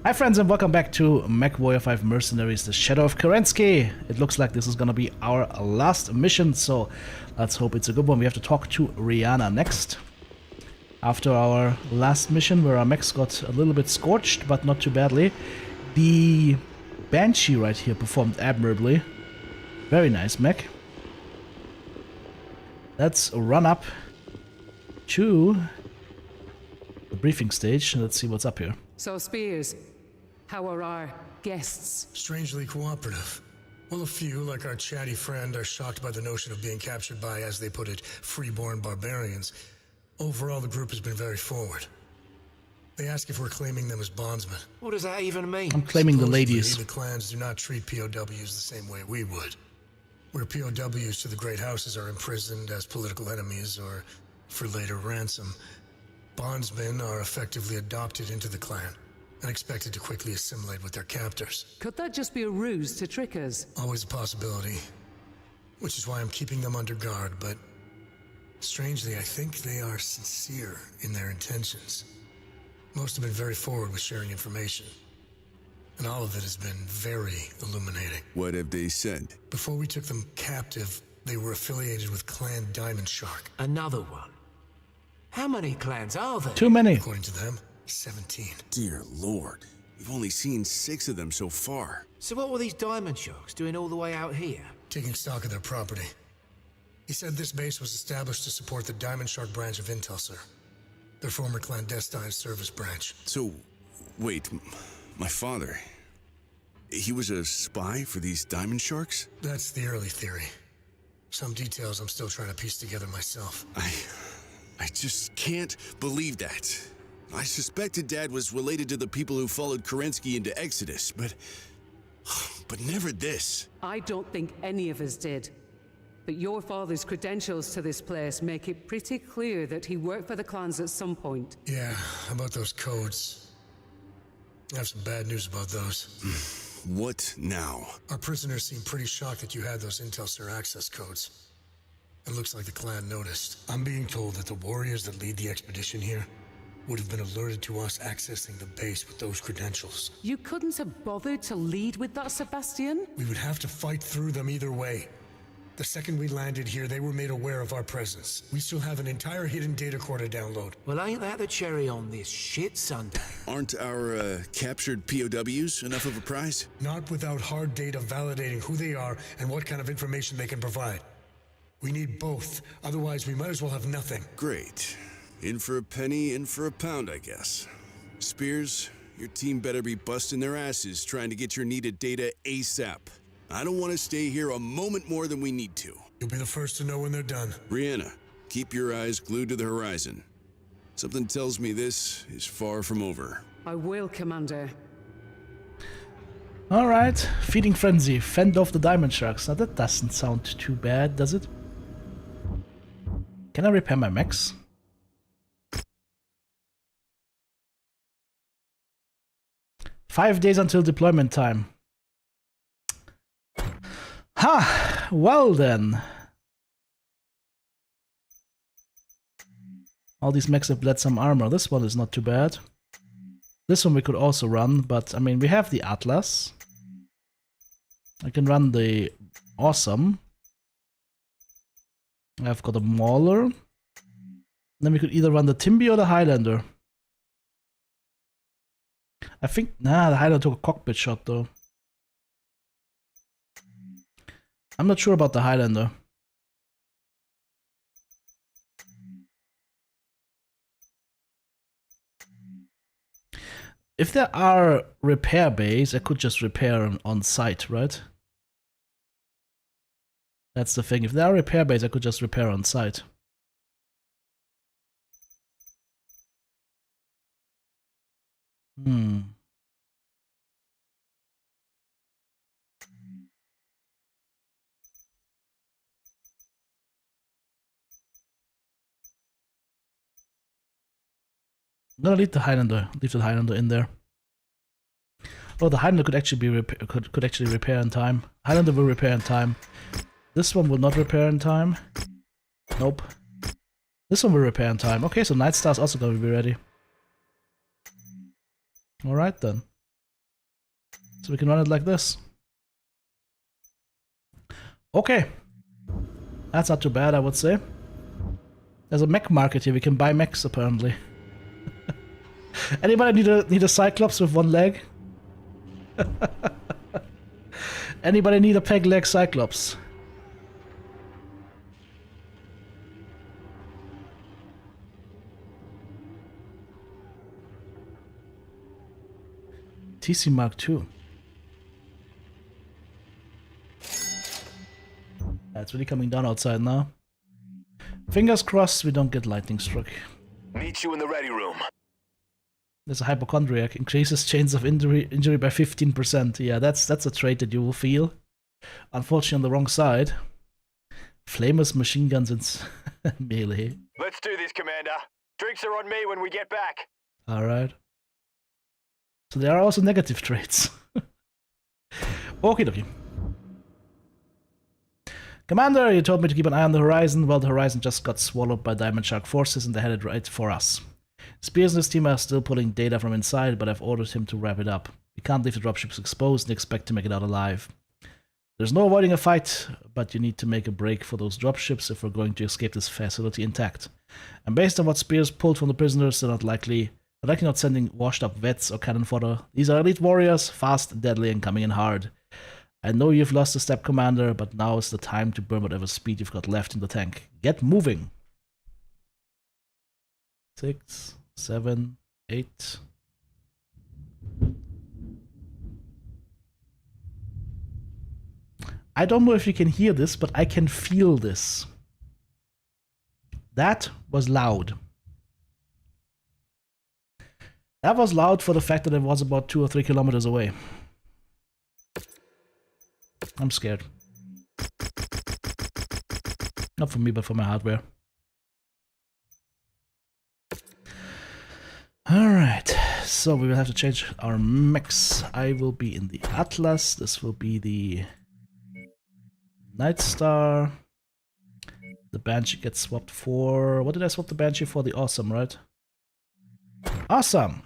Hi friends and welcome back to Mechwarrior 5 Mercenaries, the Shadow of Kerensky. It looks like this is gonna be our last mission, so let's hope it's a good one. We have to talk to Rihanna next. After our last mission where our mechs got a little bit scorched, but not too badly. The Banshee right here performed admirably. Very nice mech. Let's run up to the briefing stage. Let's see what's up here. So, Spears, how are our guests? Strangely cooperative. Well, a few, like our chatty friend, are shocked by the notion of being captured by, as they put it, freeborn barbarians. Overall, the group has been very forward. They ask if we're claiming them as bondsmen. What does that even mean? I'm claiming the Supposedly, ladies. The clans do not treat POWs the same way we would. Where POWs to the great houses are imprisoned as political enemies or for later ransom, bondsmen are effectively adopted into the clan and expected to quickly assimilate with their captors. Could that just be a ruse to trick us? Always a possibility, which is why I'm keeping them under guard, but strangely, I think they are sincere in their intentions. Most have been very forward with sharing information, and all of it has been very illuminating. What have they said? Before we took them captive, they were affiliated with Clan Diamond Shark. Another one. How many clans are there? Too many. According to them, 17. Dear Lord, we've only seen 6 of them so far. So what were these diamond sharks doing all the way out here? Taking stock of their property. He said this base was established to support the Diamond Shark branch of Intel, sir. Their former clandestine service branch. So, wait, my father, he was a spy for these diamond sharks? That's the early theory. Some details I'm still trying to piece together myself. I just can't believe that. I suspected Dad was related to the people who followed Kerensky into Exodus, but never this. I don't think any of us did. But your father's credentials to this place make it pretty clear that he worked for the clans at some point. Yeah, about those codes. I have some bad news about those. What now? Our prisoners seem pretty shocked that you had those Intel Sir access codes. It looks like the clan noticed. I'm being told that the warriors that lead the expedition here would have been alerted to us accessing the base with those credentials. You couldn't have bothered to lead with that, Sebastian? We would have to fight through them either way. The second we landed here, they were made aware of our presence. We still have an entire hidden data core to download. Well, ain't that the cherry on this shit Sunday? Aren't our captured POWs enough of a prize? Not without hard data validating who they are and what kind of information they can provide. We need both, otherwise we might as well have nothing. Great. In for a penny, in for a pound, I guess. Spears, your team better be busting their asses trying to get your needed data ASAP. I don't want to stay here a moment more than we need to. You'll be the first to know when they're done. Brianna, keep your eyes glued to the horizon. Something tells me this is far from over. I will, Commander. Alright, Feeding Frenzy, fend off the diamond sharks. Now that doesn't sound too bad, does it? Can I repair my mechs? "5 days until deployment time." Ha! Well then. All these mechs have bled some armor. This one is not too bad. This one we could also run, but I mean, we have the Atlas. I can run the Awesome. I've got a Mauler. Then we could either run the Timby or the Highlander. I think, nah, the Highlander took a cockpit shot though. I'm not sure about the Highlander. If there are repair bays, I could just repair on site, right? That's the thing. If there are repair bays, I could just repair on site. I'm gonna leave the Highlander. Leave the Highlander in there. Oh, the Highlander could actually be could actually repair in time. Highlander will repair in time. This one will not repair in time. Nope. This one will repair in time. Okay, so Night Star's also gonna be ready. Alright then. So we can run it like this. Okay. That's not too bad, I would say. There's a mech market here. We can buy mechs apparently. Anybody need a Cyclops with one leg? Anybody need a peg leg Cyclops? TC Mark II. It's really coming down outside now. Fingers crossed we don't get lightning struck. Meet you in the ready room. There's a hypochondriac. Increases chains of injury by 15%. Yeah, that's a trait that you will feel. Unfortunately on the wrong side. Flamers, machine guns, and melee. Let's do this, Commander. Drinks are on me when we get back. Alright. So there are also negative traits. Okie dokie. Commander, you told me to keep an eye on the horizon. Well, the horizon just got swallowed by Diamond Shark forces and they're headed right for us. Spears and his team are still pulling data from inside, but I've ordered him to wrap it up. We can't leave the dropships exposed and expect to make it out alive. There's no avoiding a fight, but you need to make a break for those dropships if we're going to escape this facility intact. And based on what Spears pulled from the prisoners, they're likely not sending washed-up vets or cannon fodder. These are elite warriors, fast, deadly, and coming in hard. I know you've lost a step, Commander, but now is the time to burn whatever speed you've got left in the tank. Get moving! 6, 7, 8. I don't know if you can hear this, but I can feel this. That was loud. That was loud for the fact that it was about 2 or 3 kilometers away. I'm scared. Not for me, but for my hardware. Alright, so we will have to change our mechs. I will be in the Atlas, this will be the Night Star. The Banshee gets swapped for... What did I swap the Banshee for? The Awesome, right? Awesome!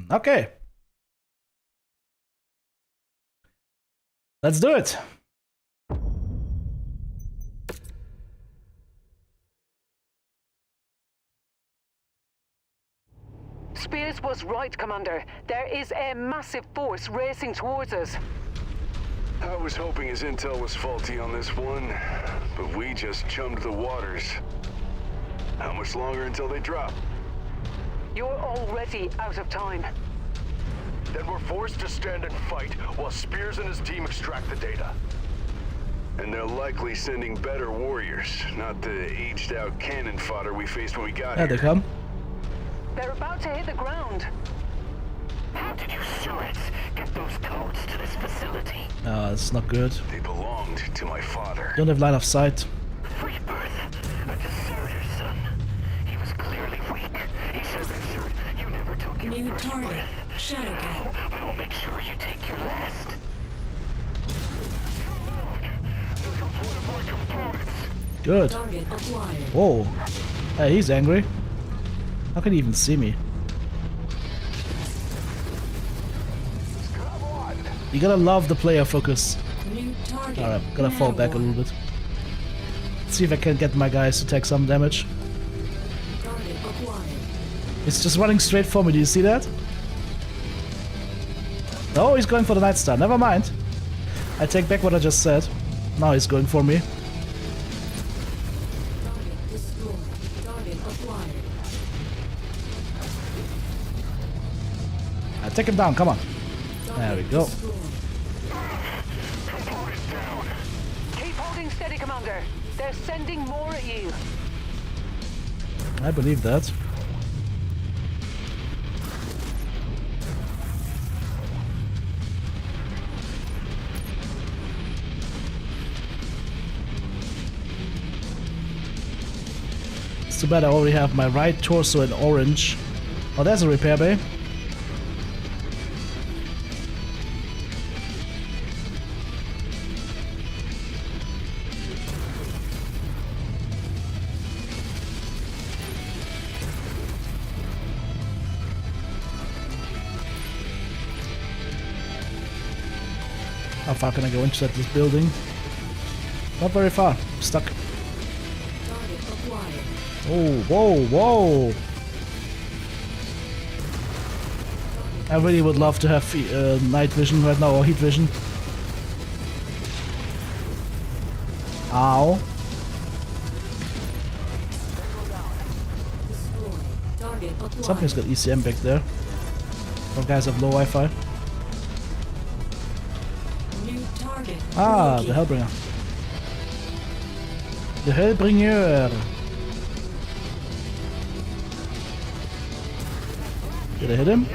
Okay. Let's do it! Spears was right, Commander. There is a massive force racing towards us. I was hoping his intel was faulty on this one, but we just chummed the waters. How much longer until they drop? You're already out of time. Then we're forced to stand and fight while Spears and his team extract the data. And they're likely sending better warriors, not the aged-out cannon fodder we faced when we got There here. they come. They're about to hit the ground. How did you Surits get those codes to this facility? It's not good. They belonged to my father. Don't have line of sight. Free birth, a deserter, son. He was clearly weak. He should have ensured you never took your New first target. breath. Shadowcat. I'll make sure you take your last. Good. Target acquired. Whoa. Hey, he's angry. How can he even see me? You gotta love the player focus. New target. Alright, gotta fall back a little bit. Let's see if I can get my guys to take some damage. Target acquired. It's just running straight for me, do you see that? Oh, he's going for the Night Star, never mind. I take back what I just said. Now he's going for me. Target destroyed. Target acquired. Take him down, come on. There we go. Keep holding steady, Commander. They're sending more at you. I believe that. It's too bad I already have my right torso in orange. Oh, there's a repair bay. How far can I go inside this building? Not very far. Stuck. Target acquired. Oh, whoa, whoa! I really would love to have night vision right now, or heat vision. Ow. Destroyed. Target acquired. Something's got ECM back there. Some guys have low Wi-Fi. New target. Ah, the located. Hellbringer. The Hellbringer! Did I hit him?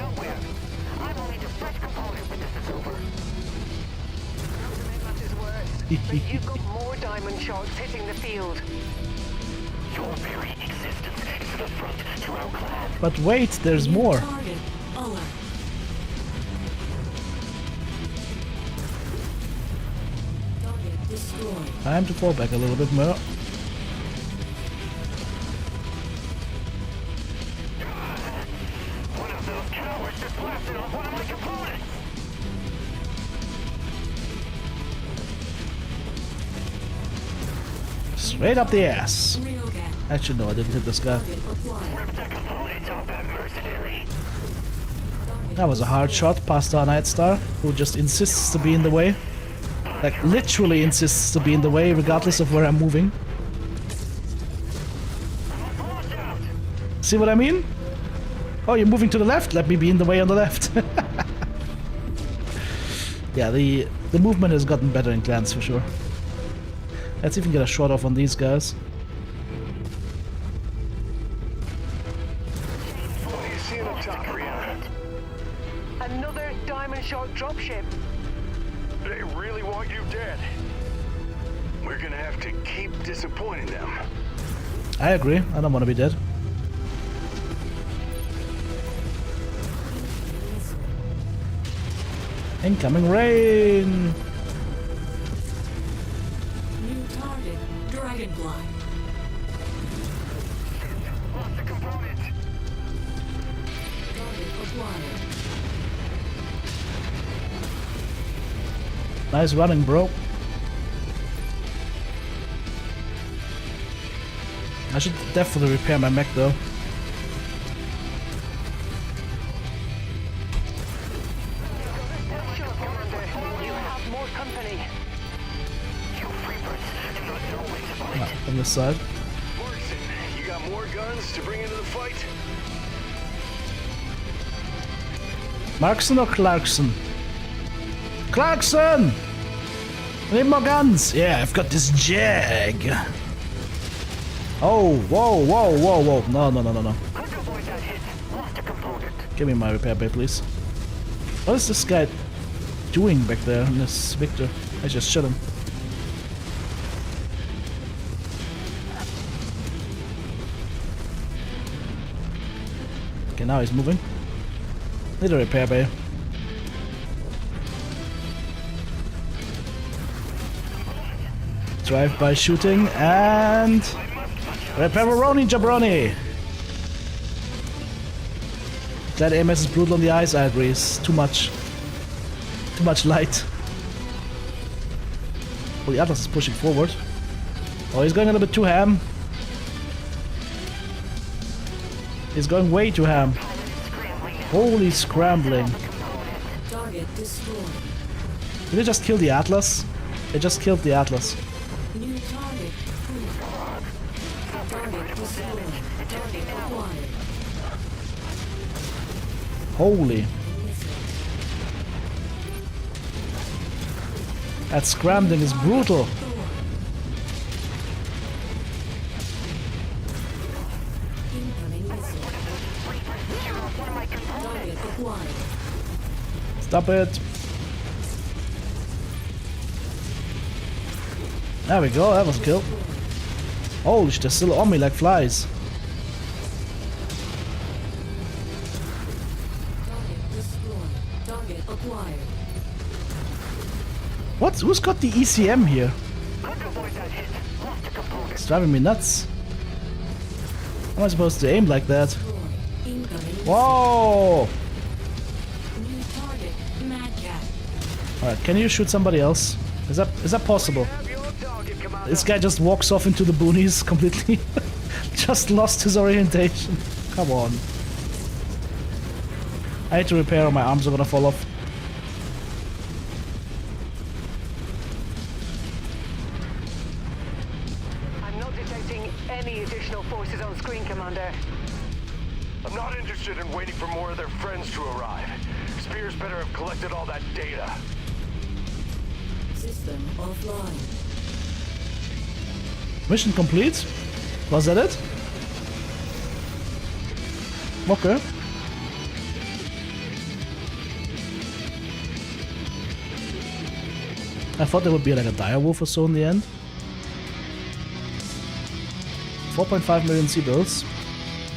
I'm only the fresh component when this is over. That is worse. But you've got more diamond shots hitting the field. Your very existence is an affront to our clan. But wait, there's New more. Target alert. Target destroyed. Time to fall back a little bit more. One of those cowards just blasted off one of my components! Straight up the ass. Roccat. Actually, no, I didn't hit this guy. Target acquired. The components of that mercenary! That was a hard shot past our Night Star, who just insists to be in the way. Like, literally insists to be in the way, regardless of where I'm moving. See what I mean? Oh, you're moving to the left? Let me be in the way on the left. Yeah, the movement has gotten better in clans for sure. Let's even get a shot off on these guys. What do you see in the top, Brianna? Another diamond shot dropship. They really want you dead. We're gonna have to keep disappointing them. I agree. I don't want to be dead. Incoming rain! New target, Dragonfly. Lost a component. Target acquired. Nice running, bro. I should definitely repair my mech though. Sure, Commander. You have more company. Ah, from this side. Markson, you got more guns to bring into the fight? Markson or Clarkson? Clarkson! I need more guns! Yeah, I've got this jag! Oh, whoa, whoa, whoa, whoa. No, no, no, no, no. Give me my repair bay, please. What is this guy doing back there? This Victor. I just shot him. Okay, now he's moving. Need a repair bay. Drive-by shooting and... Repaironi Jabroni! That AMS is brutal on the eyes, I agree. It's too much. Too much light. Oh, the Atlas is pushing forward. Oh, he's going a little bit too ham. He's going way too ham. Holy scrambling. Target destroyed. Did they just kill the Atlas? They just killed the Atlas. New target approved. Target destroyed. Target acquired. Holy. That scrambling is brutal. Incoming missile. Target acquired. Stop it. There we go, that was a kill. Holy shit, they're still on me like flies. Target destroyed. Target acquired. What? Who's got the ECM here? It's driving me nuts. How am I supposed to aim like that? Incoming Whoa! new target. Mad Cat. Alright, can you shoot somebody else? Is that possible? This guy just walks off into the boonies completely. Just lost his orientation. Come on. I need to repair or my arms are gonna fall off. I'm not detecting any additional forces on screen, Commander. I'm not interested in waiting for more of their friends to arrive. Spears better have collected all that data. System offline. Mission complete? Was that it? Okay. I thought there would be like a direwolf or so in the end. 4.5 million sea bills.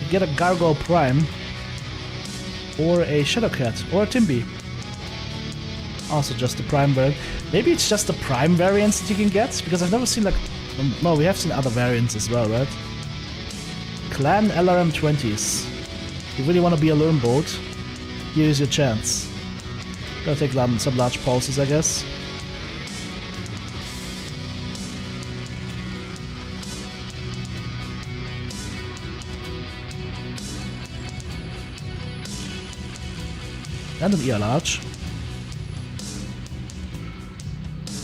You get a Gargoyle Prime. Or a Shadowcat. Or a Timby. Also just the Prime variant. Maybe it's just the Prime variants that you can get? Because I've never seen like... No, we have seen other variants as well, right? Clan LRM 20s. If you really want to be a lone boat, here's your chance. Gotta take some large pulses, I guess. And an ER large.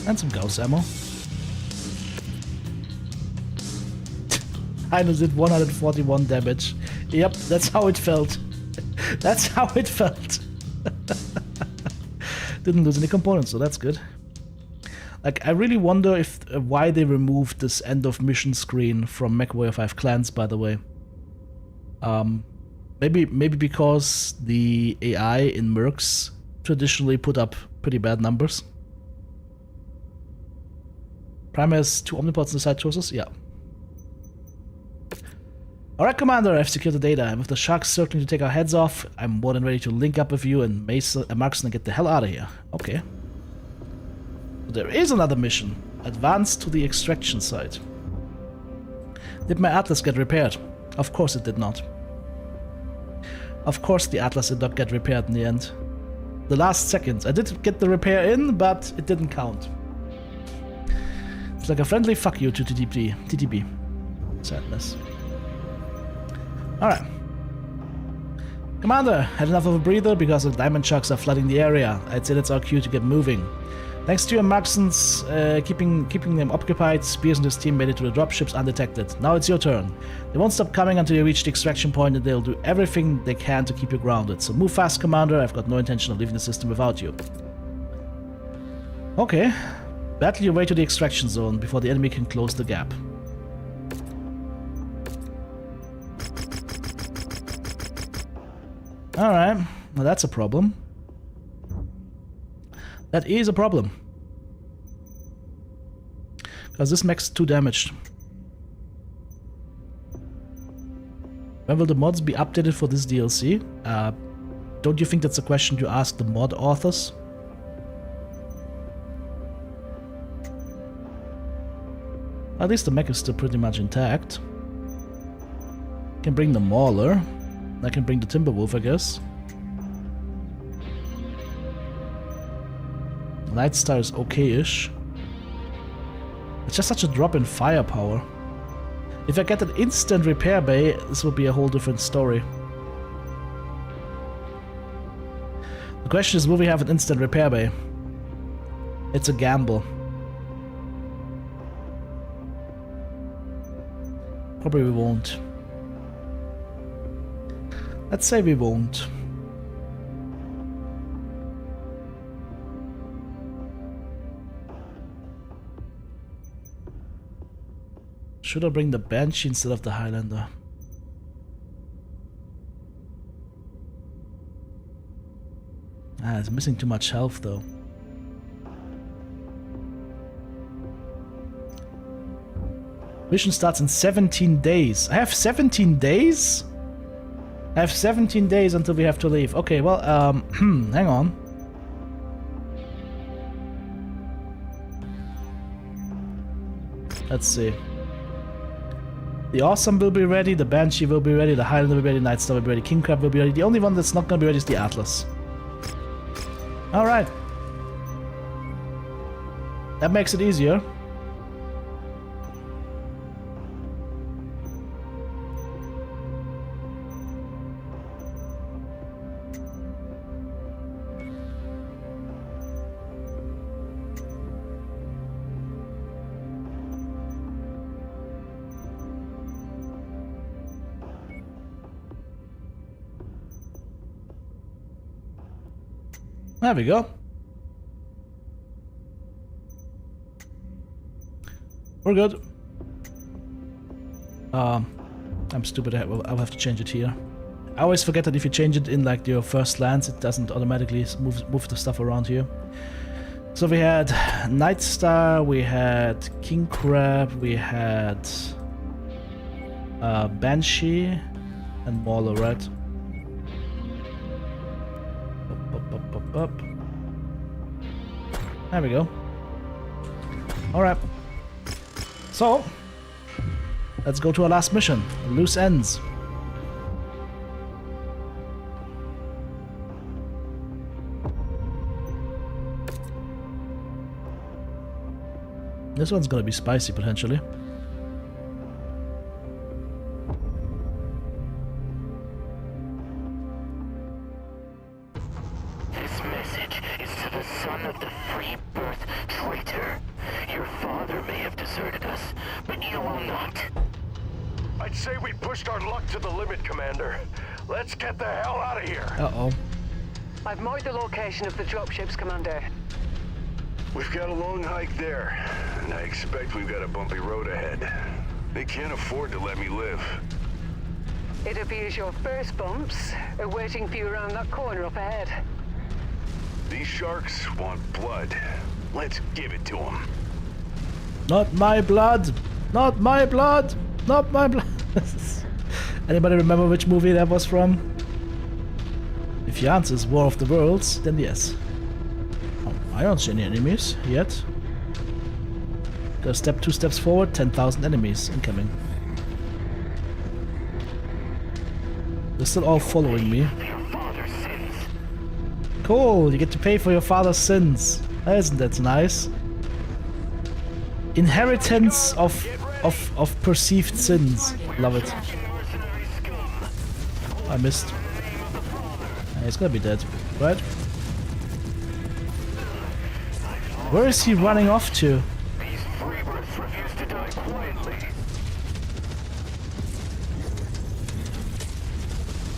And some Gauss ammo. I did 141 damage. Yep, that's how it felt. That's how it felt. Didn't lose any components, so that's good. Like, I really wonder if why they removed this end of mission screen from Mechwarrior 5 Clans, by the way. Maybe because the AI in Mercs traditionally put up pretty bad numbers. Prime has 2 omnipods inside torsos? Yeah. Alright, Commander, I've secured the data, and with the sharks circling to take our heads off, I'm more than ready to link up with you and Markson and get the hell out of here. Okay. But there is another mission. Advance to the extraction site. Did my Atlas get repaired? Of course it did not. Of course the Atlas did not get repaired in the end. The last second. I did get the repair in, but it didn't count. It's like a friendly fuck you to TTB. Sadness. Alright. Commander, had enough of a breather because the diamond sharks are flooding the area. I'd say that's our cue to get moving. Thanks to your Marksons keeping them occupied, Spears and his team made it to the dropships undetected. Now it's your turn. They won't stop coming until you reach the extraction point, and they'll do everything they can to keep you grounded. So move fast, Commander. I've got no intention of leaving the system without you. Okay. Battle your way to the extraction zone before the enemy can close the gap. Alright, well that's a problem. That is a problem. Because this mech's too damaged. When will the mods be updated for this DLC? Don't you think that's a question to ask the mod authors? At least the mech is still pretty much intact. I can bring the Mauler. I can bring the Timberwolf, I guess. Lightstar is okay-ish. It's just such a drop in firepower. If I get an instant repair bay, this will be a whole different story. The question is, will we have an instant repair bay? It's a gamble. Probably we won't. Let's say we won't. Should I bring the Banshee instead of the Highlander? It's missing too much health though. Mission starts in 17 days. I have 17 days? I have 17 days until we have to leave. Okay, well, hang on. Let's see. The Awesome will be ready, the Banshee will be ready, the Highlander will be ready, Nightstar will be ready, King Crab will be ready. The only one that's not gonna be ready is the Atlas. Alright. That makes it easier. There we go. We're good. I'm stupid. I'll have to change it here. I always forget that if you change it in like your first lance, it doesn't automatically move the stuff around here. So we had Nightstar, we had King Crab, we had Banshee and Mauler, right? Up. There we go. Alright. So, let's go to our last mission. Loose ends. This one's gonna be spicy, potentially. Uh-oh. I've marked the location of the dropships, Commander. We've got a long hike there, and I expect we've got a bumpy road ahead. They can't afford to let me live. It appears your first bumps are waiting for you around that corner up ahead. These sharks want blood. Let's give it to them. Not my blood! Not my blood! Not my blood! Anybody remember which movie that was from? If your answer is War of the Worlds, then yes. Oh, I don't see any enemies yet. Gotta step 2 steps forward, 10,000 enemies incoming. They're still all following me. Cool, you get to pay for your father's sins. Isn't that nice? Inheritance of perceived sins. Love it. I missed. He's gonna be dead, right? Where is he running off to?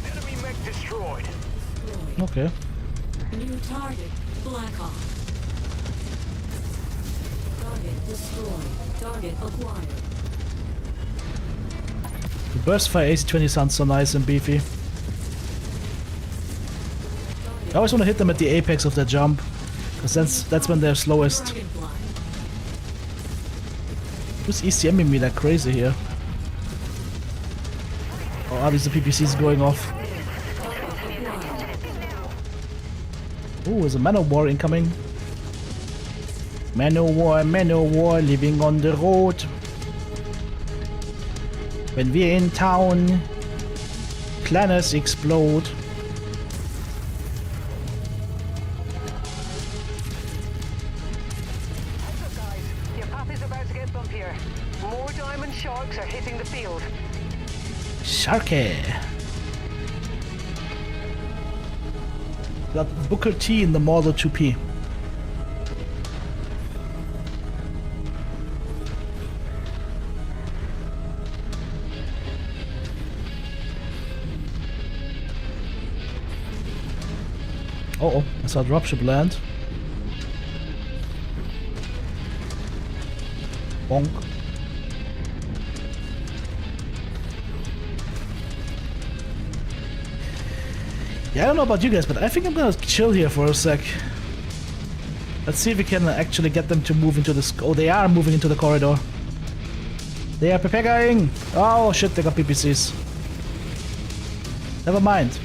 Enemy mech destroyed. Okay. New target, Blackhawk. Target destroyed. Target acquired. The burst fire AC-20 sounds so nice and beefy. I always want to hit them at the apex of their jump, because that's when they're slowest. Who's ECMing me that crazy here? Oh, are these the PPCs going off? Ooh, there's a man of war incoming. Man of war, living on the road. When we're in town, planets explode. Sharks are hitting the field. Sharky. Got Booker T in the Model 2P. Uh-oh, I saw a dropship land. Bonk. Yeah, I don't know about you guys, but I think I'm gonna chill here for a sec. Let's see if we can actually get them to move into this. Oh, they are moving into the corridor. They are preparing. Oh shit, they got PPCs. Never mind.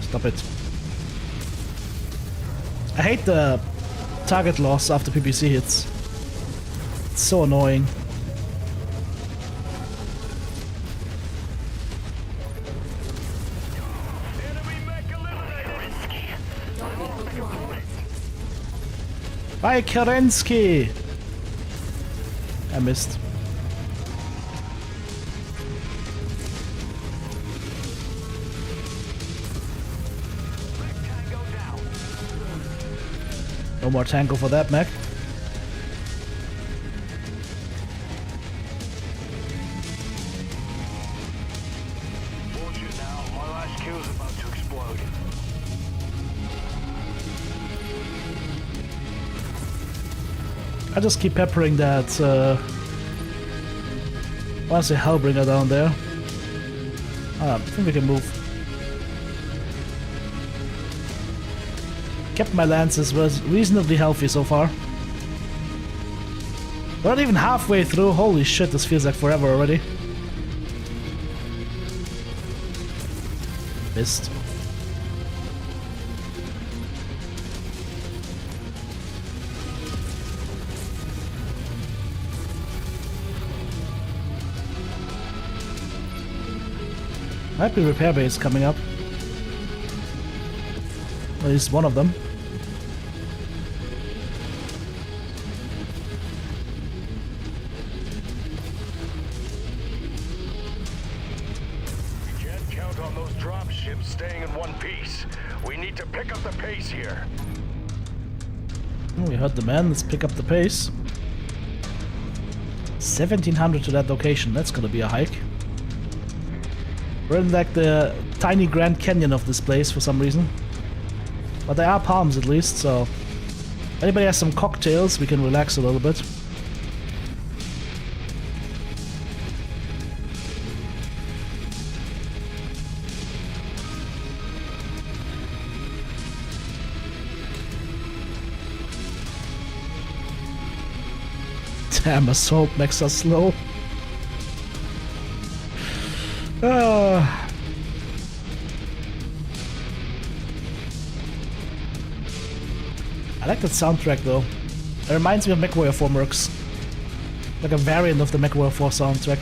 Stop it. I hate the target loss after PPC hits. It's so annoying. Bye, Kerensky! I missed. No more tango for that, mech. I just keep peppering that, I wanna say Hellbringer down there. I think we can move. Kept my lances was reasonably healthy so far. We're not even halfway through. Holy shit, this feels like forever already. Missed. Might be repair base coming up. At least one of them. We can't count on those drop ships staying in one piece. We need to pick up the pace here. Oh, we heard the man. Let's pick up the pace. 1700 to that location. That's gonna be a hike. We're in like the tiny Grand Canyon of this place for some reason. But there are palms at least, so if anybody has some cocktails, we can relax a little bit. Damn, assault mechs are slow. I like that soundtrack though. It reminds me of Mechwarrior 4 Mercs. Like a variant of the Mechwarrior 4 soundtrack.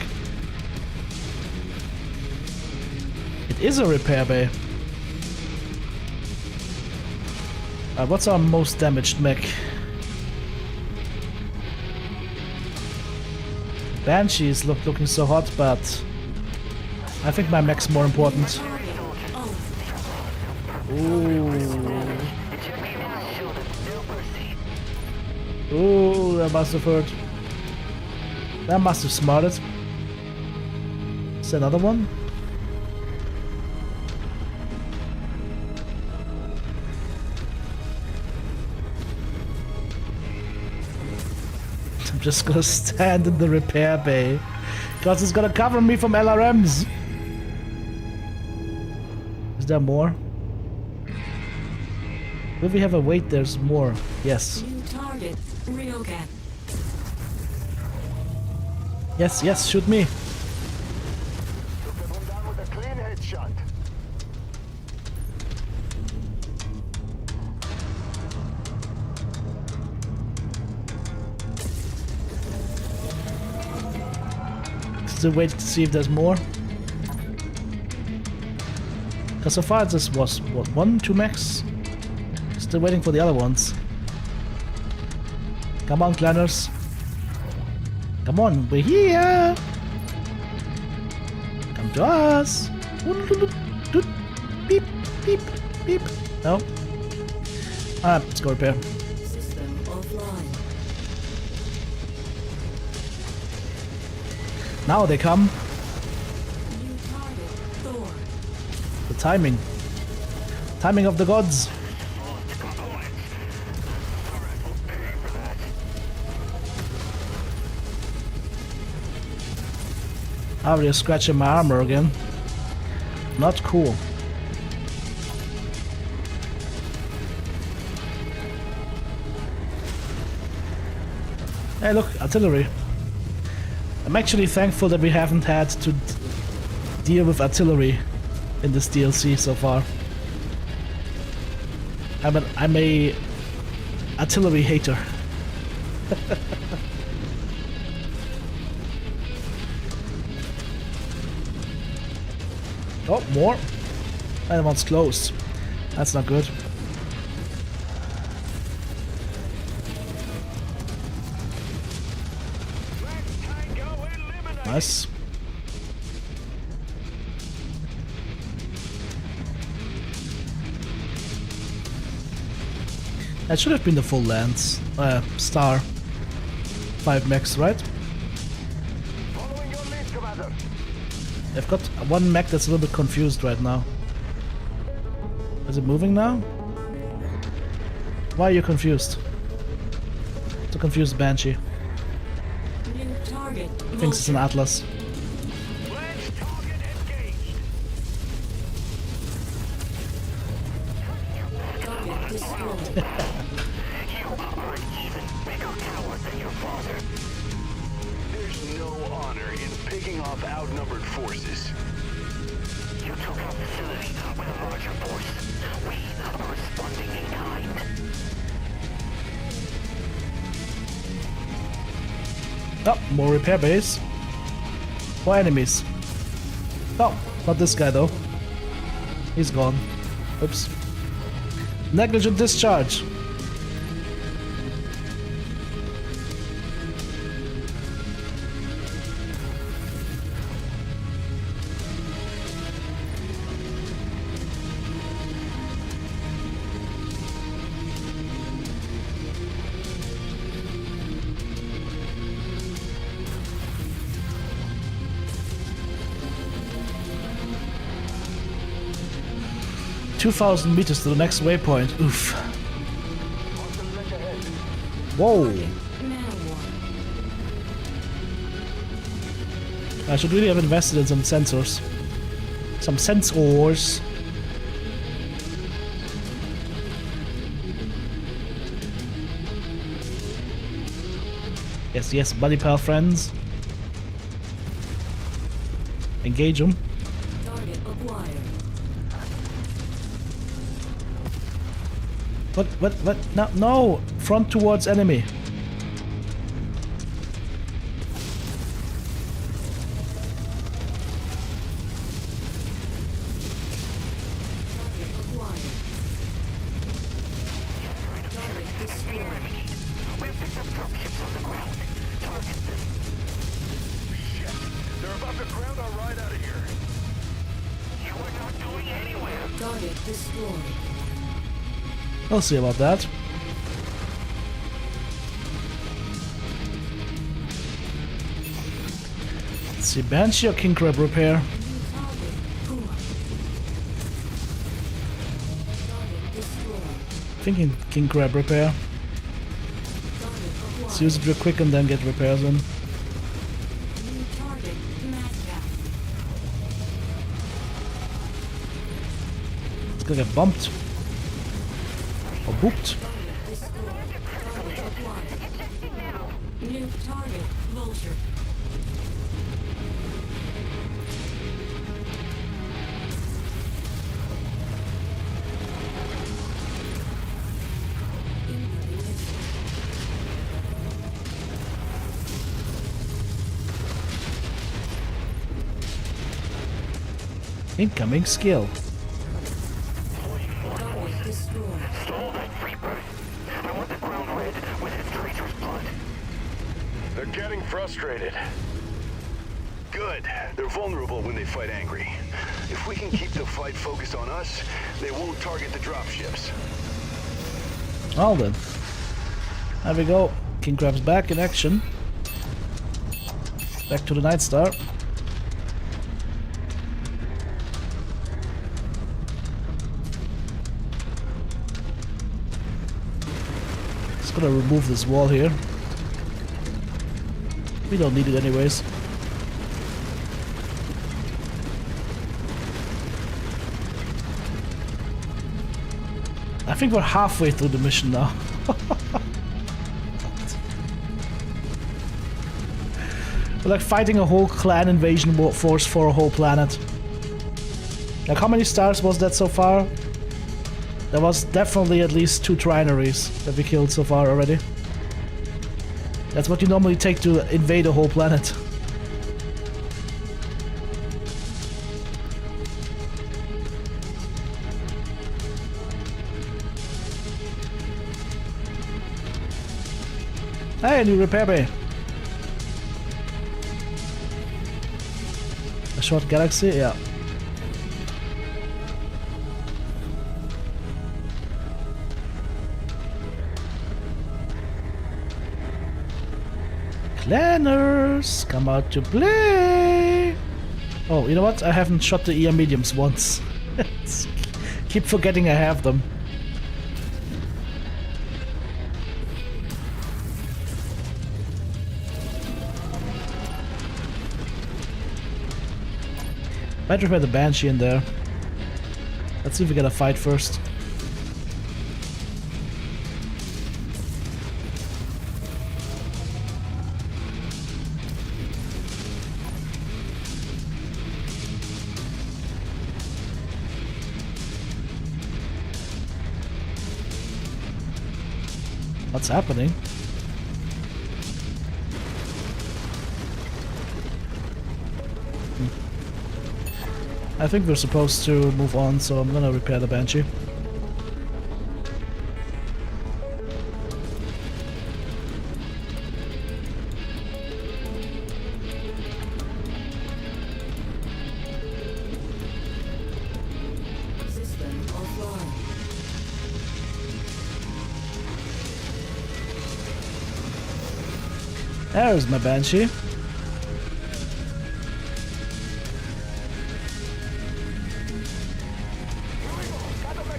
It is a repair bay. What's our most damaged mech? Banshee is looking so hot, but I think my mech's more important. Ooh. Ooh, that must have hurt. That must have smarted. Is there another one? I'm just gonna stand in the repair bay because it's gonna cover me from LRMs. Is there more? If we have a wait, there's more. Yes. New target, Roccat. Yes, yes, shoot me. Took that one down with a clean headshot. Still waiting to see if there's more. Because so far this was, what, 1, 2 mechs? Still waiting for the other ones. Come on, Clanners. Come on, we're here! Come to us! Beep, beep, beep. No? Alright, let's go repair. System offline. Now they come. New target, Thor. The timing. Timing of the gods. Oh, you're scratching my armor again. Not cool. Hey, look, artillery. I'm actually thankful that we haven't had to deal with artillery in this DLC so far. I'm a artillery hater. Oh, more. That one's closed. That's not good. Nice. That should have been the full Lance. Star. 5 mechs, right? Following your lead, Commander. I've got one mech that's a little bit confused right now. Is it moving now? Why are you confused? It's a confused Banshee. New target, Thinks it's an Atlas. Flash target engaged. target destroyed. You are an even bigger coward than your father. There's no honor in picking off outnumbered forces. You took our facility with a larger force. We are responding in kind. Oh, more repair base. More enemies. Oh, not this guy though. He's gone. Oops. Negligent discharge. $2,000 meters to the next waypoint. Oof. Whoa. I should really have invested in some sensors. Some sensors. Yes, yes, buddy pal friends. Engage them. Target acquired. What? No, no! Front towards enemy. They're about to ground our ride out of here. You are not going anywhere. Target destroyed. We'll see about that. Let's see, Banshee or King Crab repair? Target Puma. Target destroyed. Thinking King Crab repair. Target acquired. Let's use it real quick and then get repairs in. New target Mousepad. It's gonna get bumped. Or booped. Target destroyed. Target acquired. New target Vulture. Incoming skill. Target destroyed. Stall that free birth. I want the ground red with his traitor's blood. They're getting frustrated. Good. They're vulnerable when they fight angry. If we can keep the fight focused on us, they won't target the dropships. Well then. There we go. King Crab's back in action. Back to the Night Star. Just gonna remove this wall here. We don't need it anyways. I think we're halfway through the mission now. We're like fighting a whole clan invasion force for a whole planet. Like, how many stars was that so far? There was definitely at least 2 trinaries that we killed so far already. That's what you normally take to invade a whole planet. Hey, new repair bay. A short galaxy, yeah. Clanners, come out to play. Oh, you know what? I haven't shot the EM mediums once. Keep forgetting I have them. Might repair the Banshee in there. Let's see if we get a fight first. What's happening? I think we're supposed to move on, so I'm gonna repair the Banshee. System offline. There's my Banshee.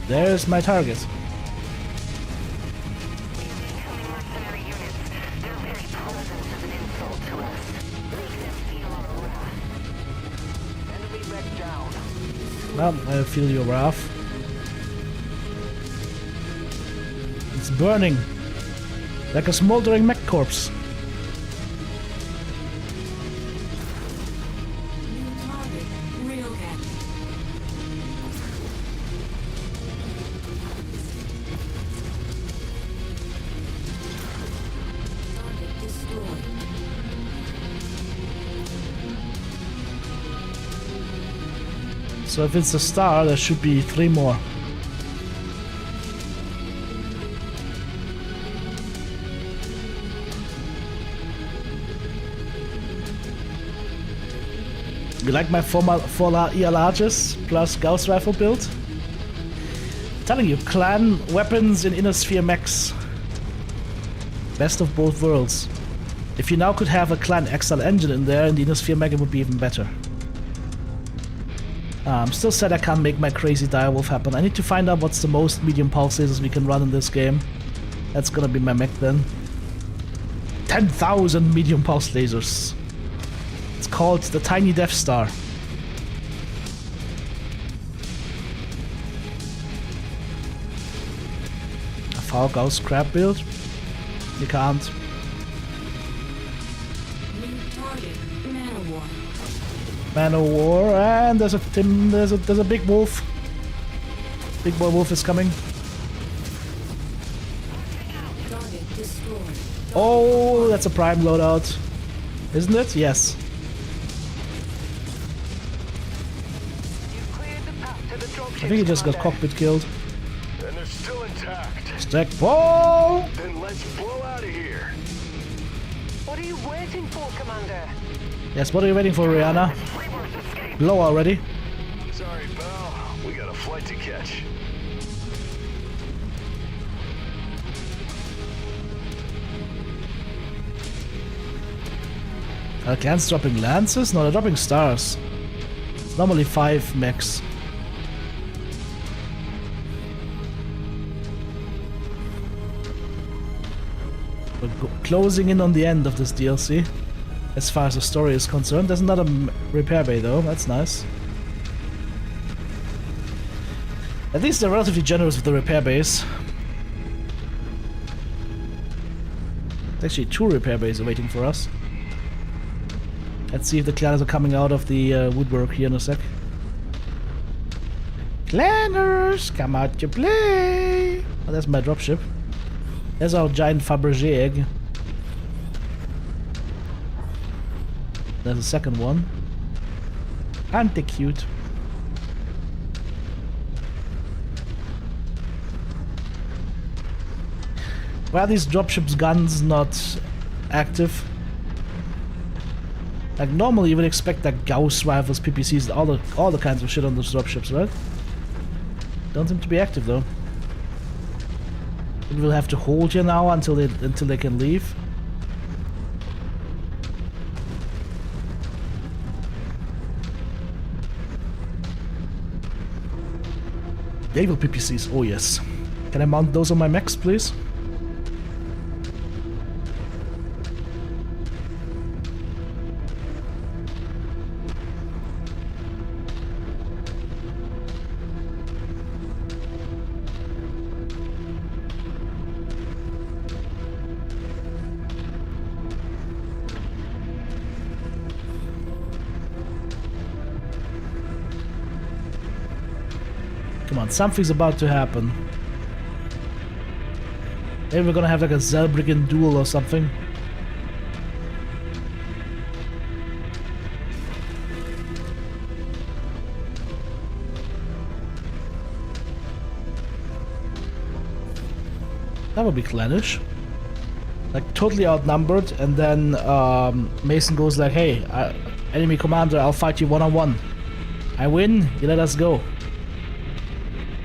There's my target. Mercenary units, their very presence is an insult to us. Make them feel our wrath. Enemy mech down. Well, I feel your wrath. It's burning like a smoldering mech corpse. So if it's a star, there should be 3 more. You like my 4 ELRs plus Gauss rifle build? I'm telling you, clan weapons in Inner Sphere mechs. Best of both worlds. If you now could have a clan XL engine in there in the Inner Sphere mech, it would be even better. I'm still sad I can't make my crazy direwolf happen. I need to find out what's the most medium pulse lasers we can run in this game. That's gonna be my mech then. 10,000 medium pulse lasers. It's called the Tiny Death Star. A foul Gauss crab build? You can't. New target, Man-O-War. Man-O-War, and there's a big wolf. Big boy wolf is coming. Target destroyed. Oh, that's a prime loadout. Isn't it? Yes. I think he just got cockpit killed. And they're still intact. Stack ball! Then let's blow out of here. What are you waiting for, Commander? Yes, what are you waiting for, Rihanna? Blow already. Sorry, pal. We got a flight to catch. Clans dropping lances? No, they're dropping stars. It's normally 5 mechs. We're closing in on the end of this DLC. As far as the story is concerned. There's another repair bay though, that's nice. At least they're relatively generous with the repair bays. There's actually 2 repair bays are waiting for us. Let's see if the clanners are coming out of the woodwork here in a sec. Clanners, come out to play! Oh, that's my dropship. There's our giant Fabergé egg. There's a second one. Aren't they cute? Why are these dropships' guns not active? Like normally you would expect like Gauss rifles, PPCs, all the kinds of shit on those dropships, right? Don't seem to be active though. We'll have to hold here now until they can leave. Naval PPCs, oh yes. Can I mount those on my mechs, please? Come on, something's about to happen. Maybe we're gonna have like a Zellbriggen duel or something. That would be clannish. Like totally outnumbered, and then Mason goes like, "Hey, enemy commander, I'll fight you one-on-one. I win, you let us go.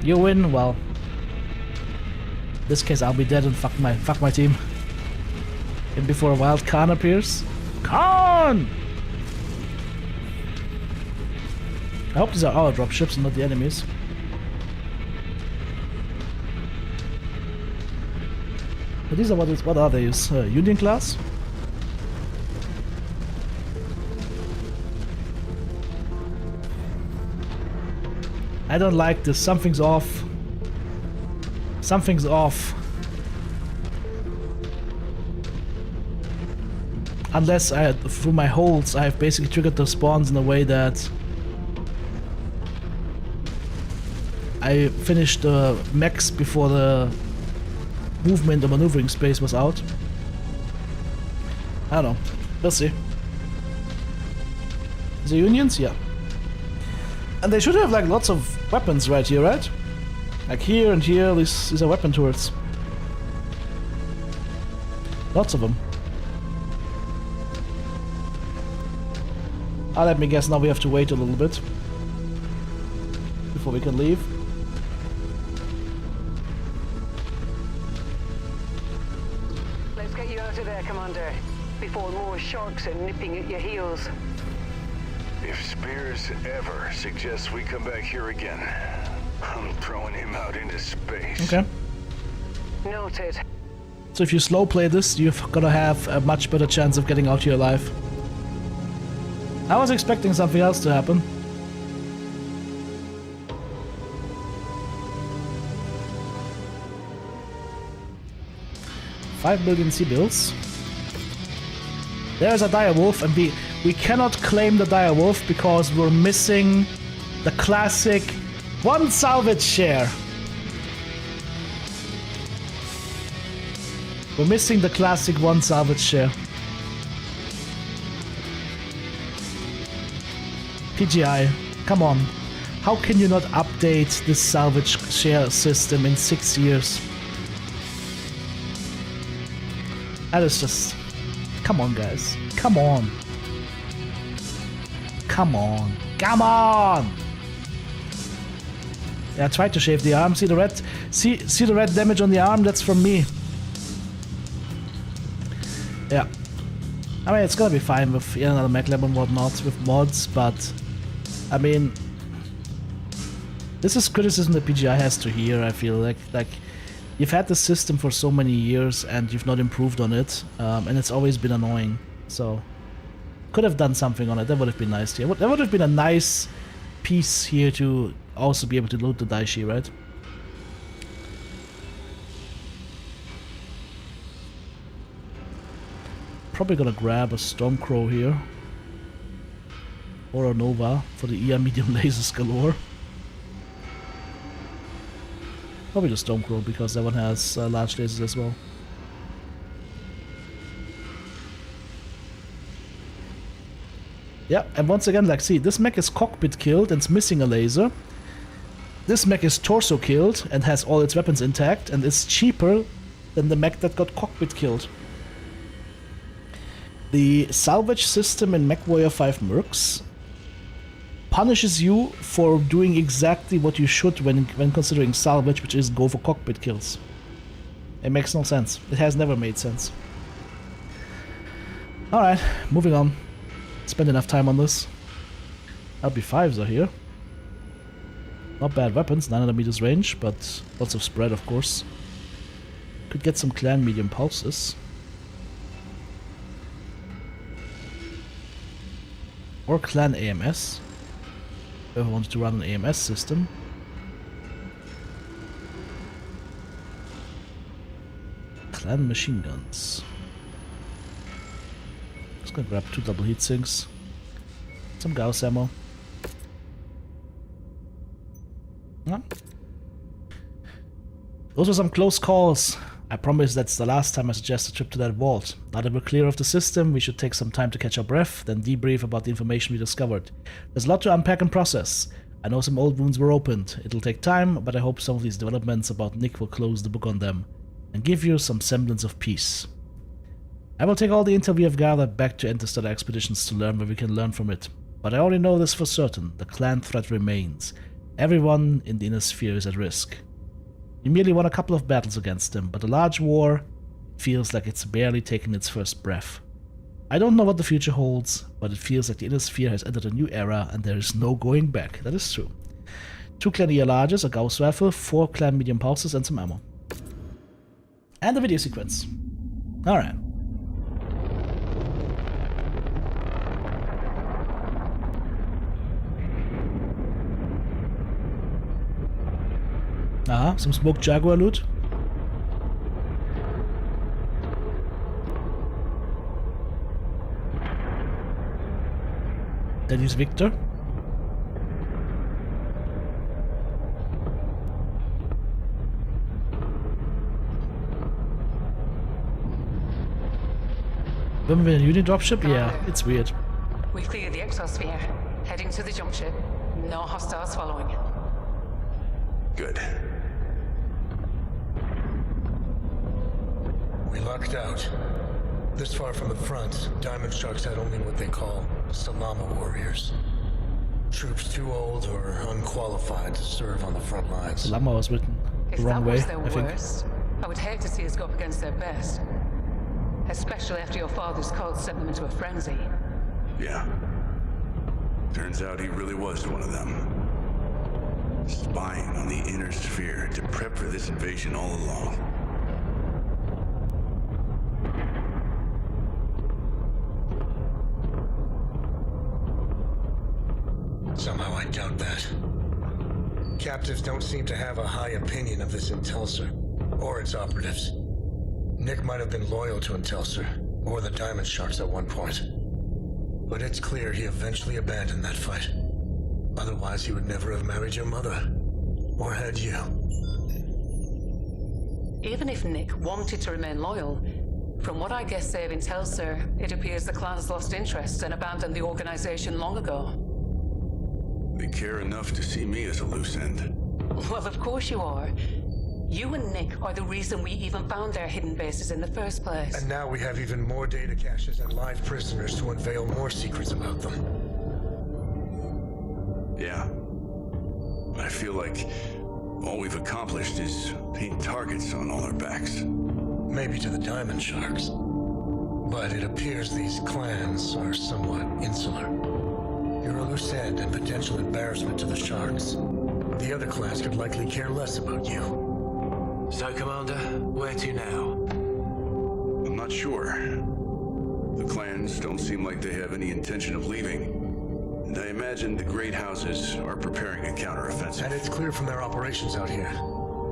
You win, well, in this case I'll be dead and fuck my team." And before a wild Khan appears. Khan! I hope these are our dropships and not the enemies. But these are what are they? Union class? I don't like this. Something's off. Something's off. Unless through my holds, I have basically triggered the spawns in a way that I finished the mechs before the movement or maneuvering space was out. I don't know. We'll see. Is it unions? Yeah. And they should have like lots of weapons right here, right? Like here and here, these are weapon turrets. Lots of them. Let me guess, now we have to wait a little bit before we can leave. Let's get you out of there, Commander, before more sharks are nipping at your heels. If Spears ever suggests we come back here again, I'm throwing him out into space. Okay. Noted. So if you slow play this, you're gonna have a much better chance of getting out here alive. I was expecting something else to happen. $5 billion C-bills. There's a direwolf, and we cannot claim the direwolf because we're missing the classic 1 salvage share. We're missing the classic 1 salvage share. PGI, come on. How can you not update this salvage share system in 6 years? That is just... Come on, guys. Come on. Come on. Come on! Yeah, I tried to shave the arm. See the red? See the red damage on the arm? That's from me. Yeah. I mean, it's gonna be fine with another mech lab and whatnot with mods, but I mean, this is criticism that PGI has to hear. I feel like you've had the system for so many years and you've not improved on it, and it's always been annoying. So could have done something on it. That would have been nice here. That would have been a nice piece here to also be able to load the Daishi, right? Probably gonna grab a Stormcrow here. Or a Nova for the ER medium lasers galore. Probably the Stormcrow because that one has large lasers as well. Yeah, and once again, like, see, this mech is cockpit killed and it's missing a laser. This mech is torso killed and has all its weapons intact and is cheaper than the mech that got cockpit killed. The salvage system in Mechwarrior 5 Mercs punishes you for doing exactly what you should when considering salvage, which is go for cockpit kills. It makes no sense. It has never made sense. Alright, moving on. Spend enough time on this. LB5s are here. Not bad weapons, 900 meters range, but lots of spread, of course. Could get some clan medium pulses. Or clan AMS. Whoever wants to run an AMS system. Clan machine guns. Just gonna grab 2 double heat sinks. Some Gauss ammo. Yeah. Those were some close calls. I promise that's the last time I suggest a trip to that vault. Now that we're clear of the system, we should take some time to catch our breath, then debrief about the information we discovered. There's a lot to unpack and process. I know some old wounds were opened. It'll take time, but I hope some of these developments about Nick will close the book on them and give you some semblance of peace. I will take all the intel we have gathered back to Interstellar Expeditions to learn where we can learn from it. But I already know this for certain. The clan threat remains. Everyone in the inner sphere is at risk. You merely won a couple of battles against them, but a large war feels like it's barely taken its first breath. I don't know what the future holds, but it feels like the inner sphere has entered a new era and there is no going back. That is true. 2 clan ER larges, a Gauss rifle, 4 clan medium pulses and some ammo. And a video sequence. Alright. Some smoked Jaguar loot. That is Victor. Remember the unit dropship? Yeah, it's weird. We've cleared the exosphere. Heading to the jump ship. No hostiles following. Good. We lucked out. This far from the front, Diamond Sharks had only what they call Salama warriors. Troops too old or unqualified to serve on the front lines. Lama was written the If wrong that way, was their I think. worst, I would hate to see us go up against their best. Especially after your father's cult sent them into a frenzy. Yeah. Turns out he really was one of them. Spying on the inner sphere to prep for this invasion all along. Somehow I doubt that. Captives don't seem to have a high opinion of this Intelser, or its operatives. Nick might have been loyal to Intelser, or the Diamond Sharks at one point. But it's clear he eventually abandoned that fight. Otherwise, he would never have married your mother. Or had you. Even if Nick wanted to remain loyal, from what I guess save Intelser, it appears the clan's lost interest and abandoned the organization long ago. They care enough to see me as a loose end. Well, of course you are. You and Nick are the reason we even found their hidden bases in the first place. And now we have even more data caches and live prisoners to unveil more secrets about them. Yeah. I feel like all we've accomplished is paint targets on all our backs. Maybe to the Diamond Sharks. But it appears these clans are somewhat insular. You're a loose end and potential embarrassment to the Sharks. The other clans could likely care less about you. So, Commander, where to now? I'm not sure. The clans don't seem like they have any intention of leaving. And I imagine the great houses are preparing a counteroffensive. And it's clear from their operations out here.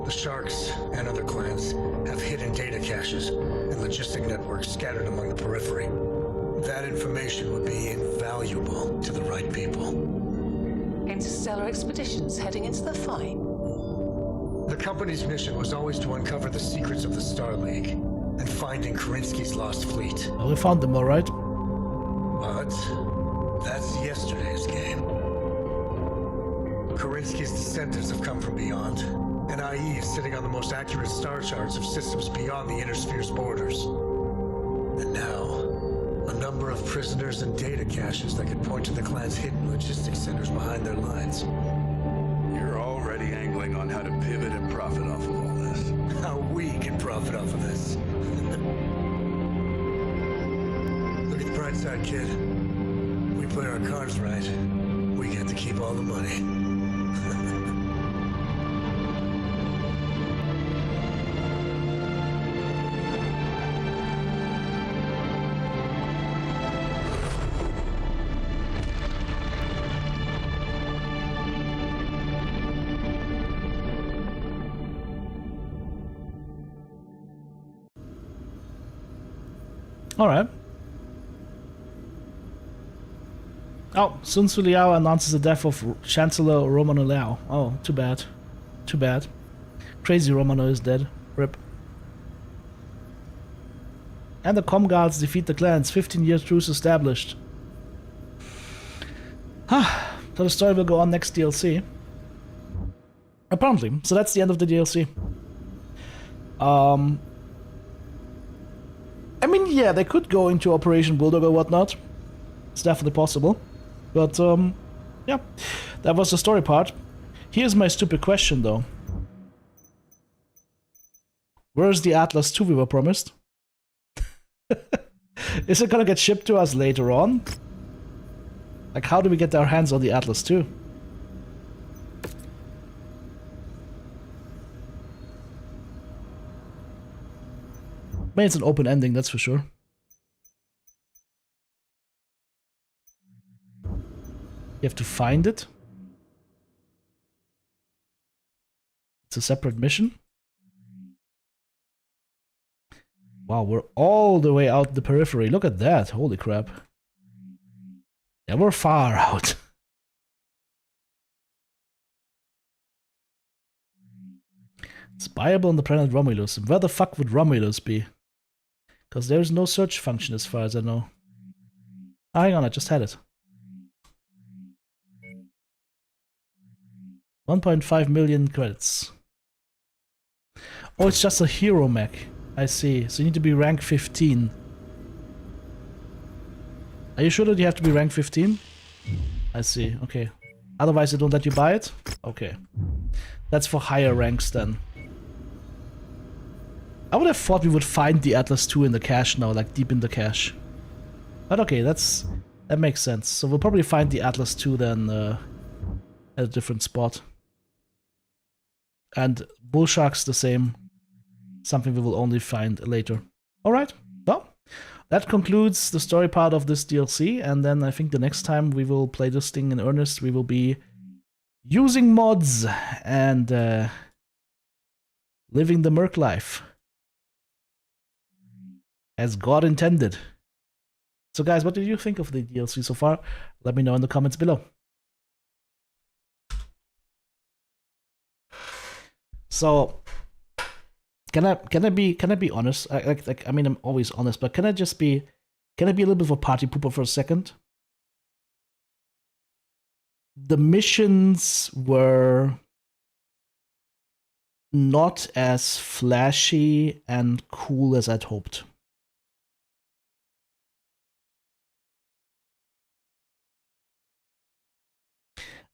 The Sharks and other clans have hidden data caches and logistic networks scattered among the periphery. That information would be invaluable to the right people. Interstellar expeditions heading into the fight? The company's mission was always to uncover the secrets of the Star League and finding Kerensky's lost fleet. Well, we found them, alright. But that's yesterday's game. Kerensky's descendants have come from beyond, and IE is sitting on the most accurate star charts of systems beyond the inner sphere's borders. And now, a number of prisoners and data caches that could point to the clan's hidden logistics centers behind their lines. You're already angling on how to pivot and profit off of all this. How we can profit off of this. Look at the bright side, kid. We play our cards right. We get to keep all the money. All right. Oh, Sun Tzu Liao announces the death of Chancellor Romano Liao. Oh, too bad. Too bad. Crazy Romano is dead. Rip. And the Com Guards defeat the clans. 15-year truce established. So the story will go on next DLC. Apparently. So that's the end of the DLC. I mean, yeah, they could go into Operation Bulldog or whatnot. It's definitely possible. But, yeah, that was the story part. Here's my stupid question, though. Where's the Atlas 2 we were promised? Is it gonna get shipped to us later on? Like, how do we get our hands on the Atlas 2? I mean, it's an open ending, that's for sure. You have to find it. It's a separate mission. Wow, we're all the way out the periphery. Look at that. Holy crap. Yeah, we're far out. It's buyable on the planet Romulus. Where the fuck would Romulus be? Because there's no search function as far as I know. Oh, hang on, I just had it. 1.5 million credits. Oh, it's just a hero mech. I see. So you need to be rank 15. Are you sure that you have to be rank 15? I see. Okay. Otherwise they don't let you buy it? Okay. That's for higher ranks then. I would have thought we would find the Atlas 2 in the cache now, like deep in the cache. But okay, that makes sense. So we'll probably find the Atlas 2 then at a different spot. And Bull Shark's the same. Something we will only find later. Alright, well, that concludes the story part of this DLC, and then I think the next time we will play this thing in earnest, we will be using mods and living the Merc life. As God intended. So guys, what did you think of the DLC so far? Let me know in the comments below. So can I be honest? I mean, I'm always honest, but can I be a little bit of a party pooper for a second? The missions were not as flashy and cool as I'd hoped.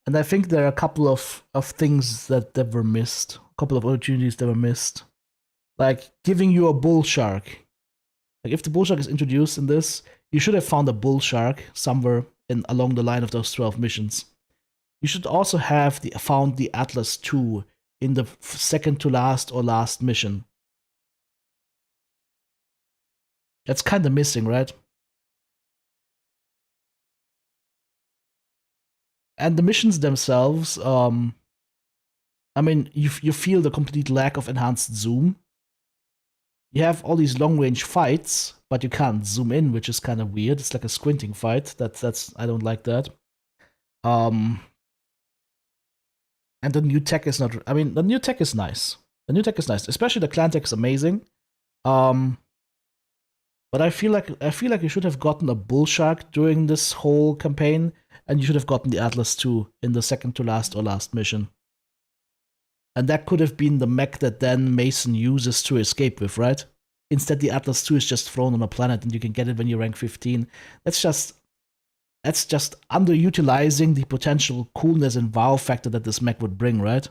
And I think there are a couple of things that were missed. A couple of opportunities that were missed. Like giving you a bull shark. Like if the bull shark is introduced in this, you should have found a bull shark somewhere along the line of those 12 missions. You should also have found the Atlas 2 in the second to last or last mission. That's kind of missing, right? And the missions themselves, I mean, you feel the complete lack of enhanced zoom. You have all these long-range fights, but you can't zoom in, which is kind of weird. It's like a squinting fight. That's I don't like that. And the new tech is not. I mean, the new tech is nice. The new tech is nice, especially the clan tech is amazing. But I feel like you should have gotten a bull shark during this whole campaign, and you should have gotten the Atlas 2 in the second to last or last mission. And that could have been the mech that then Mason uses to escape with, right? Instead, the Atlas 2 is just thrown on a planet, and you can get it when you rank 15. That's just underutilizing the potential coolness and wow factor that this mech would bring, right?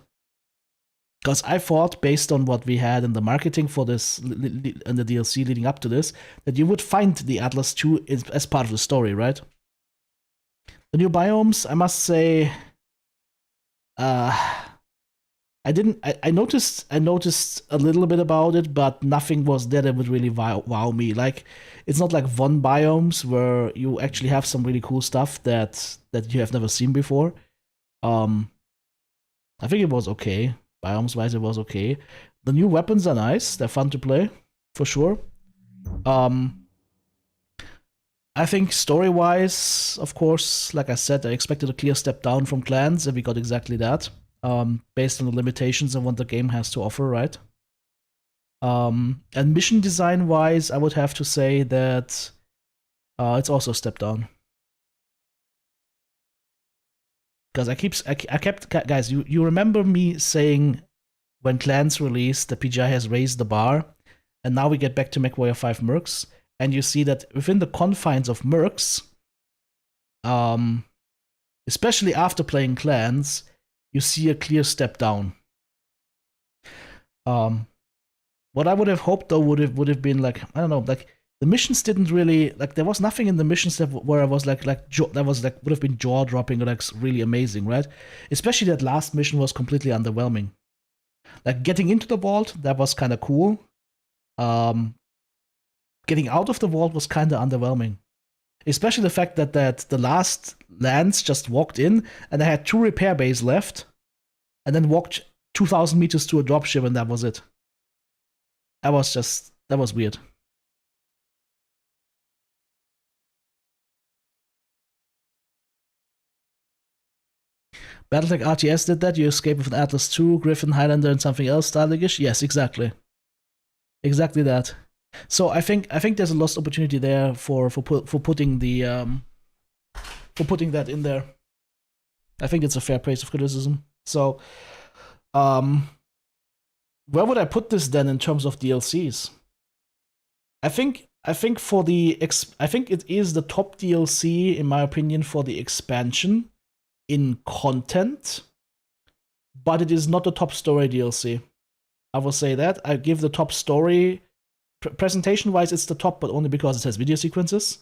Because I thought, based on what we had in the marketing for this and the DLC leading up to this, that you would find the Atlas 2 as part of the story, right? The new biomes, I must say, I noticed a little bit about it, but nothing was there that would really wow me. Like, it's not like Von biomes where you actually have some really cool stuff that you have never seen before. I think it was okay. Biomes wise, it was okay. The new weapons are nice. They're fun to play, for sure. I think story-wise, of course, like I said, I expected a clear step down from clans, and we got exactly that. Based on the limitations of what the game has to offer, right? And mission design-wise, I would have to say that it's also a step down. Because I kept, guys, you remember me saying when clans released, the PGI has raised the bar, and now we get back to Mechwarrior 5 Mercs, and you see that within the confines of Mercs, especially after playing clans, you see a clear step down. What I would have hoped though would have been like, I don't know, like the missions didn't really, like there was nothing in the missions where I was like that was like would have been jaw dropping or like really amazing, right? Especially that last mission was completely underwhelming. Like getting into the vault, that was kind of cool. Getting out of the vault was kind of underwhelming. Especially the fact that the last Lance just walked in and I had 2 repair bays left and then walked 2,000 meters to a dropship and that was it. That was weird. Battletech RTS did that. You escape with an Atlas 2, Griffin, Highlander, and something else stylish. Yes, exactly. Exactly that. So I think there's a lost opportunity there for putting the for putting that in there. I think it's a fair place of criticism. So, where would I put this then in terms of DLCs? I think for the I think it is the top DLC in my opinion for the expansion in content, but it is not the top story DLC. I will say that. I give the top story presentation wise it's the top, but only because it has video sequences.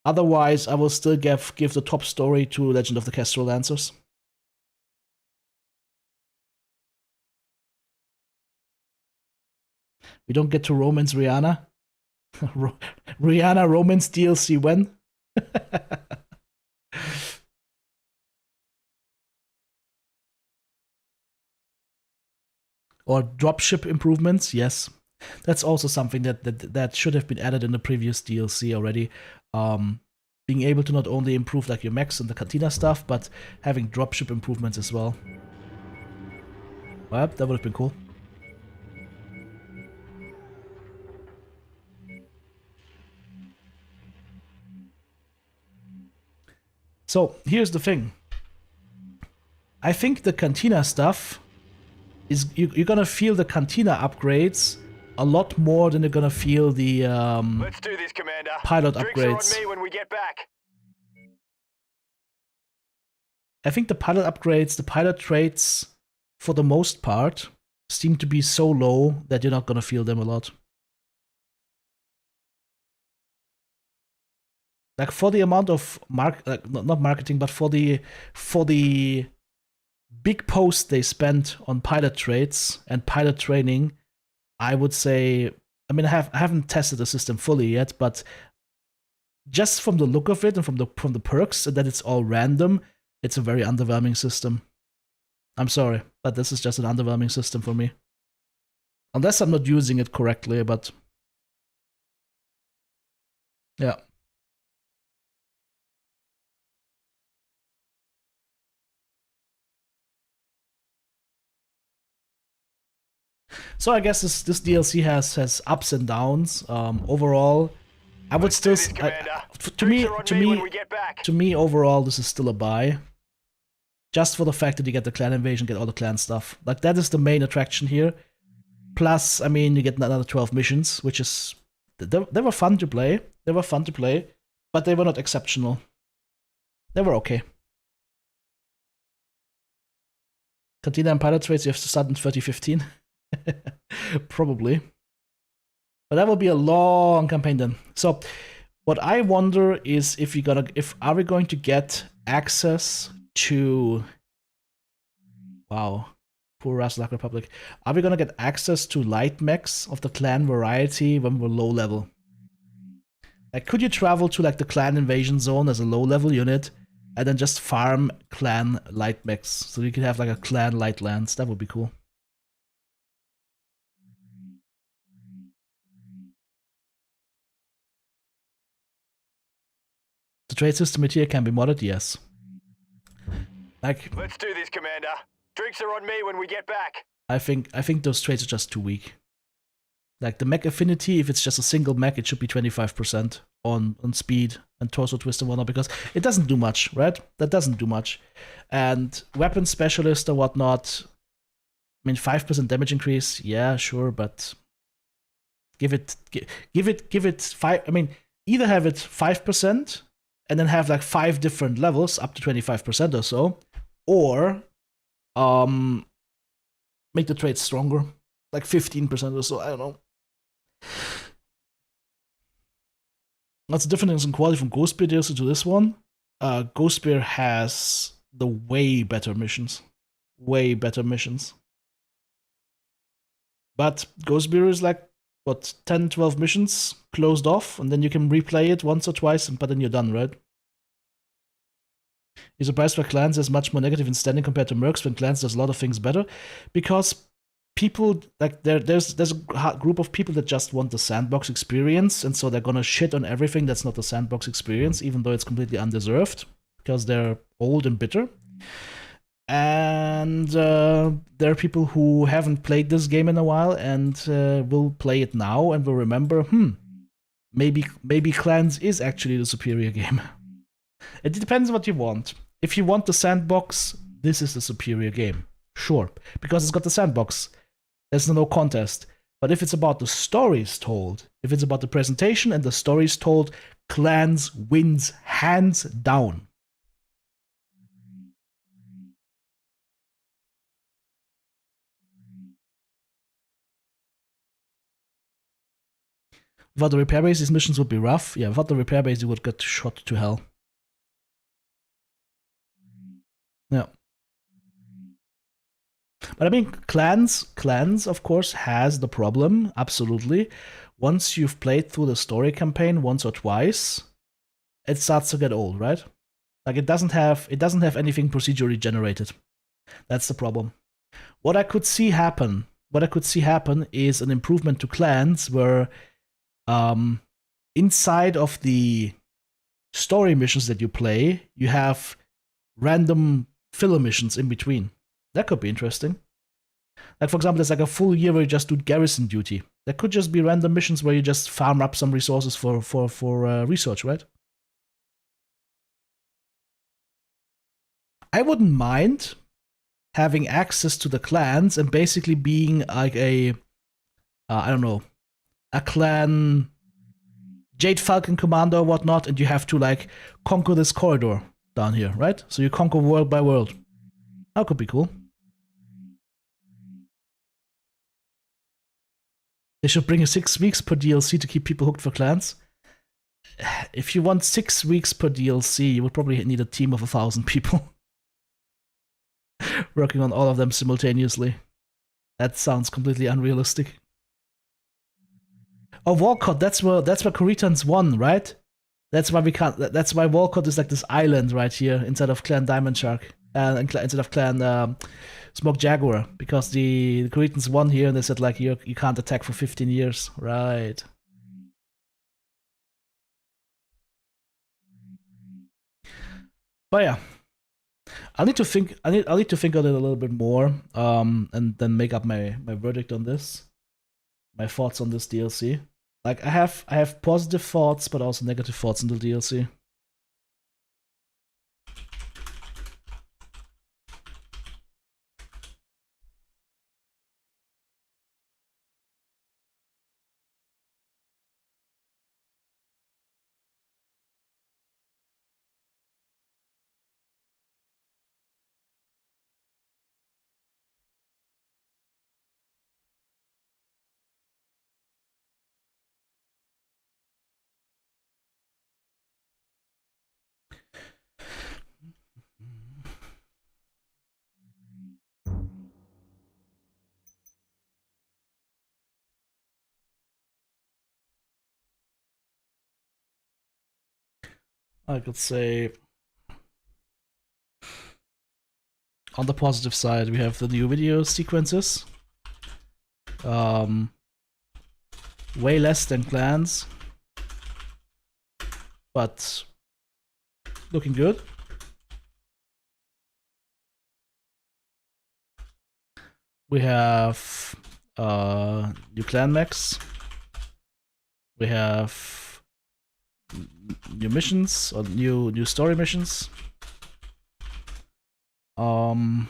Otherwise, I will still give the top story to Legend of the Kestrel Lancers. We don't get to romance Rihanna. Rihanna romance DLC when? Or dropship improvements, yes. That's also something that should have been added in the previous DLC already. Being able to not only improve like your mechs and the cantina stuff, but having dropship improvements as well. Well, that would have been cool. So here's the thing. I think the cantina stuff is you're gonna feel the cantina upgrades a lot more than you're gonna feel the Let's do this, Commander. pilot Drinks upgrades. are on me when we get back. I think the pilot upgrades, the pilot traits, for the most part, seem to be so low that you're not gonna feel them a lot. Like for the amount of not marketing, but for the big post they spent on pilot traits and pilot training, I would say, I mean, I haven't tested the system fully yet, but just from the look of it and from the perks and that it's all random, it's a very underwhelming system. I'm sorry, but this is just an underwhelming system for me. Unless I'm not using it correctly, but yeah. So I guess this DLC has ups and downs. Overall, I would still to me overall this is still a buy. Just for the fact that you get the clan invasion, get all the clan stuff. Like that is the main attraction here. Plus, I mean, you get another 12 missions, which is they were fun to play. They were fun to play, but they were not exceptional. They were okay. Cantina and pilot traits you have to start in 2015. Probably. But that will be a long campaign then. So what I wonder is if are we going to get access to wow, poor Raslak Republic. Are we gonna get access to light mechs of the clan variety when we're low level? Like could you travel to like the clan invasion zone as a low level unit and then just farm clan light mechs so you could have like a clan light lance? That would be cool. The trade system here can be modded, yes. Like, let's do this, Commander. Drinks are on me when we get back. I think those traits are just too weak. Like the mech affinity, if it's just a single mech, it should be 25% on speed and torso twist and whatnot, because it doesn't do much, right? That doesn't do much. And weapon specialist or whatnot, I mean 5% damage increase, yeah, sure, but give it 5. I mean, either have it 5% and then have like 5 different levels up to 25% or so, or make the traits stronger, like 15% or so, I don't know. What's the difference in quality from Ghostbear DLC to this one? Ghostbear has the way better missions. Way better missions. But Ghostbear is like, what, 10, 12 missions closed off, and then you can replay it once or twice, but then you're done, right? You're surprised why Clans is much more negative in standing compared to Mercs when Clans does a lot of things better? Because people, like, there's a group of people that just want the sandbox experience, and so they're gonna shit on everything that's not the sandbox experience, even though it's completely undeserved, because they're old and bitter. And there are people who haven't played this game in a while and will play it now and will remember, maybe Clans is actually the superior game. It depends what you want. If you want the sandbox, this is the superior game. sure, because it's got the sandbox. There's no contest. But if it's about the stories told, if it's about the presentation and the stories told, Clans wins hands down. Without the repair base, these missions would be rough. Yeah, without the repair base, you would get shot to hell. Yeah. But I mean, clans, of course, has the problem, absolutely. Once you've played through the story campaign once or twice, it starts to get old, right? Like it doesn't have anything procedurally generated. That's the problem. What I could see happen is an improvement to clans where inside of the story missions that you play, you have random filler missions in between. That could be interesting. Like, for example, there's like a full year where you just do garrison duty. There could just be random missions where you just farm up some resources for research, right? I wouldn't mind having access to the clans and basically being like a, I don't know, a clan Jade Falcon commander or whatnot, and you have to like conquer this corridor down here, right? So you conquer world by world. That could be cool. They should bring a 6 weeks per DLC to keep people hooked for clans. If you want 6 weeks per DLC, you would probably need a team of 1,000 people working on all of them simultaneously. That sounds completely unrealistic. Oh, Walcott, that's where Corinthians won, right? That's why we can't. That's why Walcott is like this island right here instead of Clan Diamond Shark, instead of Clan Smoke Jaguar, because the Corinthians won here and they said like you can't attack for 15 years, right? But yeah, I need to think. I need to think on it a little bit more, and then make up my verdict on this, my thoughts on this DLC. Like I have positive thoughts, but also negative thoughts on the DLC. I could say on the positive side, we have the new video sequences. Way less than clans, but looking good. We have new clan mechs. We have new missions or new story missions. The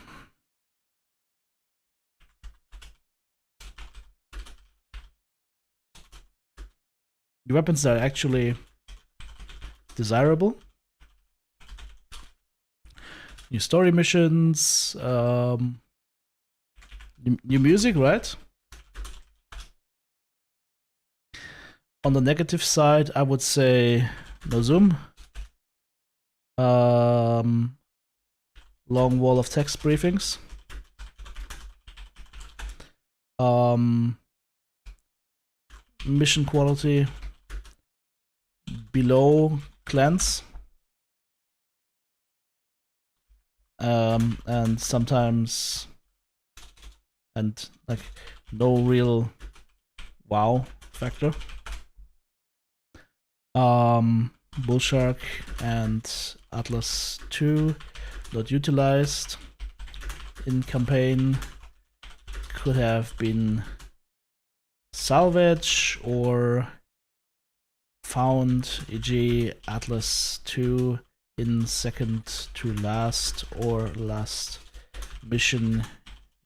weapons are actually desirable. New story missions, new music, right? On the negative side, I would say no zoom. Long wall of text briefings. Mission quality below clans. And sometimes, and like no real wow factor. Bullshark and Atlas 2 not utilized in campaign, could have been salvage or found, e.g. Atlas 2 in second to last or last mission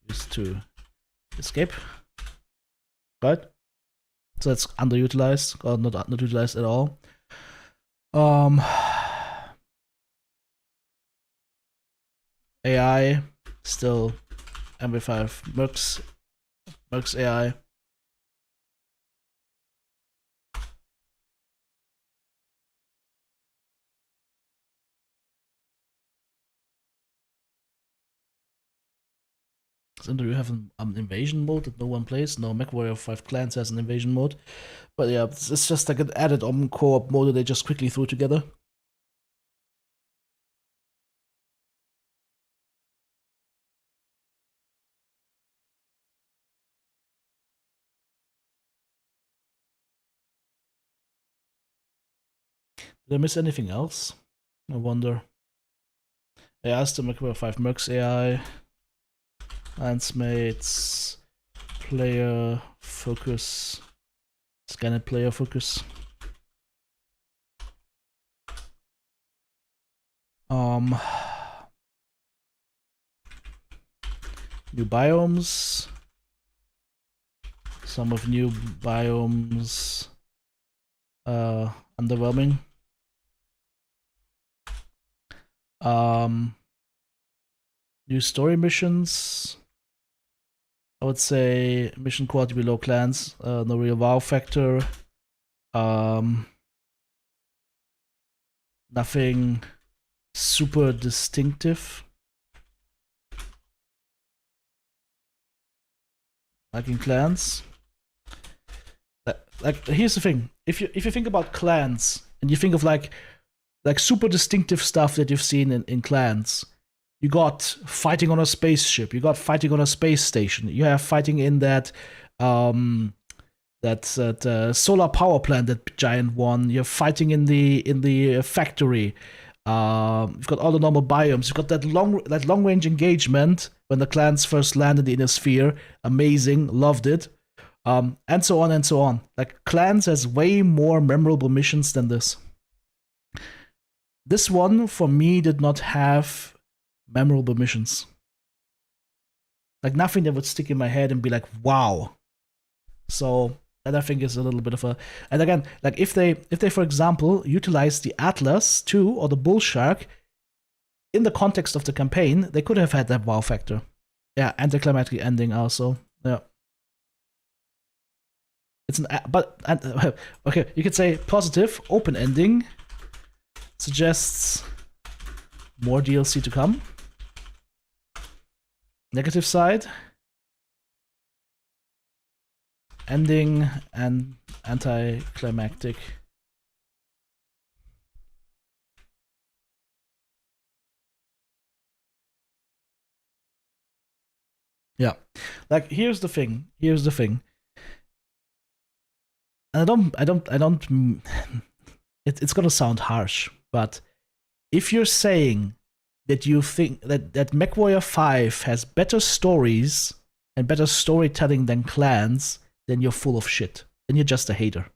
Use to escape. Right? So it's underutilized, or not underutilized at all. AI, still MV5 Mercs AI. So do you have an invasion mode that no one plays? No, Mechwarrior 5 Clans has an invasion mode. But yeah, it's just like an added on co-op mode that they just quickly threw together. Did I miss anything else? I wonder. I asked the Mechwarrior 5 Mercs AI. Mates, player focus, scanner player focus. New biomes. Some of new biomes underwhelming. New story missions. I would say mission quality below clans, no real wow factor. Nothing super distinctive. Like in clans. Like here's the thing. If you think about clans and you think of like super distinctive stuff that you've seen in clans, you got fighting on a spaceship, you got fighting on a space station, you have fighting in that solar power plant, that giant one, you're fighting in the factory. You've got all the normal biomes, you've got that long range engagement when the clans first landed in the inner sphere. Amazing, loved it. And so on and so on. Like, clans has way more memorable missions than this. This one, for me, did not have memorable missions. Like, nothing that would stick in my head and be like, wow. So that, I think, is a little bit of a... And again, like, if they for example, utilize the Atlas too, or the Bull Shark, in the context of the campaign, they could have had that wow factor. Yeah, anticlimactic ending also. Yeah. It's an... okay, you could say positive, open ending. Suggests more DLC to come. Negative side, ending and anticlimactic. Yeah, like here's the thing. And I don't. It's gonna sound harsh, but if you're saying that you think that Mechwarrior 5 has better stories and better storytelling than clans, then you're full of shit. Then you're just a hater.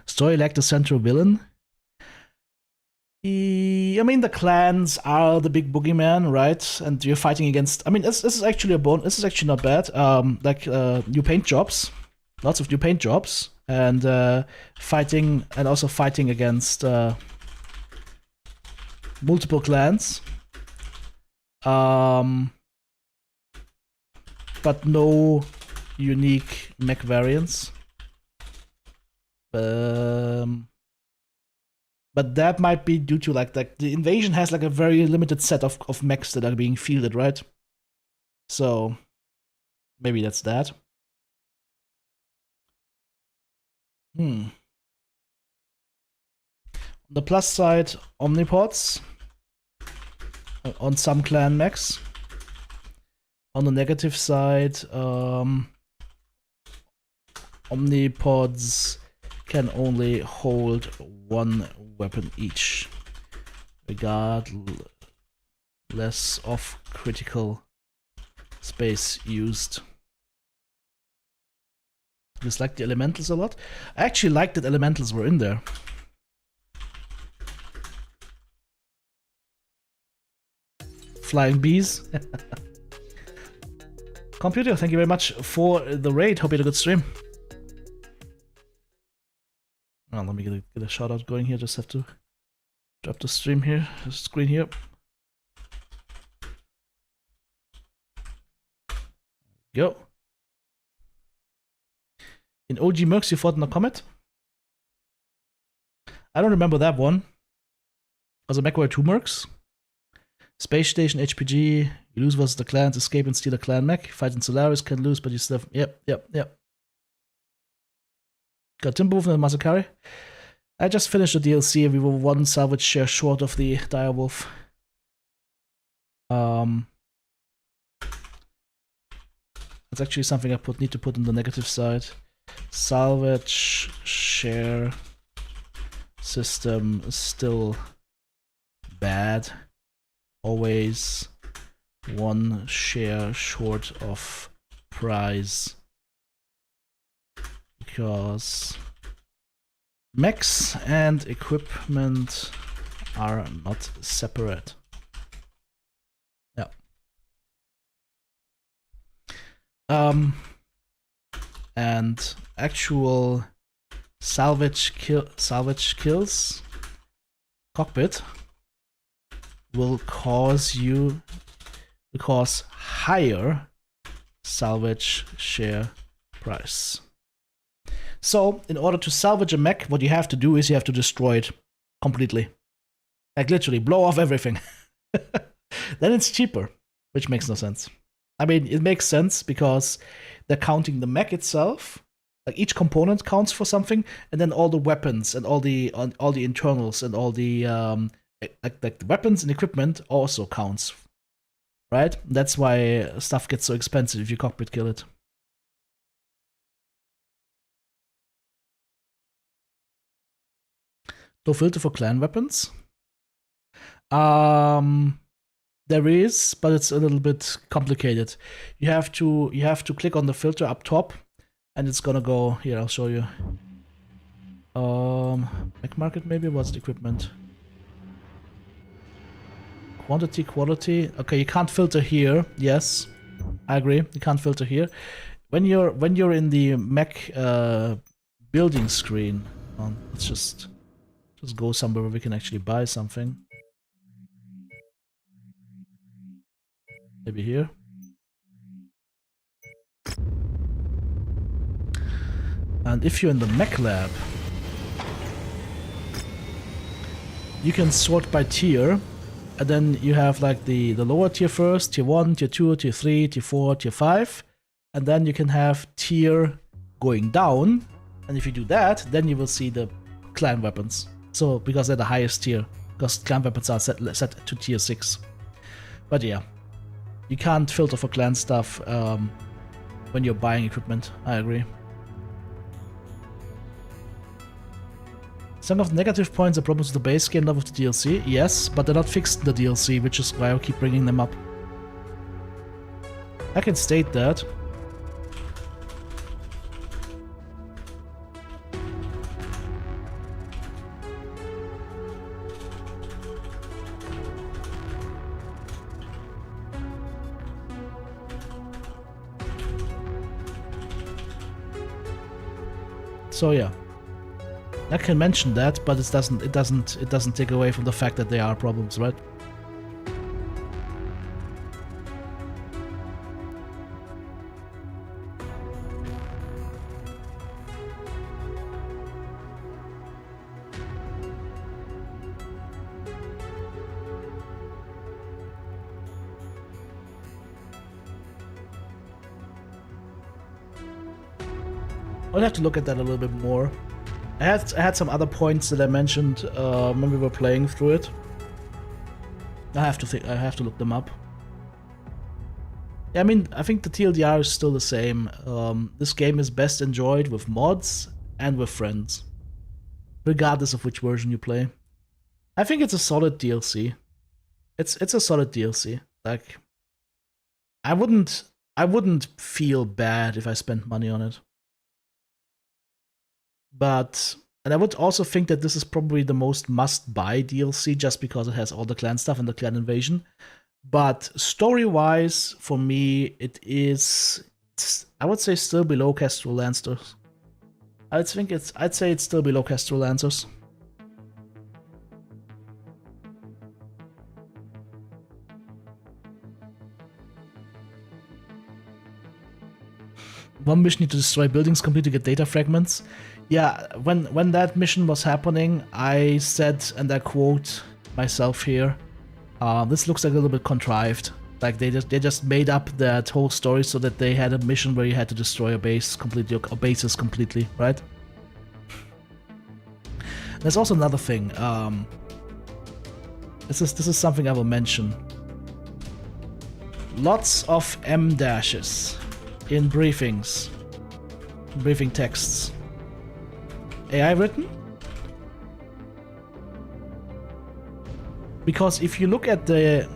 Story like the central villain. I mean, the clans are the big boogeyman, right? And you're fighting against... I mean, this is actually a bone. This is actually not bad. New paint jobs. Lots of new paint jobs. And fighting against multiple clans. But no unique mech variants. But that might be due to like the invasion has like a very limited set of mechs that are being fielded, right? So maybe that's that. On the plus side, omnipods on some clan mechs. On the negative side, omnipods can only hold one weapon each, regardless of critical space used. Dislike the elementals a lot. I actually liked that elementals were in there. Flying bees. Computer, thank you very much for the raid. Hope you had a good stream. Oh, let me get a shout out going here. Just have to drop the stream here, the screen here. Go. In OG Mercs, you fought in a comet? I don't remember that one. Was it Mechwarrior 2 Mercs? Space Station, HPG, you lose versus the clans, escape and steal a clan mech. Fight in Solaris, can lose, but you still have... Yep. Got Timberwolf and Masakari. I just finished the DLC and we were one salvage share short of the Direwolf. That's actually something I need to put on the negative side. Salvage share system is still bad. Always one share short of prize. Because mechs and equipment are not separate. Yeah. And actual salvage kills cockpit will cause higher salvage share price. So, in order to salvage a mech, what you have to do is you have to destroy it completely. Like literally, blow off everything. Then it's cheaper, which makes no sense. I mean, it makes sense because they're counting the mech itself. Like each component counts for something, and then all the weapons and all the internals and all the like the weapons and equipment also counts, right? That's why stuff gets so expensive if you cockpit kill it. No filter for clan weapons. There is, but it's a little bit complicated. You have to click on the filter up top, and it's gonna go here. I'll show you. Mech market maybe. What's the equipment? Quantity, quality. Okay, you can't filter here. Yes, I agree. You can't filter here. When you're in the mech building screen, let's just go somewhere where we can actually buy something. Maybe here. And if you're in the mech lab, you can sort by tier, and then you have like the lower tier first, tier 1, tier 2, tier 3, tier 4, tier 5, and then you can have tier going down, and if you do that, then you will see the clan weapons. So, because they're the highest tier, because clan weapons are set to tier 6. But yeah, you can't filter for clan stuff when you're buying equipment, I agree. Some of the negative points are problems with the base game, not with the DLC. Yes, but they're not fixed in the DLC, which is why I keep bringing them up. I can state that. So yeah, I can mention that, but it doesn't take away from the fact that there are problems, right? I'll have to look at that a little bit more. I had some other points that I mentioned when we were playing through it. I have to look them up. Yeah, I mean, I think the TLDR is still the same. This game is best enjoyed with mods and with friends, regardless of which version you play. I think it's a solid DLC. It's a solid DLC. Like, I wouldn't feel bad if I spent money on it. And I would also think that this is probably the most must-buy DLC just because it has all the clan stuff and the clan invasion. But story-wise, for me, it's, I would say, still below Kestrel Lancers. I'd say it's still below Kestrel Lancers. One mission need to destroy buildings completely to get data fragments. Yeah, when that mission was happening, I said, and I quote myself here, this looks like a little bit contrived. Like they just made up that whole story so that they had a mission where you had to destroy a base completely, or bases completely, right? There's also another thing. This is something I will mention. Lots of M dashes in briefings, briefing texts. AI written? Because if you look at the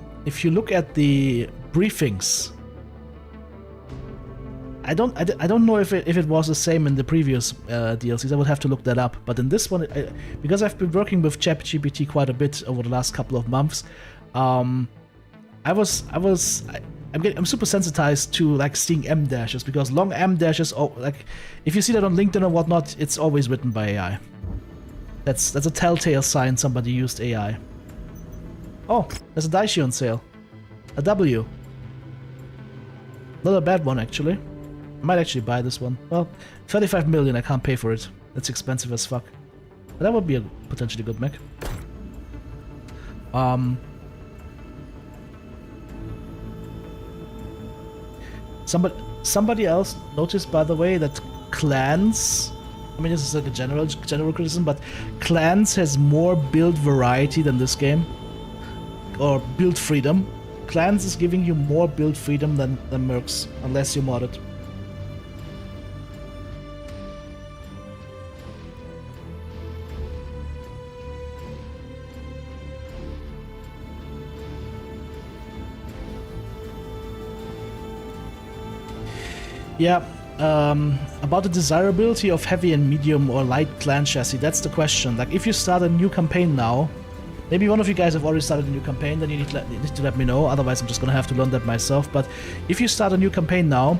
briefings, I don't know if it was the same in the previous DLCs. I would have to look that up. But in this one, because I've been working with ChatGPT quite a bit over the last couple of months, I'm super sensitized to like seeing M dashes, because long M dashes, like if you see that on LinkedIn or whatnot, it's always written by AI. That's a telltale sign somebody used AI. Oh, there's a Daishi on sale. A W. Not a bad one, actually. I might actually buy this one. Well, 35 million, I can't pay for it. That's expensive as fuck. But that would be a potentially good mech. Somebody else noticed, by the way, that clans, I mean, this is like a general criticism, but clans has more build variety than this game. Or build freedom. Clans is giving you more build freedom than Mercs, unless you mod it. Yeah, about the desirability of heavy and medium or light clan chassis, that's the question. Like, if you start a new campaign now, maybe one of you guys have already started a new campaign, then you need to let me know, otherwise I'm just gonna have to learn that myself. But if you start a new campaign now,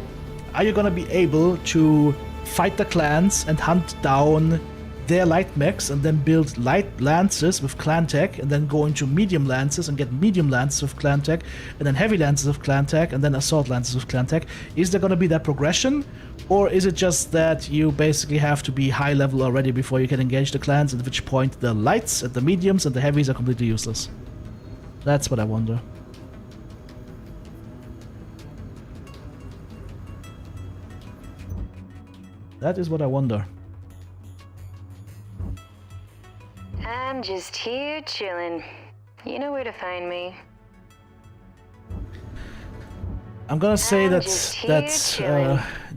are you gonna be able to fight the clans and hunt down their light mechs and then build light lances with clan tech, and then go into medium lances and get medium lances with clan tech, and then heavy lances with clan tech, and then assault lances with clan tech? Is there gonna be that progression? Or is it just that you basically have to be high level already before you can engage the clans, at which point the lights and the mediums and the heavies are completely useless? That's what I wonder. That is what I wonder. I'm just here chilling. You know where to find me. I'm gonna say that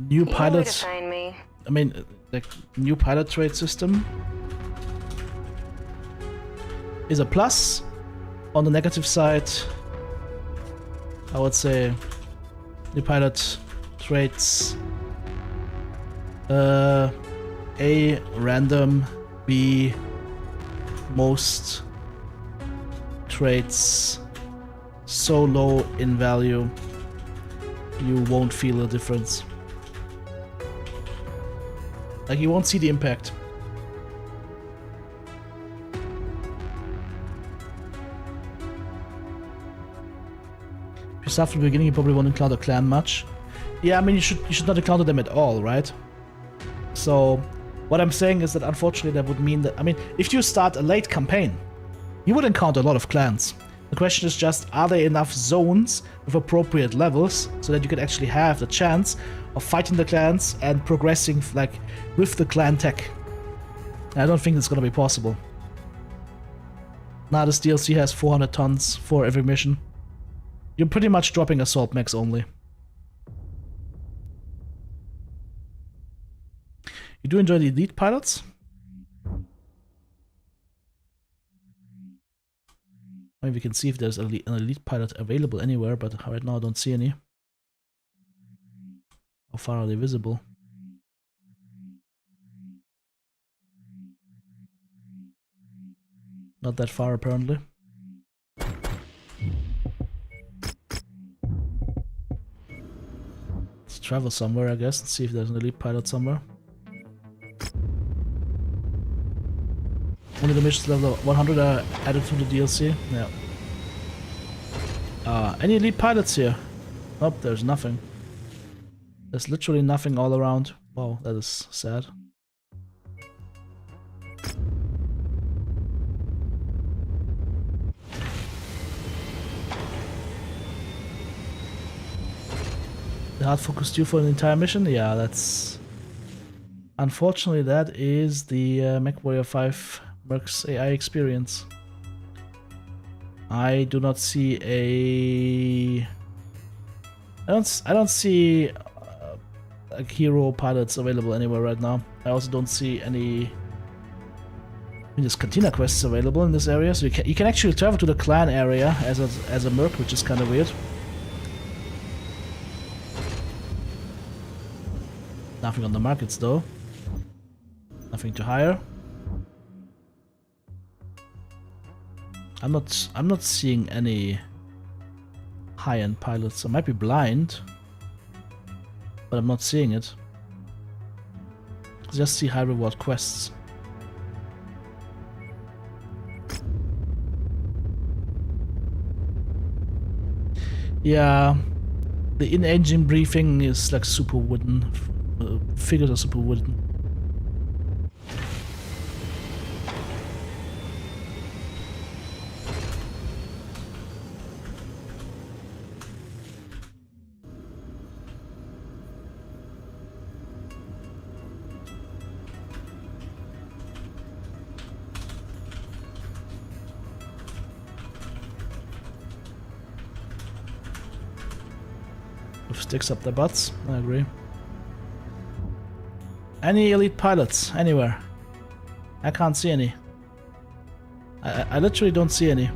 new pilot. I mean, the new pilot trade system is a plus. On the negative side, I would say new pilot traits A, random, B, most traits so low in value you won't feel a difference. Like, you won't see the impact. If you start from the beginning, you probably won't encounter clan much. Yeah, I mean, you should not encounter them at all, right? So what I'm saying is that unfortunately that would mean that, I mean, if you start a late campaign, you would encounter a lot of clans. The question is just, are there enough zones with appropriate levels so that you can actually have the chance of fighting the clans and progressing like with the clan tech? And I don't think it's gonna be possible. Now this DLC has 400 tons for every mission. You're pretty much dropping assault mechs only. You do enjoy the elite pilots? Maybe we can see if there's an elite pilot available anywhere, but right now I don't see any. How far are they visible? Not that far, apparently. travel somewhere, I guess, and see if there's an elite pilot somewhere. Only the missions level 100 are added to the DLC. Yeah. Any elite pilots here? Nope, there's nothing. There's literally nothing all around. Wow, that is sad. The hard focus due for an entire mission? Yeah, that's... Unfortunately, that is the Mechwarrior 5 Mercs AI experience. I do not see a... I don't see like hero pilots available anywhere right now. I also don't see any... I mean, there's cantina quests available in this area, so you can actually travel to the clan area as a merc, which is kind of weird. Nothing on the markets though. Nothing to hire. I'm not seeing any high-end pilots. I might be blind, but I'm not seeing it. Just see high reward quests. Yeah, the in-engine briefing is like super wooden. Figures are super wooden. Sticks up their butts, I agree. Any elite pilots anywhere? I can't see any. I literally don't see any.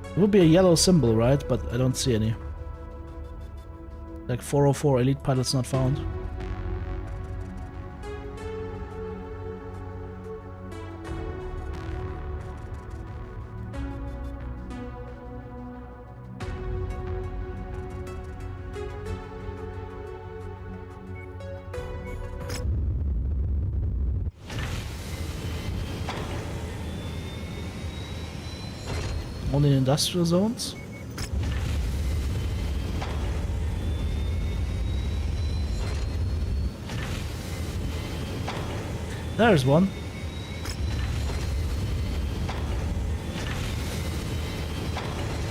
It would be a yellow symbol, right? But I don't see any. Like 404 elite pilots not found. Only in industrial zones? There's one.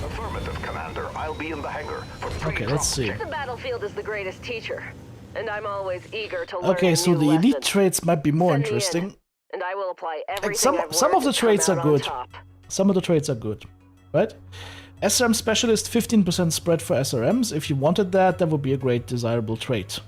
Affirmative, Commander. I'll be in the hangar for okay, let's see. The battlefield is the greatest teacher, and I'm always eager to learn. Okay, so the elite traits might be more Send interesting. me in, and I will apply everything Some of the traits are good. Some of the traits are good. Right? SRM Specialist, 15% spread for SRMs. If you wanted that, that would be a great desirable trait.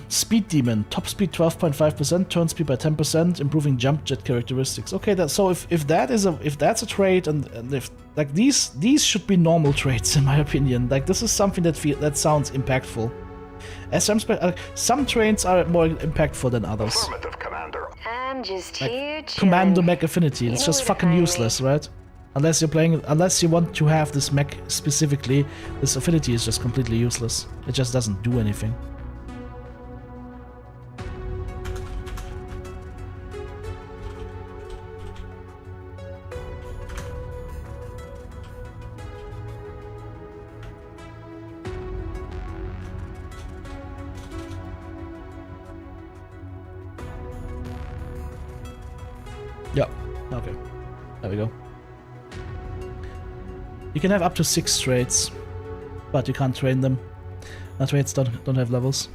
Speed Demon, top speed 12.5%, turn speed by 10%, improving jump jet characteristics. Okay, so if that's a trait, and if like these should be normal traits in my opinion. Like this is something that sounds impactful. Some traits are more impactful than others. Affirmative, Commander. I'm just Like here. Commando Mech Affinity. It's just fucking useless, right? Unless you want to have this mech specifically, this affinity is just completely useless. It just doesn't do anything. Yeah, okay. There we go. You can have up to 6 traits, but you can't train them. Traits don't have levels.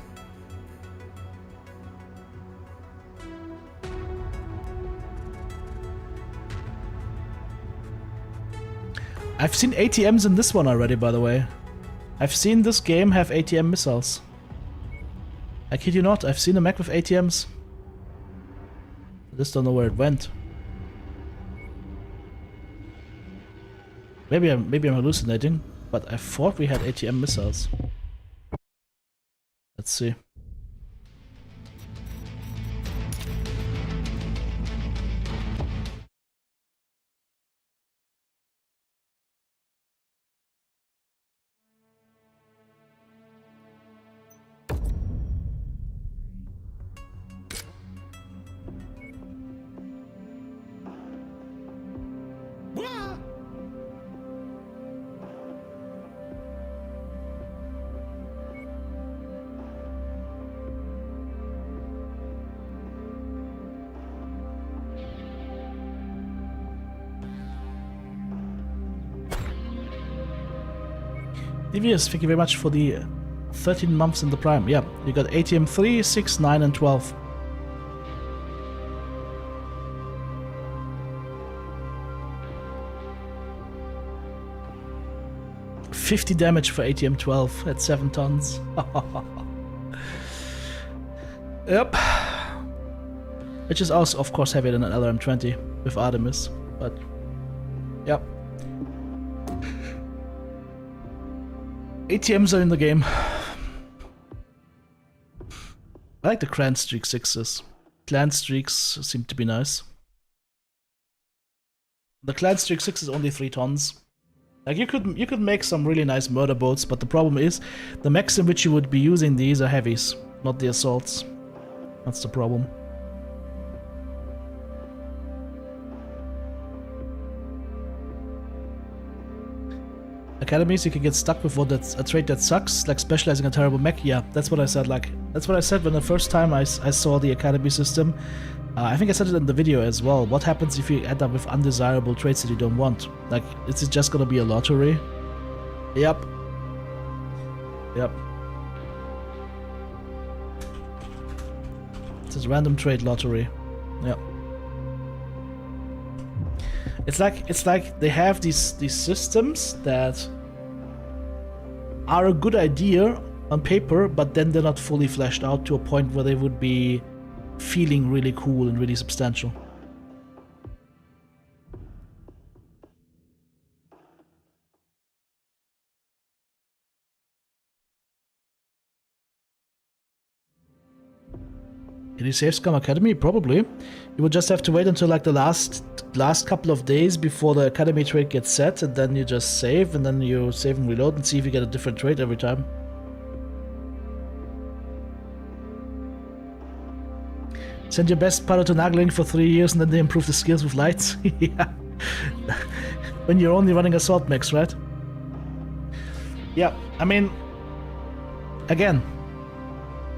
I've seen ATMs in this one already, by the way. I've seen this game have ATM missiles. I kid you not, I've seen a mech with ATMs. I just don't know where it went. Maybe I'm hallucinating, but I thought we had ATM missiles. Let's see. Devious, thank you very much for the 13 months in the Prime. Yeah, you got ATM 3, 6, 9, and 12. $50 damage for ATM 12 at 7 tons. Yep. Which is also, of course, heavier than an LRM 20 with Artemis, but yep. ATMs are in the game. I like the Clan Streak 6s. Clan Streaks seem to be nice. The Clan Streak 6 is only 3 tons. Like you could make some really nice murder boats, but the problem is the mechs in which you would be using these are heavies, not the assaults. That's the problem. Academies, you can get stuck with a trait that sucks, like specializing a terrible mech. Yeah, that's what I said. Like that's what I said when the first time I saw the academy system. I think I said it in the video as well. What happens if you end up with undesirable traits that you don't want? Like, is it just gonna be a lottery? Yep. Yep. It's a random trait lottery. Yep. It's like they have these systems that are a good idea on paper, but then they're not fully fleshed out to a point where they would be feeling really cool and really substantial. Can you save Scum Academy? Probably. You would just have to wait until like the last couple of days before the Academy trait gets set, and then you just save, and then you save and reload and see if you get a different trait every time. Send your best pilot to Nagling for 3 years and then they improve the skills with lights. Yeah. When you're only running assault mechs, right? Yeah, I mean, again,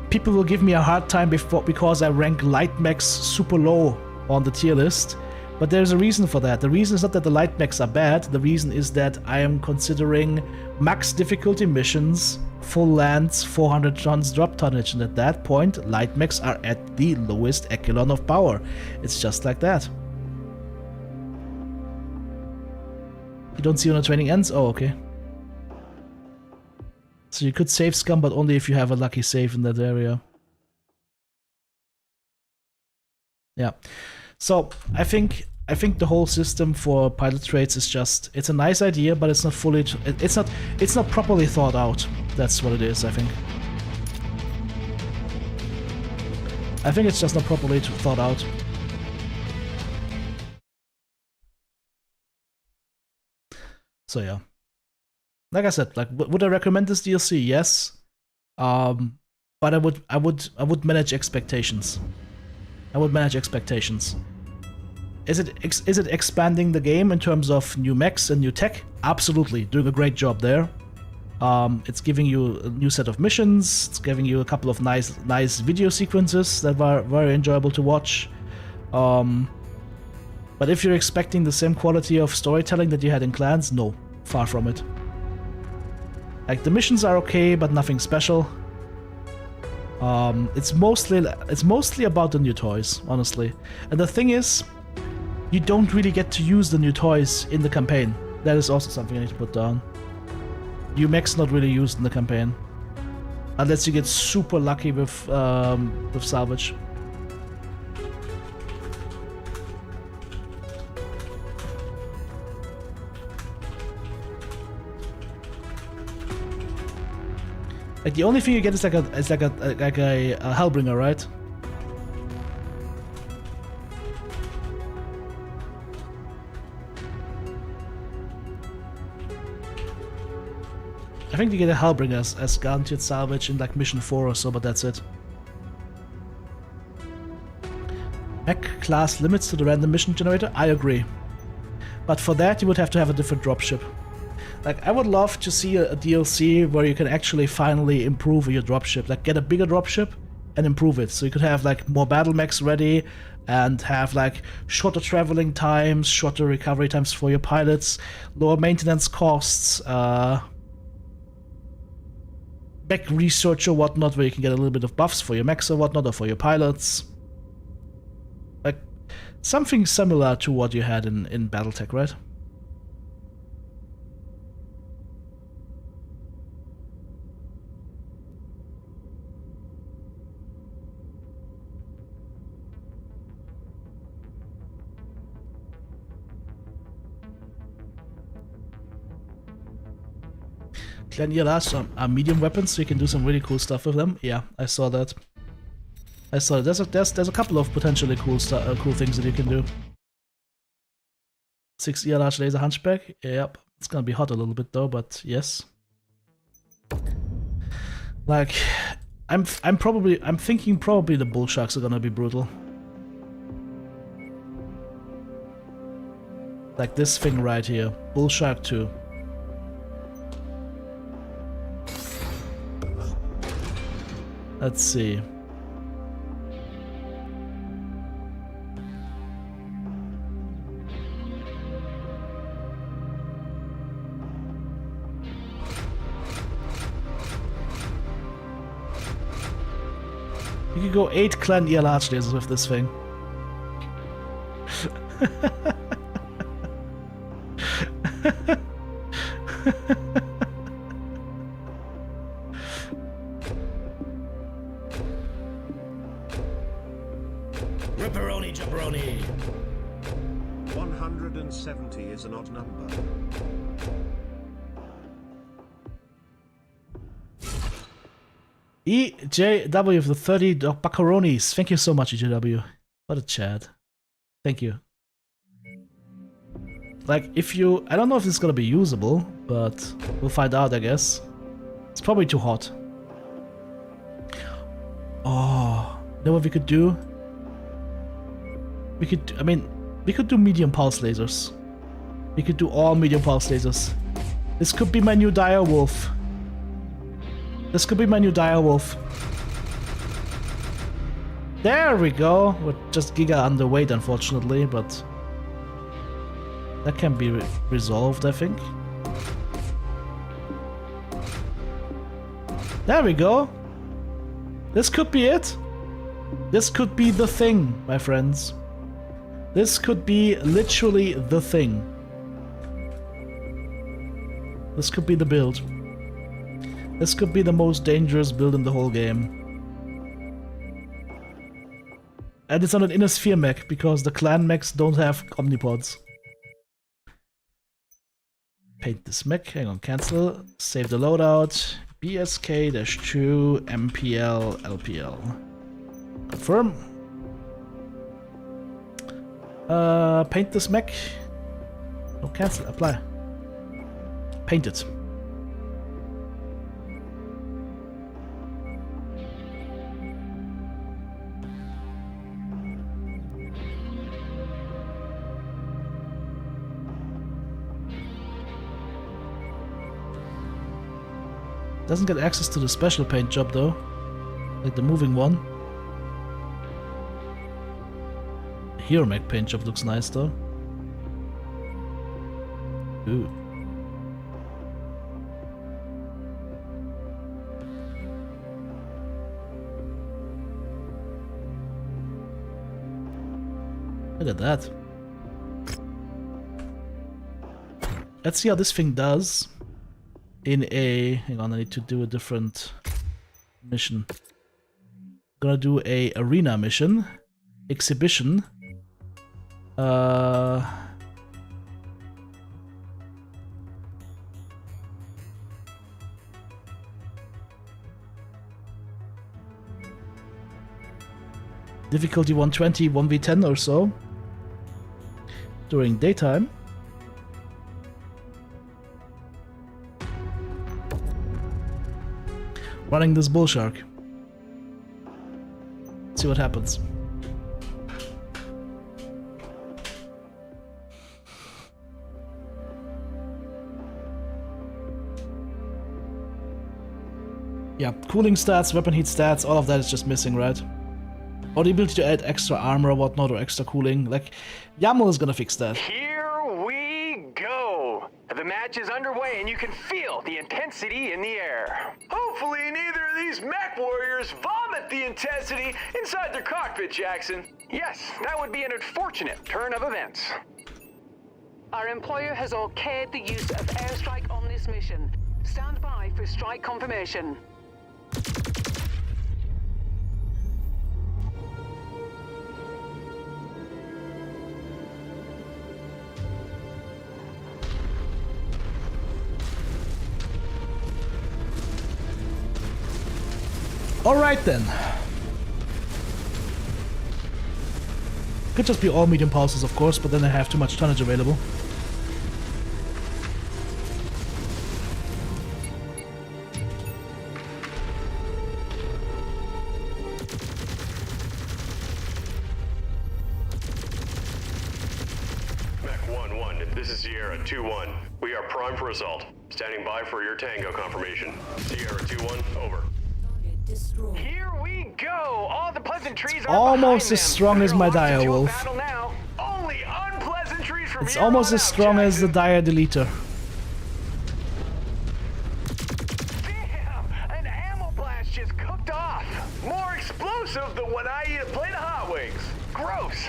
people will give me a hard time because I rank light mechs super low on the tier list, but there's a reason for that. The reason is not that the light mechs are bad, the reason is that I am considering max difficulty missions, full lands, 400 tons drop tonnage, and at that point, light mechs are at the lowest echelon of power. It's just like that. You don't see when the training ends? Oh, okay. So you could save Scum, but only if you have a lucky save in that area. Yeah. So I think the whole system for pilot traits is just, it's a nice idea, but it's not fully, it's not properly thought out. That's what it is, I think. I think it's just not properly thought out. So yeah. Like I said, like, would I recommend this DLC? Yes. But I would manage expectations. I would manage expectations. Is it expanding the game in terms of new mechs and new tech? Absolutely, doing a great job there. It's giving you a new set of missions. It's giving you a couple of nice video sequences that were very enjoyable to watch. But if you're expecting the same quality of storytelling that you had in Clans, no, far from it. Like, the missions are okay, but nothing special. It's mostly about the new toys, honestly. And the thing is, you don't really get to use the new toys in the campaign. That is also something I need to put down. New mechs not really used in the campaign, unless you get super lucky with salvage. Like, the only thing you get is like a Hellbringer, right? I think you get a Hellbringer as guaranteed salvage in like mission 4 or so, but that's it. Mech class limits to the random mission generator? I agree. But for that you would have to have a different dropship. Like, I would love to see a DLC where you can actually finally improve your dropship. Like, get a bigger dropship and improve it. So you could have like more battle mechs ready and have like shorter traveling times, shorter recovery times for your pilots, lower maintenance costs, mech research or whatnot, where you can get a little bit of buffs for your mechs or whatnot, or for your pilots. Like, something similar to what you had in Battletech, right? Clan ELRs are medium weapons, so you can do some really cool stuff with them. Yeah, I saw that. I saw that. There's a couple of potentially cool things that you can do. 6 ELRs laser hunchback. Yep, it's gonna be hot a little bit though, but yes. Like, I'm thinking probably the bull sharks are gonna be brutal. Like this thing right here, bull shark 2. Let's see. You could go 8 clan EL arch lasers with this thing. Ripperoni jabroni. 170 is an odd number. EJW for the 30 buckaronis. Thank you so much, EJW. What a chat. Thank you. Like, if you... I don't know if this is gonna be usable, but we'll find out, I guess. It's probably too hot. Oh, you know what we could do? We could... I mean, we could do medium pulse lasers. We could do all medium pulse lasers. This could be my new dire wolf. This could be my new dire wolf. There we go. We're just giga underweight, unfortunately, but that can be resolved, I think. There we go. This could be it. This could be the thing, my friends. This could be literally the thing. This could be the build. This could be the most dangerous build in the whole game. And it's on an inner sphere mech, because the clan mechs don't have omnipods. Paint this mech, hang on, cancel, save the loadout, BSK-2, MPL, LPL. Confirm. Paint this mech. No, cancel, apply. Paint it. Doesn't get access to the special paint job though, like the moving one. The hero mech paint job looks nice though. Ooh. Look at that. Let's see how this thing does. In a... hang on, I need to do a different mission. I'm gonna do a arena mission. Exhibition. Difficulty 120, 1v10 or so. During daytime. Running this bull shark. See what happens. Yeah, cooling stats, weapon heat stats, all of that is just missing, right? Or the ability to add extra armor or whatnot, or extra cooling. Like, YAML is gonna fix that. Here we go! The The match is underway and you can feel the intensity in the air. Hopefully neither of these Mechwarriors vomit the intensity inside their cockpit, Jackson. Yes, that would be an unfortunate turn of events. Our employer has okayed the use of airstrike on this mission. Stand by for strike confirmation. Alright then. Could just be all medium pulses, of course, but then I have too much tonnage available. Mech 1-1, this is Sierra 2-1. We are primed for assault. Standing by for your tango confirmation. Sierra 2-1, over. Here we go! All the pleasantries are Almost behind as them. strong as my They're dire launched wolf. into a battle now. Only unpleasantries from It's here almost on as out, strong as the Jackson. dire deleter. Damn! An ammo blast just cooked off. More explosive than when I eat a plate of hot wings. Gross.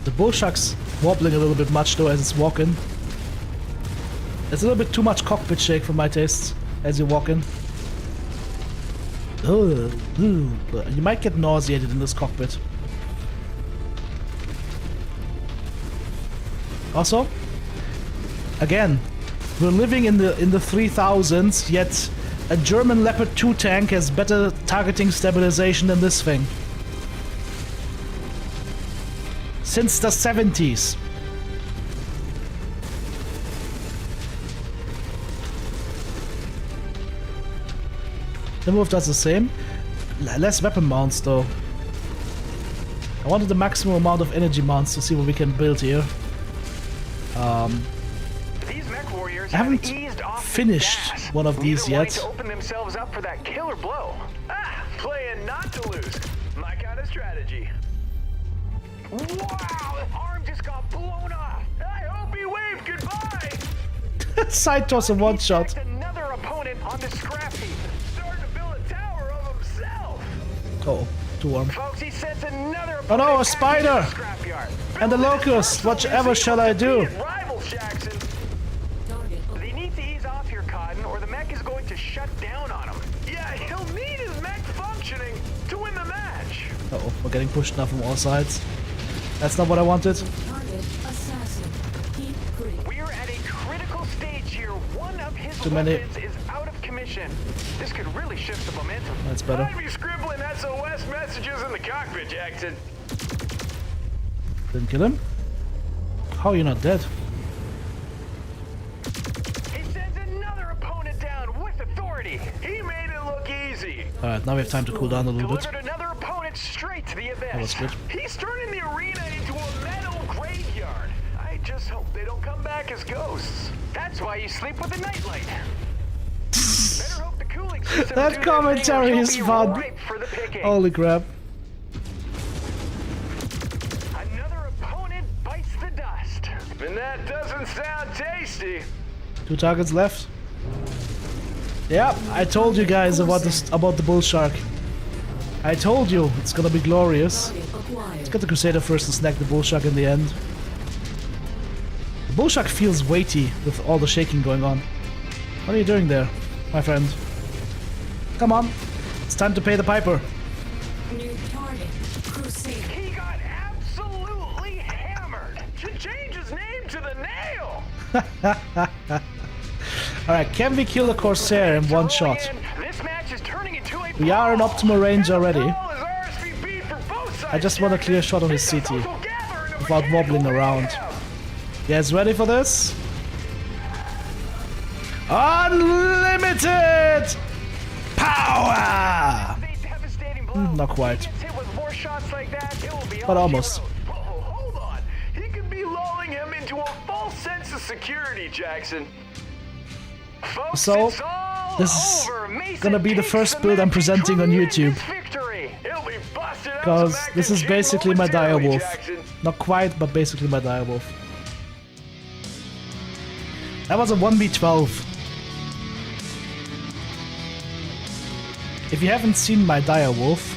The bullshark's wobbling a little bit much though as it's walking. It's a little bit too much cockpit shake for my tastes as you walk in. Ugh, you might get nauseated in this cockpit. Also, again, we're living in the 3000s, yet a German Leopard 2 tank has better targeting stabilization than this thing. Since the 70s. The move does the same. Less weapon mounts though. I wanted the maximum amount of energy mounts to see what we can build here. These Mechwarriors I haven't eased off finished the gas. one of these Neither wanting yet. to open themselves up for that killer blow. Playing not to lose. My kind of strategy. Wow! The arm just got blown off. I hope he waved goodbye. Side toss in one shot. Another opponent on the scrap heap. Starting to build a tower of himself. Oh, too warm. Folks, he sends another Oh no, a opponent back into spider! the scrapyard. And the locust! Whatever shall I do? Rival Jackson. They need to ease off here, Cotton, or the mech is going to shut down on him. Yeah, he'll need his mech functioning to win the match. Uh oh, we're getting pushed now from all sides. That's not what I wanted. We're at a critical stage here. One of his Too many. weapons is out of commission. This could really shift the momentum. That's better. I'd be scribbling SOS messages in the cockpit, Jackson. Didn't kill him? How are you not dead? He sends another opponent down with authority. He made it look easy. Alright, now we have time to cool down a little bit. Delivered another opponent straight to the abyss. That was good. He's turning the arena into a metal graveyard. I just hope they don't come back as ghosts. That's why you sleep with a nightlight. Better hope the cooling system That do their commentary thing or is you'll be fun. ripe for the picking. Holy crap. Another opponent bites the dust. And that doesn't sound tasty. 2 targets left. Yeah, I told you guys about the bull shark. I told you it's gonna be glorious. Let's get the Crusader first and snag the bull shark in the end. The bull shark feels weighty with all the shaking going on. What are you doing there, my friend? Come on, it's time to pay the piper. New target, Crusader. He got absolutely hammered. Should change his name to the nail. Alright, can we kill the Corsair in one shot? This match is turning into a We are in optimal range already. All is RSVP for both sides. I just want a clear shot on his CT without wobbling around. You guys ready for this? Unlimited power! Not quite, but almost. Hold on. He could be lulling him into a false sense of security, Jackson. Folks, So, it's all this is over. Mason gonna be the takes first build I'm presenting on YouTube. victory. He'll be busted out Because some this is active basically my dire momentarily, wolf. Jackson. Not quite, but basically my direwolf. That was a 1v12. If you haven't seen my direwolf,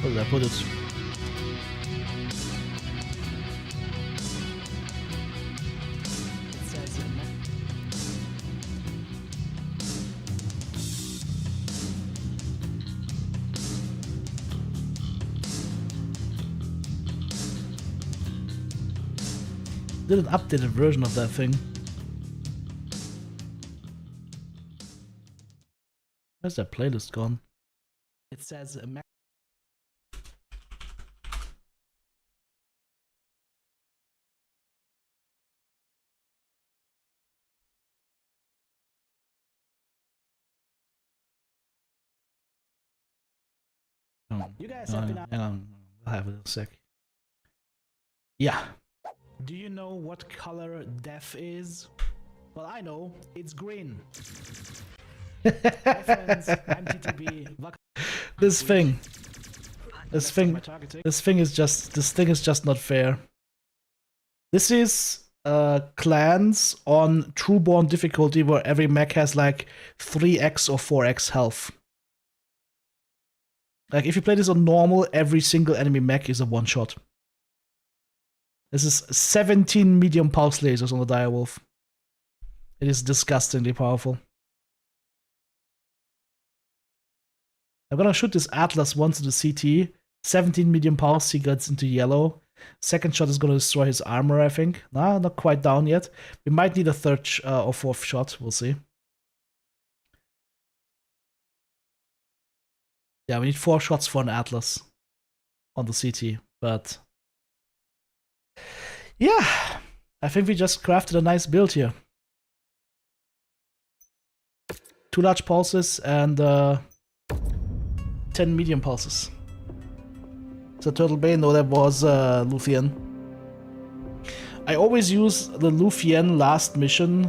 where did I put it? Did an updated version of that thing. Where's that playlist gone? It says you guys have been hang on, I'll have it in a sec. Yeah. Do you know what color death is? Well, I know. It's green. Hi friends, I'm TTB. This thing is just not fair. This is clans on Trueborn difficulty where every mech has like 3x or 4x health. Like if you play this on normal, every single enemy mech is a one-shot. This is 17 medium pulse lasers on the direwolf. It is disgustingly powerful. I'm gonna shoot this Atlas once to the CT. 17 medium pulse, he gets into yellow. Second shot is gonna destroy his armor, I think. Nah, not quite down yet. We might need a third or fourth shot, we'll see. Yeah, we need 4 shots for an Atlas on the CT, but yeah, I think we just crafted a nice build here. 2 large pulses and 10 medium pulses. So Turtle Bane, no, that was Luthien. I always use the Luthien last mission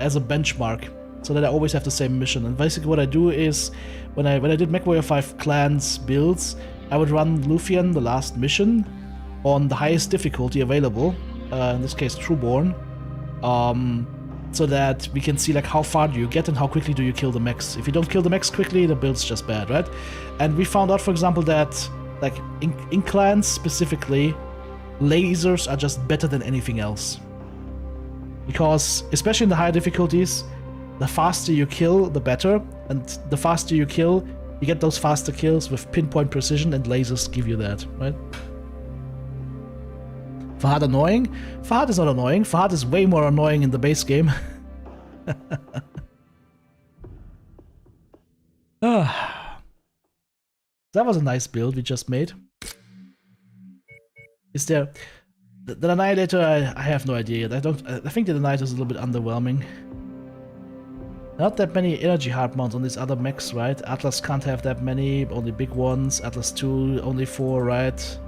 as a benchmark, so that I always have the same mission. And basically what I do is, when I did Mechwarrior 5 clans builds, I would run Luthien the last mission on the highest difficulty available, in this case Trueborn, so that we can see like how far do you get and how quickly do you kill the mechs. If you don't kill the mechs quickly, the build's just bad, right? And we found out, for example, that like in clans specifically, lasers are just better than anything else. Because, especially in the higher difficulties, the faster you kill, the better. And the faster you kill, you get those faster kills with pinpoint precision, and lasers give you that, right? Fahad annoying? Fahad is not annoying. Fahad is way more annoying in the base game. That was a nice build we just made. Is there... The Annihilator, I have no idea yet. I think the Annihilator is a little bit underwhelming. Not that many energy hard mounts on these other mechs, right? Atlas can't have that many, only big ones. Atlas 2, only 4, right?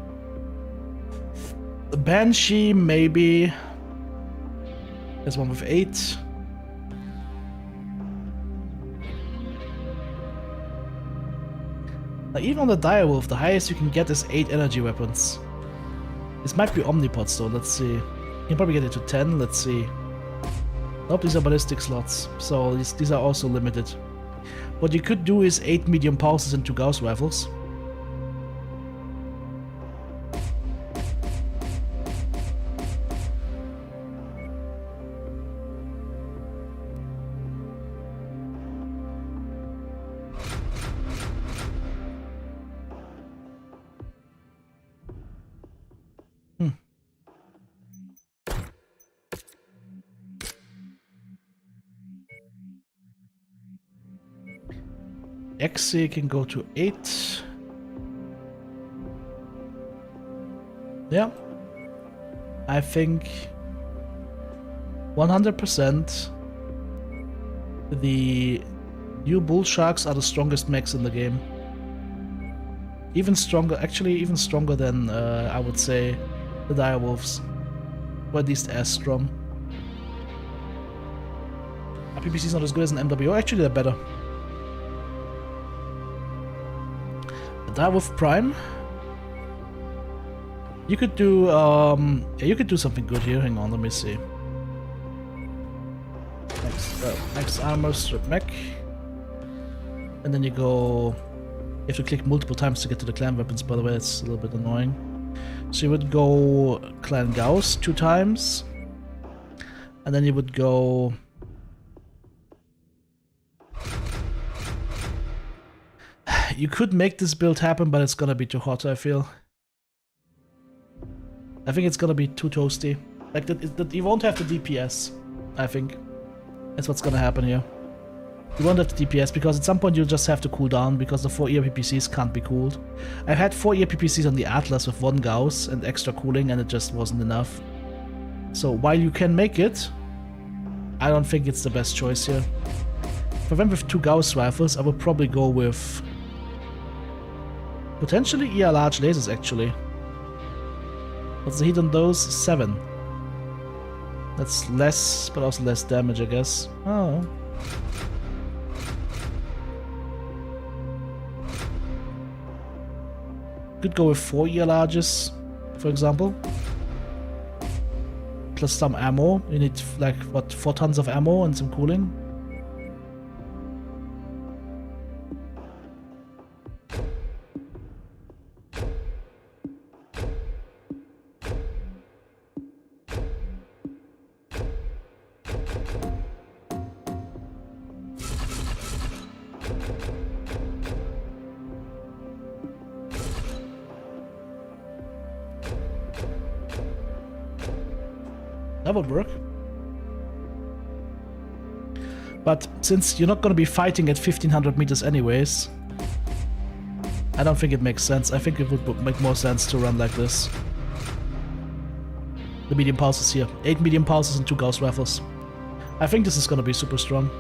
The Banshee, maybe. There's one with 8. Now, even on the Direwolf, the highest you can get is 8 energy weapons. This might be Omnipods though, let's see. You can probably get it to 10, let's see. Nope, these are ballistic slots, so these are also limited. What you could do is 8 medium pulses and 2 Gauss rifles. XC can go to 8. Yeah. I think 100%, the new bull sharks are the strongest mechs in the game. Even stronger, actually even stronger than, I would say, the direwolves. Or at least as strong. PPC is not as good as an MWO, actually they're better. The direwolf prime? You could do, yeah, you could do something good here. Hang on, let me see. Max armor, strip mech. And then you go... You have to click multiple times to get to the clan weapons, by the way, it's a little bit annoying. So you would go Clan Gauss 2 times. And then you would go... You could make this build happen, but it's gonna be too hot, I feel. I think it's gonna be too toasty. Like, you won't have the DPS, I think. That's what's gonna happen here. You won't have the DPS because at some point you'll just have to cool down because the 4 ER PPCs can't be cooled. I've had 4 ER PPCs on the Atlas with 1 Gauss and extra cooling and it just wasn't enough. So while you can make it, I don't think it's the best choice here. If I went with 2 Gauss rifles, I would probably go with potentially ER large lasers actually. What's the heat on those? 7. That's less, but also less damage, I guess. Oh. Could go with 4 ER larges, for example. Plus some ammo. You need like, what, 4 tons of ammo and some cooling? That would work. But since you're not going to be fighting at 1500 meters anyways, I don't think it makes sense. I think it would make more sense to run like this. The medium pulses here. 8 medium pulses and 2 Gauss rifles. I think this is going to be super strong.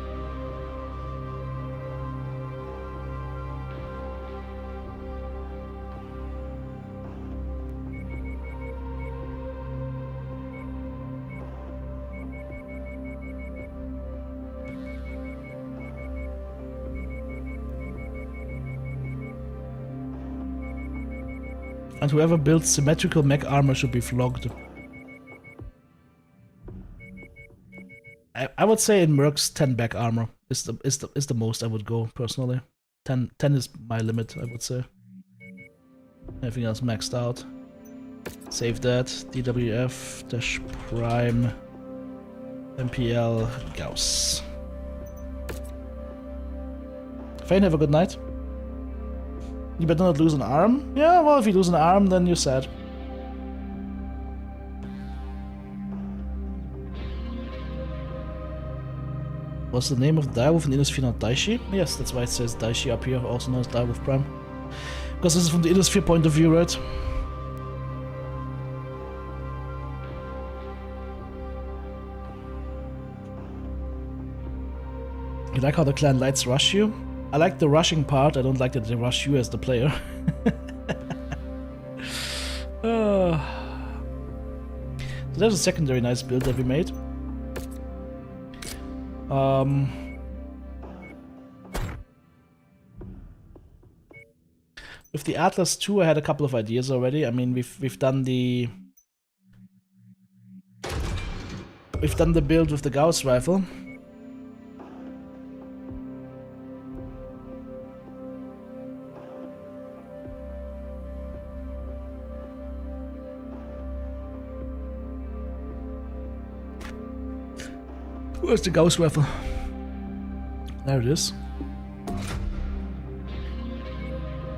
And whoever builds symmetrical mech armor should be flogged. I would say in Mercs 10 back armor is the most I would go personally. 10 is my limit, I would say. Everything else maxed out. Save that. DWF dash prime MPL Gauss. Fane, have a good night. You better not lose an arm? Yeah, well, if you lose an arm, then you're sad. What's the name of the direwolf in Innisphere, not Daishi? Yes, that's why it says Daishi up here, also known as Direwolf Prime. Because this is from the Innisphere point of view, right? You like how the clan lights rush you? I like the rushing part, I don't like that they rush you as the player. So there's a secondary nice build that we made. With the Atlas 2 I had a couple of ideas already. I mean we've done the build with the Gauss rifle. Where's the Gauss rifle? There it is.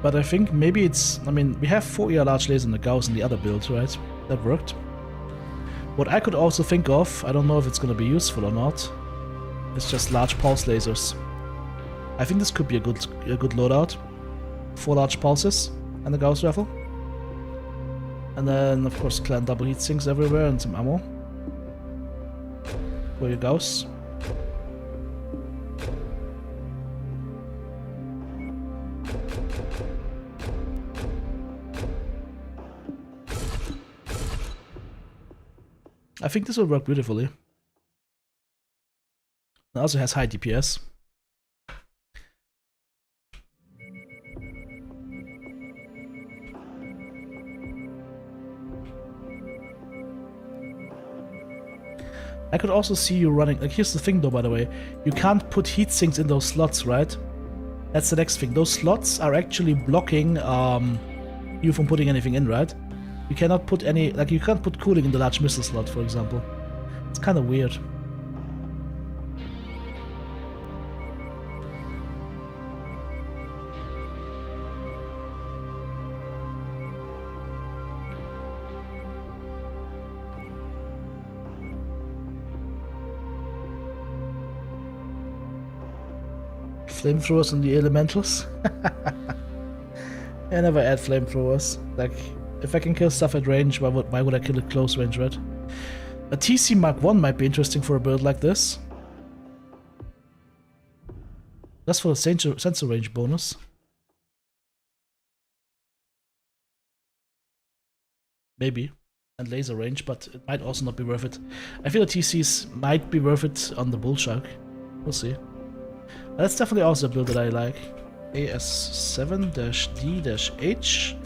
But I think maybe it's... I mean, we have 4 ER large lasers in the Gauss in the other build, right? That worked. What I could also think of, I don't know if it's gonna be useful or not, is just large pulse lasers. I think this could be a good loadout. 4 large pulses and the Gauss rifle. And then, of course, clan double heat sinks everywhere and some ammo. for your Gauss. I think this will work beautifully. It also has high DPS. I could also see you running, like here's the thing though, by the way, you can't put heat sinks in those slots, right? That's the next thing. Those slots are actually blocking you from putting anything in, right? You cannot put any, like you can't put cooling in the large missile slot, for example. It's kind of weird. Flamethrowers on the elementals? I never add flamethrowers. Like, if I can kill stuff at range, why would I kill it close range, right? A TC Mark 1 might be interesting for a build like this. That's for the sensor range bonus. Maybe. And laser range, but it might also not be worth it. I feel the TCs might be worth it on the Bull Shark. We'll see. That's definitely also a build that I like. AS7-D-H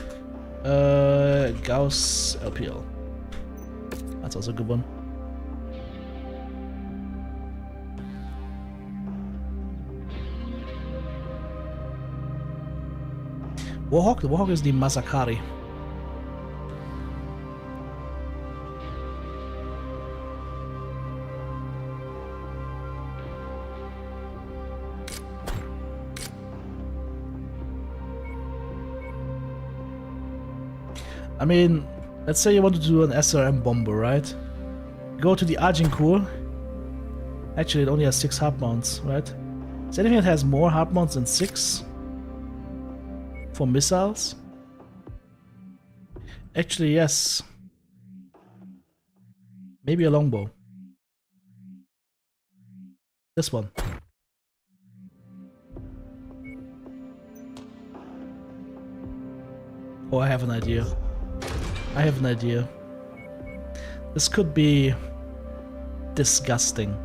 Gauss LPL. That's also a good one. Warhawk? The Warhawk is the Masakari. I mean, let's say you want to do an SRM bomber, right? Go to the Agincourt. Actually, it only has 6 hard mounts, right? Is there anything that has more hard mounts than 6? For missiles? Actually, yes. Maybe a longbow. This one. Oh, I have an idea. I have an idea. This could be disgusting.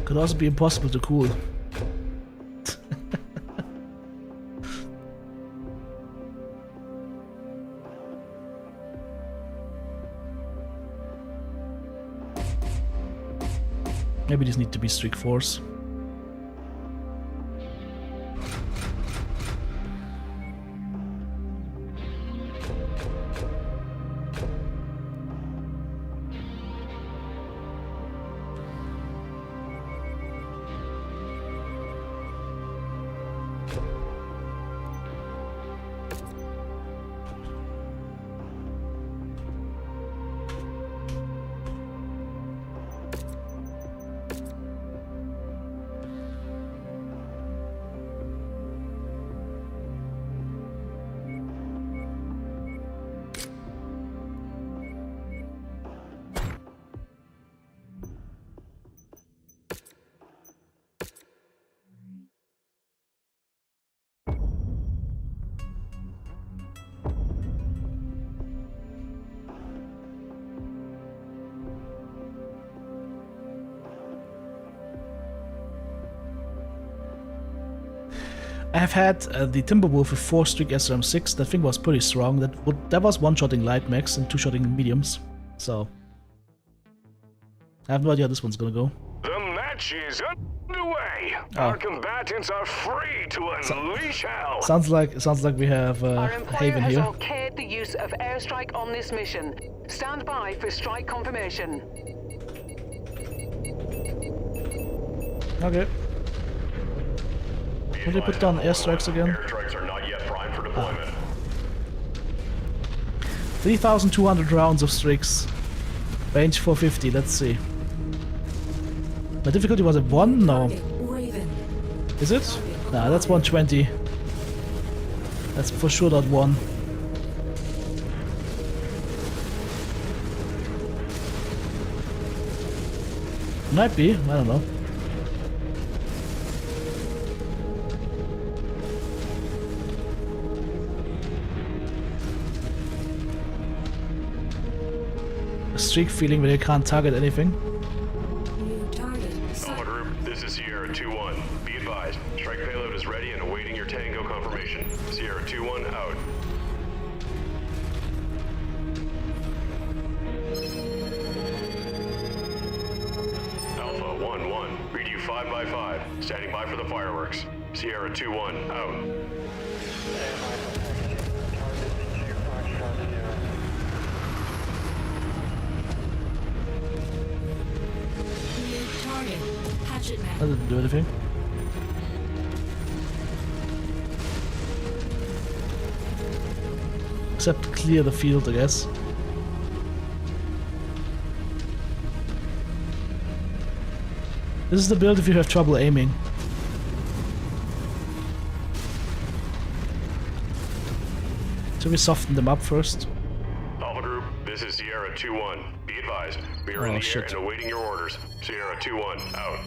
Could also be impossible to cool. Maybe these need to be strict force. I have had the Timberwolf with 4-streak SRM6. That thing was pretty strong. That was one-shotting light mechs and two-shotting mediums. So I have no idea how this one's gonna go. The match is underway. Our combatants are free to unleash hell. Sounds like we have Our employer Haven has here. okayed the use of airstrike on this mission. Stand by for strike confirmation. Okay. Will they put down airstrikes again? Airstrikes are not yet primed for deployment. 3,200 rounds of streaks. Range 450, let's see. My difficulty was at 1? No. Is it? Nah, that's 120. That's for sure not 1. Might be, I don't know. A streak feeling where you can't target anything. Alpha Group, this is Sierra 2-1. Be advised, strike payload is ready and awaiting your Tango confirmation. Sierra 2-1 out. Alpha 1-1, read you 5x5. Standing by for the fireworks. Sierra 2-1 out. That didn't do anything. Except clear the field, I guess. This is the build if you have trouble aiming. So we soften them up first. Alpha Group, this is Sierra 2-1. Be advised, we are in the air and awaiting your orders. Sierra 2-1 out.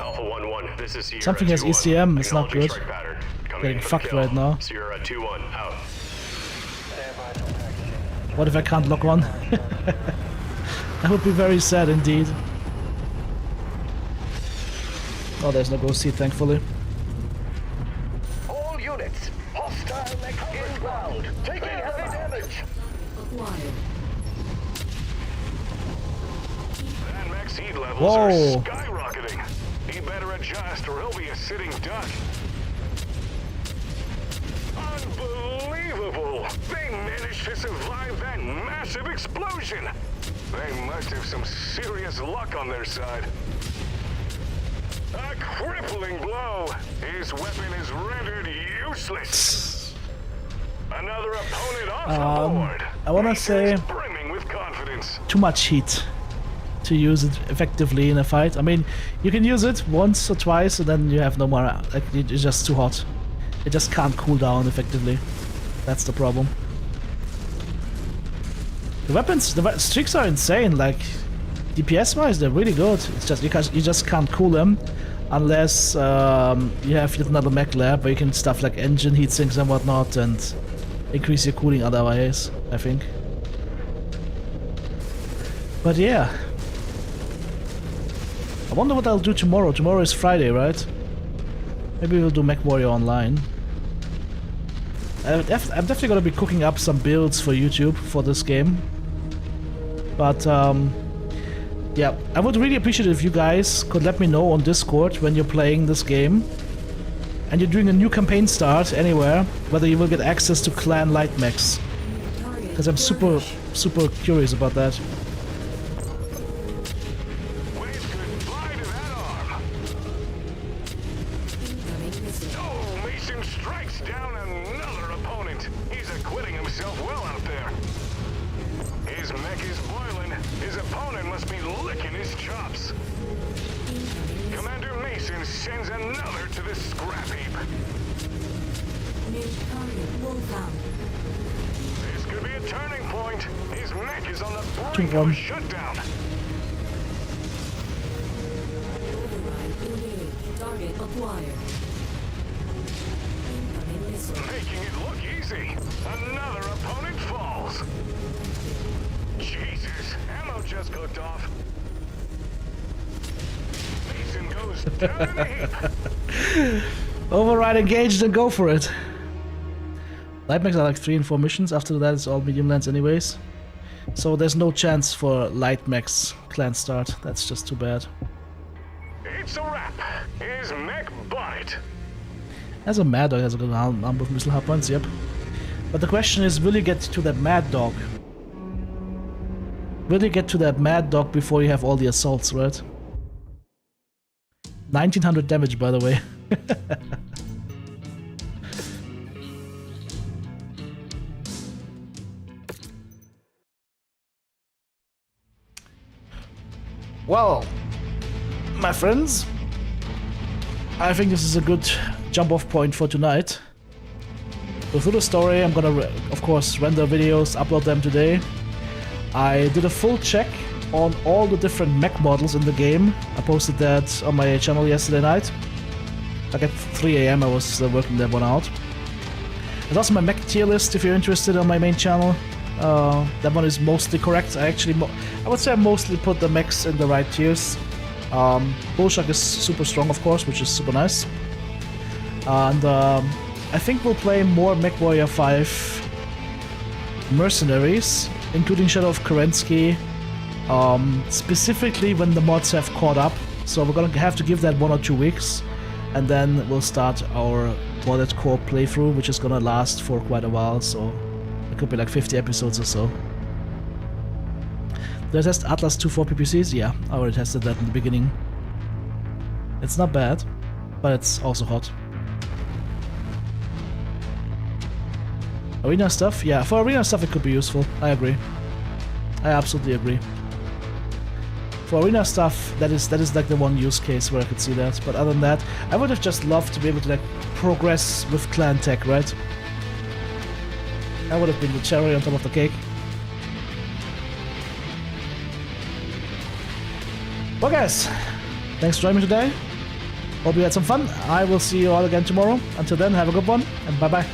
Alpha 1-1, this is Sierra Something has 2-1. ECM, it's not Acknowledging good. strike pattern. Coming Getting in for fucked kill. right now. Sierra 2-1 out. What if I can't lock on? That would be very sad indeed. Oh, there's no ghost seat, thankfully. All units, hostile mech inbound, taking heavy damage. That mech's heat levels are Whoa. skyrocketing. He better adjust or he'll be a sitting duck. Unbelievable! They managed to survive that massive explosion. They must have some serious luck on their side. A crippling blow. His weapon is rendered useless. Another opponent off the board. I wanna say Brimming with confidence. too much heat to use it effectively in a fight. I mean, you can use it once or twice and then you have no more, like, it's just too hot. It just can't cool down effectively. That's the problem. The weapons, the streaks are insane, like, DPS wise they're really good. It's just because you just can't cool them unless you have yet another mech lab where you can stuff like engine heatsinks and whatnot and increase your cooling other ways, I think. But yeah. I wonder what I'll do tomorrow. Tomorrow is Friday, right? Maybe we'll do Mechwarrior online. I'm definitely gonna be cooking up some builds for YouTube for this game. But yeah, I would really appreciate it if you guys could let me know on Discord when you're playing this game and you're doing a new campaign start anywhere, whether you will get access to clan light mechs. Because I'm super curious about that. Oh, Mason strikes down another opponent. He's acquitting himself well out there. His mech is boiling. His opponent must be licking his chops. Commander Mason sends another to the scrap heap. This could be a turning point. His mech is on the brink of a shutdown. Target acquired. Making it look easy. Another opponent falls. Jesus, ammo just cooked off. Mason goes Override engaged and go for it. Light mechs are like 3 and 4 missions. After that, it's all medium lands anyways. So there's no chance for light mechs clan start. That's just too bad. It's a wrap. Here's Mech Bite. As a Mad Dog has a good number of missile hard points, yep. But the question is, will you get to that Mad Dog? Will you get to that Mad Dog before you have all the assaults, right? 1900 damage, by the way. Well, my friends, I think this is a good jump-off point for tonight. Go through the story. I'm gonna, of course, render videos, upload them today. I did a full check on all the different mech models in the game. I posted that on my channel yesterday night. Like at 3 AM I was working that one out. There's also my mech tier list if you're interested on my main channel. That one is mostly correct. I would say I mostly put the mechs in the right tiers. Bullshark is super strong, of course, which is super nice. And I think we'll play more Mechwarrior 5 Mercenaries, including Shadow of Kerensky, specifically when the mods have caught up. So we're gonna have to give that 1 or 2 weeks, and then we'll start our modded core playthrough, which is gonna last for quite a while, so it could be like 50 episodes or so. Did I test Atlas 2.4 PPCs? Yeah, I already tested that in the beginning. It's not bad, but it's also hot. Arena stuff? Yeah, for arena stuff it could be useful. I agree. I absolutely agree. For arena stuff, that is like the one use case where I could see that. But other than that, I would have just loved to be able to like progress with clan tech, right? That would have been the cherry on top of the cake. Well guys, thanks for joining me today. Hope you had some fun. I will see you all again tomorrow. Until then, have a good one, and bye bye.